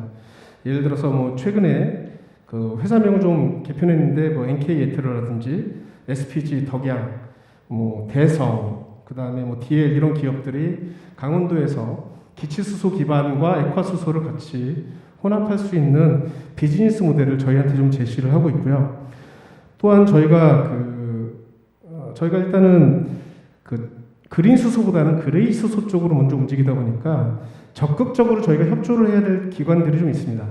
예를 들어서 최근에 회사명을 좀 개편했는데 NK 예트로라든지 SPG 덕양, 대성, 그 다음에 DL 이런 기업들이 강원도에서 기체수소 기반과 액화수소를 같이 혼합할 수 있는 비즈니스 모델을 저희한테 좀 제시를 하고 있고요. 또한 저희가 일단은 그린 수소보다는 그레이 수소 쪽으로 먼저 움직이다 보니까 적극적으로 저희가 협조를 해야 될 기관들이 좀 있습니다.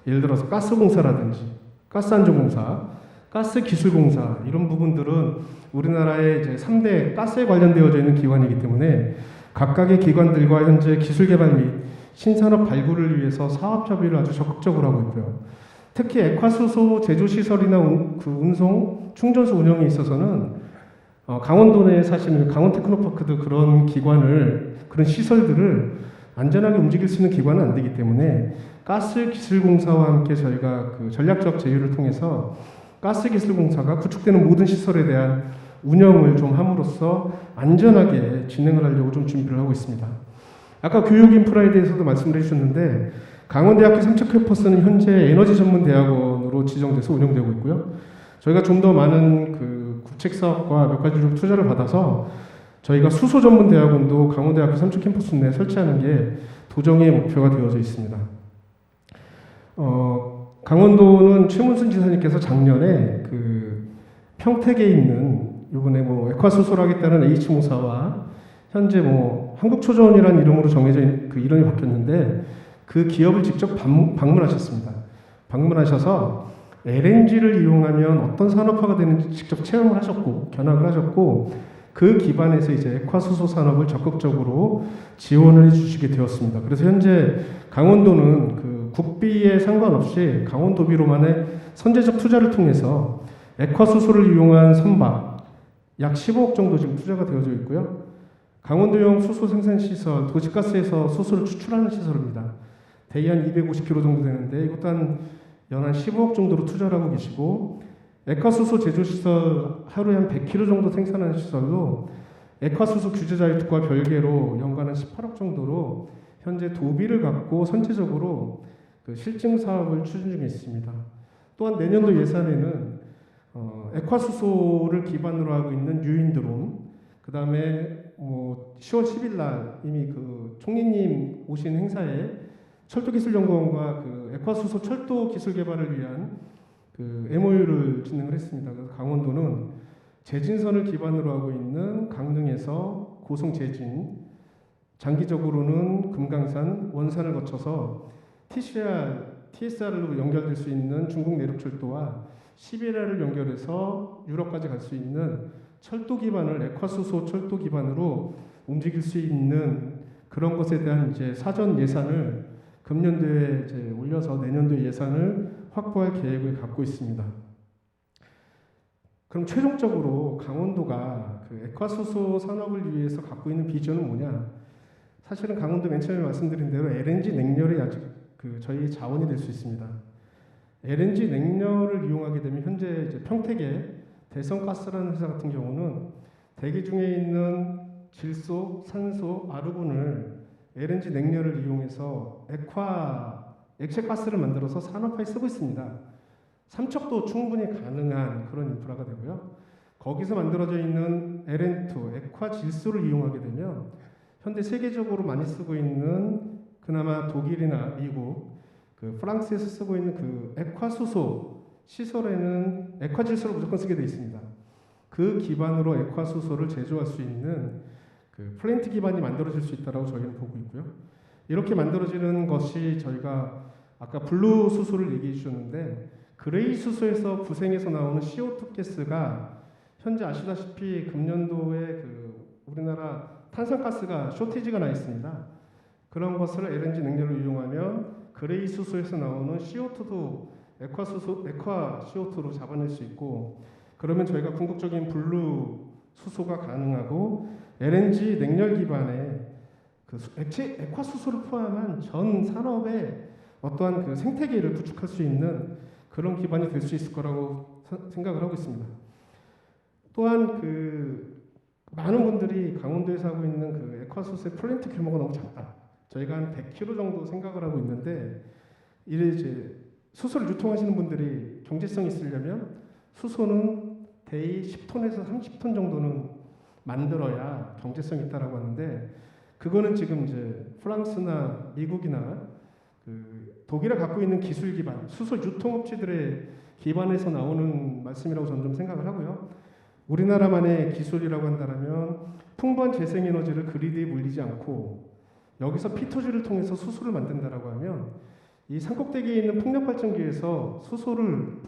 예를 들어서 가스공사라든지 가스안전공사, 가스기술공사 이런 부분들은 우리나라의 이제 3대 가스에 관련되어져 있는 기관이기 때문에 각각의 기관들과 현재 기술 개발 및 신산업 발굴을 위해서 사업 협의를 아주 적극적으로 하고 있고요. 특히 액화수소 제조시설이나 운송, 충전소 운영에 있어서는 강원도 내에 사시는 강원테크노파크도 그런 시설들을 안전하게 움직일 수 있는 기관은 안 되기 때문에 가스기술공사와 함께 저희가 전략적 제휴를 통해서 가스기술공사가 구축되는 모든 시설에 대한 운영을 좀 함으로써 안전하게 진행을 하려고 좀 준비를 하고 있습니다. 아까 교육 인프라에 대해서도 말씀을 해주셨는데 강원대학교 삼척 캠퍼스는 현재 에너지 전문 대학원으로 지정돼서 운영되고 있고요. 저희가 좀 더 많은 국책 사업과 몇 가지 좀 투자를 받아서 저희가 수소 전문 대학원도 강원대학교 삼척 캠퍼스 내에 설치하는 게 도정의 목표가 되어져 있습니다. 강원도는 최문순 지사님께서 작년에 평택에 있는 이번에 액화수소를 하겠다는 H모사와 현재 한국초전이라는 이름으로 정해져 있는 이름이 바뀌었는데 그 기업을 직접 방문하셨습니다. 방문하셔서 LNG를 이용하면 어떤 산업화가 되는지 직접 체험을 하셨고 견학을 하셨고 그 기반에서 이제 액화수소 산업을 적극적으로 지원을 해주시게 되었습니다. 그래서 현재 강원도는 그 국비에 상관없이 강원도비로만의 선제적 투자를 통해서 액화수소를 이용한 선박 약 15억 정도 지금 투자가 되어져 있고요. 강원도형 수소 생산 시설, 도시가스에서 수소를 추출하는 시설입니다. 대기 한 250km 정도 되는데 이것도 연한 15억 정도로 투자를 하고 계시고 액화수소 제조시설 하루에 한 100kg 정도 생산하는 시설도 액화수소 규제 자유특구와 별개로 연간 한 18억 정도로 현재 도비를 갖고 선제적으로 그 실증 사업을 추진 중에 있습니다. 또한 내년도 예산에는 액화수소를 기반으로 하고 있는 유인드론, 그 다음에 10월 10일 날 이미 그 총리님 오신 행사에 철도기술연구원과 그 액화수소 철도 기술 개발을 위한 그 MOU를 진행을 했습니다. 그래서 강원도는 제진선을 기반으로 하고 있는 강릉에서 고성 제진, 장기적으로는 금강산, 원산을 거쳐서 TSR로 연결될 수 있는 중국 내륙철도와 시베리아를 연결해서 유럽까지 갈 수 있는 철도 기반을 액화수소 철도 기반으로 움직일 수 있는 그런 것에 대한 이제 사전 예산을 금년도에 이제 올려서 내년도 예산을 확보할 계획을 갖고 있습니다. 그럼 최종적으로 강원도가 그 액화수소 산업을 위해서 갖고 있는 비전은 뭐냐? 사실은 강원도 맨 처음에 말씀드린 대로 LNG 냉열이 아직 그 저희 자원이 될 수 있습니다. LNG 냉열을 이용하게 되면 현재 이제 평택의 대성가스라는 회사 같은 경우는 대기 중에 있는 질소, 산소, 아르곤을 LNG 냉열을 이용해서 액체가스를 만들어서 산업화에 쓰고 있습니다. 삼척도 충분히 가능한 그런 인프라가 되고요. 거기서 만들어져 있는 LN2, 액화질소를 이용하게 되면 현재 세계적으로 많이 쓰고 있는 그나마 독일이나 미국, 그 프랑스에서 쓰고 있는 그 액화수소 시설에는 액화질소를 무조건 쓰게 되어 있습니다. 그 기반으로 액화수소를 제조할 수 있는 그 플랜트 기반이 만들어질 수 있다고 저희는 보고 있고요. 이렇게 만들어지는 것이 저희가 아까 블루 수소를 얘기해 주셨는데 그레이 수소에서 부생해서 나오는 CO2 가스가 현재 아시다시피 금년도에 그 우리나라 탄산가스가 쇼티지가 나 있습니다. 그런 것을 LNG 냉열을 이용하면 그레이 수소에서 나오는 CO2도 액화 CO2로 잡아낼 수 있고 그러면 저희가 궁극적인 블루 수소가 가능하고 LNG 냉열 기반의 그 액화 수소를 포함한 전 산업의 어떠한 그 생태계를 구축할 수 있는 그런 기반이 될 수 있을 거라고 생각을 하고 있습니다. 또한 그 많은 분들이 강원도에서 하고 있는 그 액화 수소의 플랜트 규모가 너무 작다. 저희가 한 100kg 정도 생각을 하고 있는데 이제 수소를 유통하시는 분들이 경제성이 있으려면 수소는 대의 10톤에서 30톤 정도는 만들어야 경제성이 있다라고 하는데 그거는 지금 이제 프랑스나 미국이나 그 독일에 갖고 있는 기술 기반, 수소 유통업체들의 기반에서 나오는 말씀이라고 저는 좀 생각을 하고요. 우리나라만의 기술이라고 한다면 풍부한 재생에너지를 그리드에 물리지 않고 여기서 피토지를 통해서 수소를 만든다라고 하면 이 산꼭대기에 있는 풍력발전기에서 수소를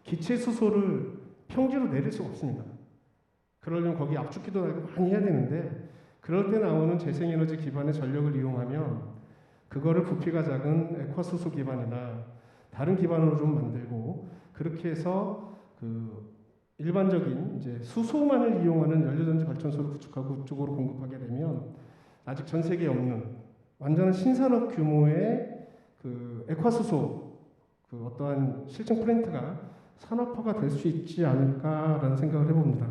기체 수소를 평지로 내릴 수가 없습니다. 그러려면 거기 압축기도 달고 많이 해야 되는데 그럴 때 나오는 재생에너지 기반의 전력을 이용하면 그거를 부피가 작은 액화수소 기반이나 다른 기반으로 좀 만들고 그렇게 해서 그 일반적인 이제 수소만을 이용하는 연료전지 발전소를 구축하고 그쪽으로 공급하게 되면 아직 전 세계에 없는 완전한 신산업 규모의 그 액화수소 그 어떠한 실증 플랜트가 산업화가 될 수 있지 않을까라는 생각을 해봅니다.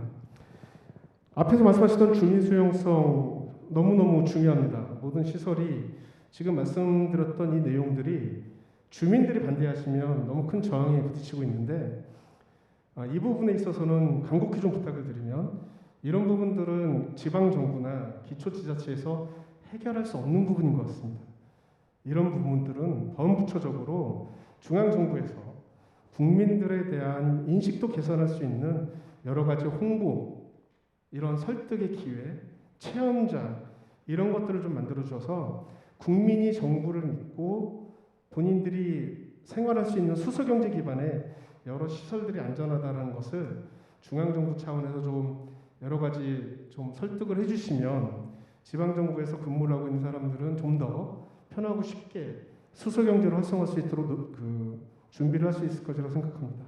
앞에서 말씀하셨던 주민 수용성 너무너무 중요합니다. 모든 시설이 지금 말씀드렸던 이 내용들이 주민들이 반대하시면 너무 큰 저항에 부딪히고 있는데 이 부분에 있어서는 간곡히 좀 부탁을 드리면 이런 부분들은 지방정부나 기초지자체에서 해결할 수 없는 부분인 것 같습니다. 이런 부분들은 범부처적으로 중앙정부에서 국민들에 대한 인식도 개선할 수 있는 여러 가지 홍보, 이런 설득의 기회, 체험장 이런 것들을 좀 만들어줘서 국민이 정부를 믿고 본인들이 생활할 수 있는 수소 경제 기반의 여러 시설들이 안전하다는 것을 중앙 정부 차원에서 좀 여러 가지 좀 설득을 해주시면 지방 정부에서 근무를 하고 있는 사람들은 좀 더 편하고 쉽게 수소 경제를 활성화할 수 있도록 준비를 할 수 있을 것이라고 생각합니다.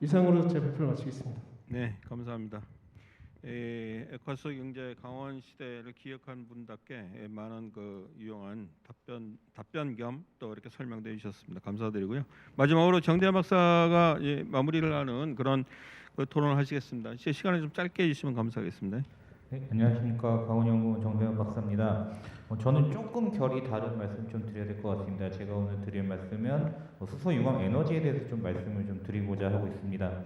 이상으로 제 발표를 마치겠습니다. 네, 감사합니다. 에콰소 경제 강원 시대를 기억한 분답게 많은 유용한 답변 겸 또 이렇게 설명도 해주셨습니다. 감사드리고요. 마지막으로 정대한 박사가 마무리를 하는 그런 토론을 하시겠습니다. 시간을 좀 짧게 해주시면 감사하겠습니다. 네, 안녕하십니까. 강원연구원 정대현 박사입니다. 저는 조금 결이 다른 말씀 좀 드려야 될 것 같습니다. 제가 오늘 드릴 말씀은 수소 융합 에너지에 대해서 좀 말씀을 좀 드리고자 하고 있습니다.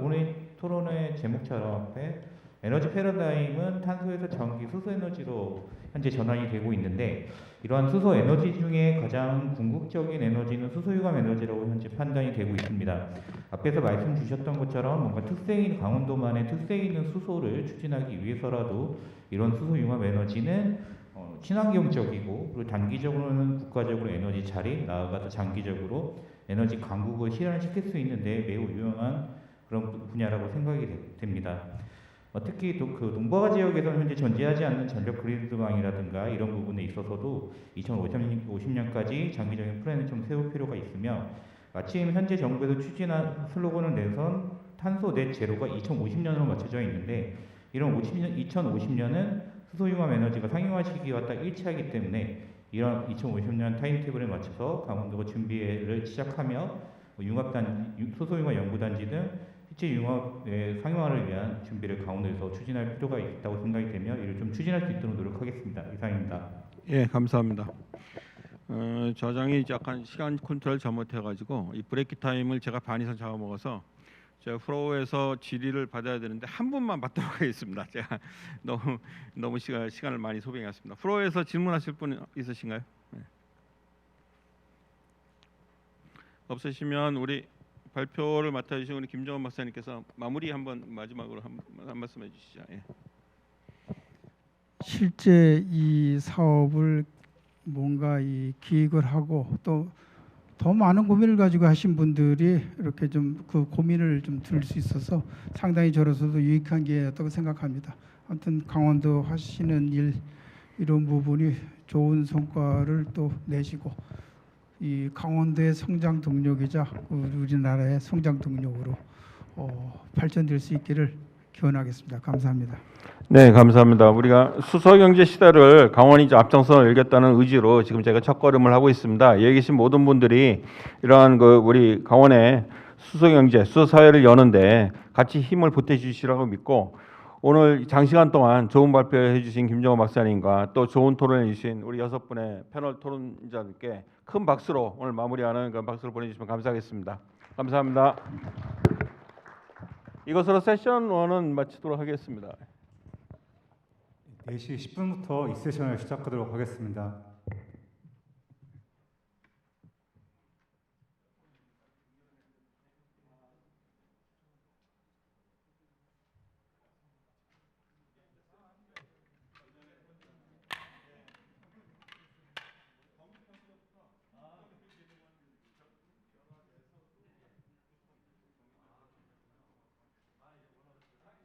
오늘 토론의 제목처럼 앞에 에너지 패러다임은 탄소에서 전기, 수소 에너지로 현재 전환이 되고 있는데 이러한 수소 에너지 중에 가장 궁극적인 에너지는 수소 융합 에너지라고 현재 판단이 되고 있습니다. 앞에서 말씀 주셨던 것처럼 뭔가 특색인 강원도만의 특색 있는 수소를 추진하기 위해서라도 이런 수소 융합 에너지는 친환경적이고 그리고 단기적으로는 국가적으로 에너지 자립, 나아가서 장기적으로 에너지 강국을 실현시킬 수 있는데 매우 유용한 그런 분야라고 생각이 됩니다. 특히 또 그 동북아 지역에서는 현재 존재하지 않는 전력 그리드망이라든가 이런 부분에 있어서도 2050년까지 장기적인 플랜을 좀 세울 필요가 있으며 마침 현재 정부에서 추진한 슬로건을 내선 탄소 넷 제로가 2050년으로 맞춰져 있는데 이런 2050년은 수소 융합 에너지가 상용화 시기와 딱 일치하기 때문에 이런 2050년 타임테이블에 맞춰서 강원도가 준비를 시작하며 수소 융합 연구단지 등 실제 융합의 상용화를 위한 준비를 강원도에서 추진할 필요가 있다고 생각이 되며 이를 좀 추진할 수 있도록 노력하겠습니다. 이상입니다. 예, 감사합니다. 저장이 약간 시간 컨트롤 잘못해가지고 이 브레이크 타임을 제가 반 이상 잡아먹어서 제가 프로에서 질의를 받아야 되는데 한 분만 받도록 하겠습니다. 제가 너무 시간을 많이 소비했습니다. 프로에서 질문하실 분 있으신가요? 네. 없으시면 우리 발표를 맡아주신 우리 김정원 박사님께서 마무리 한번 마지막으로 한 말씀 해주시죠. 예. 실제 이 사업을 뭔가 이 기획을 하고 또 더 많은 고민을 가지고 하신 분들이 이렇게 좀 그 고민을 좀 들을 수 있어서 상당히 저로서도 유익한 기회였다고 생각합니다. 아무튼 강원도 하시는 일 이런 부분이 좋은 성과를 또 내시고 이 강원도의 성장 동력이자 우리나라의 성장 동력으로 발전될 수 있기를 기원하겠습니다. 감사합니다. 네, 감사합니다. 우리가 수소 경제 시대를 강원이 앞장서 열겠다는 의지로 지금 제가 첫걸음을 하고 있습니다. 여기 계신 모든 분들이 이러한 우리 강원의 수소 경제, 수소 사회를 여는데 같이 힘을 보태 주시라고 믿고 오늘 장시간 동안 좋은 발표해 주신 김정원 박사님과 또 좋은 토론해 주신 우리 6분의 패널 토론자들께 큰 박수로 오늘 마무리하는 그런 박수를 보내주시면 감사하겠습니다. 감사합니다. 이것으로 세션 1은 마치도록 하겠습니다. 4시 10분부터 이 세션을 시작하도록 하겠습니다.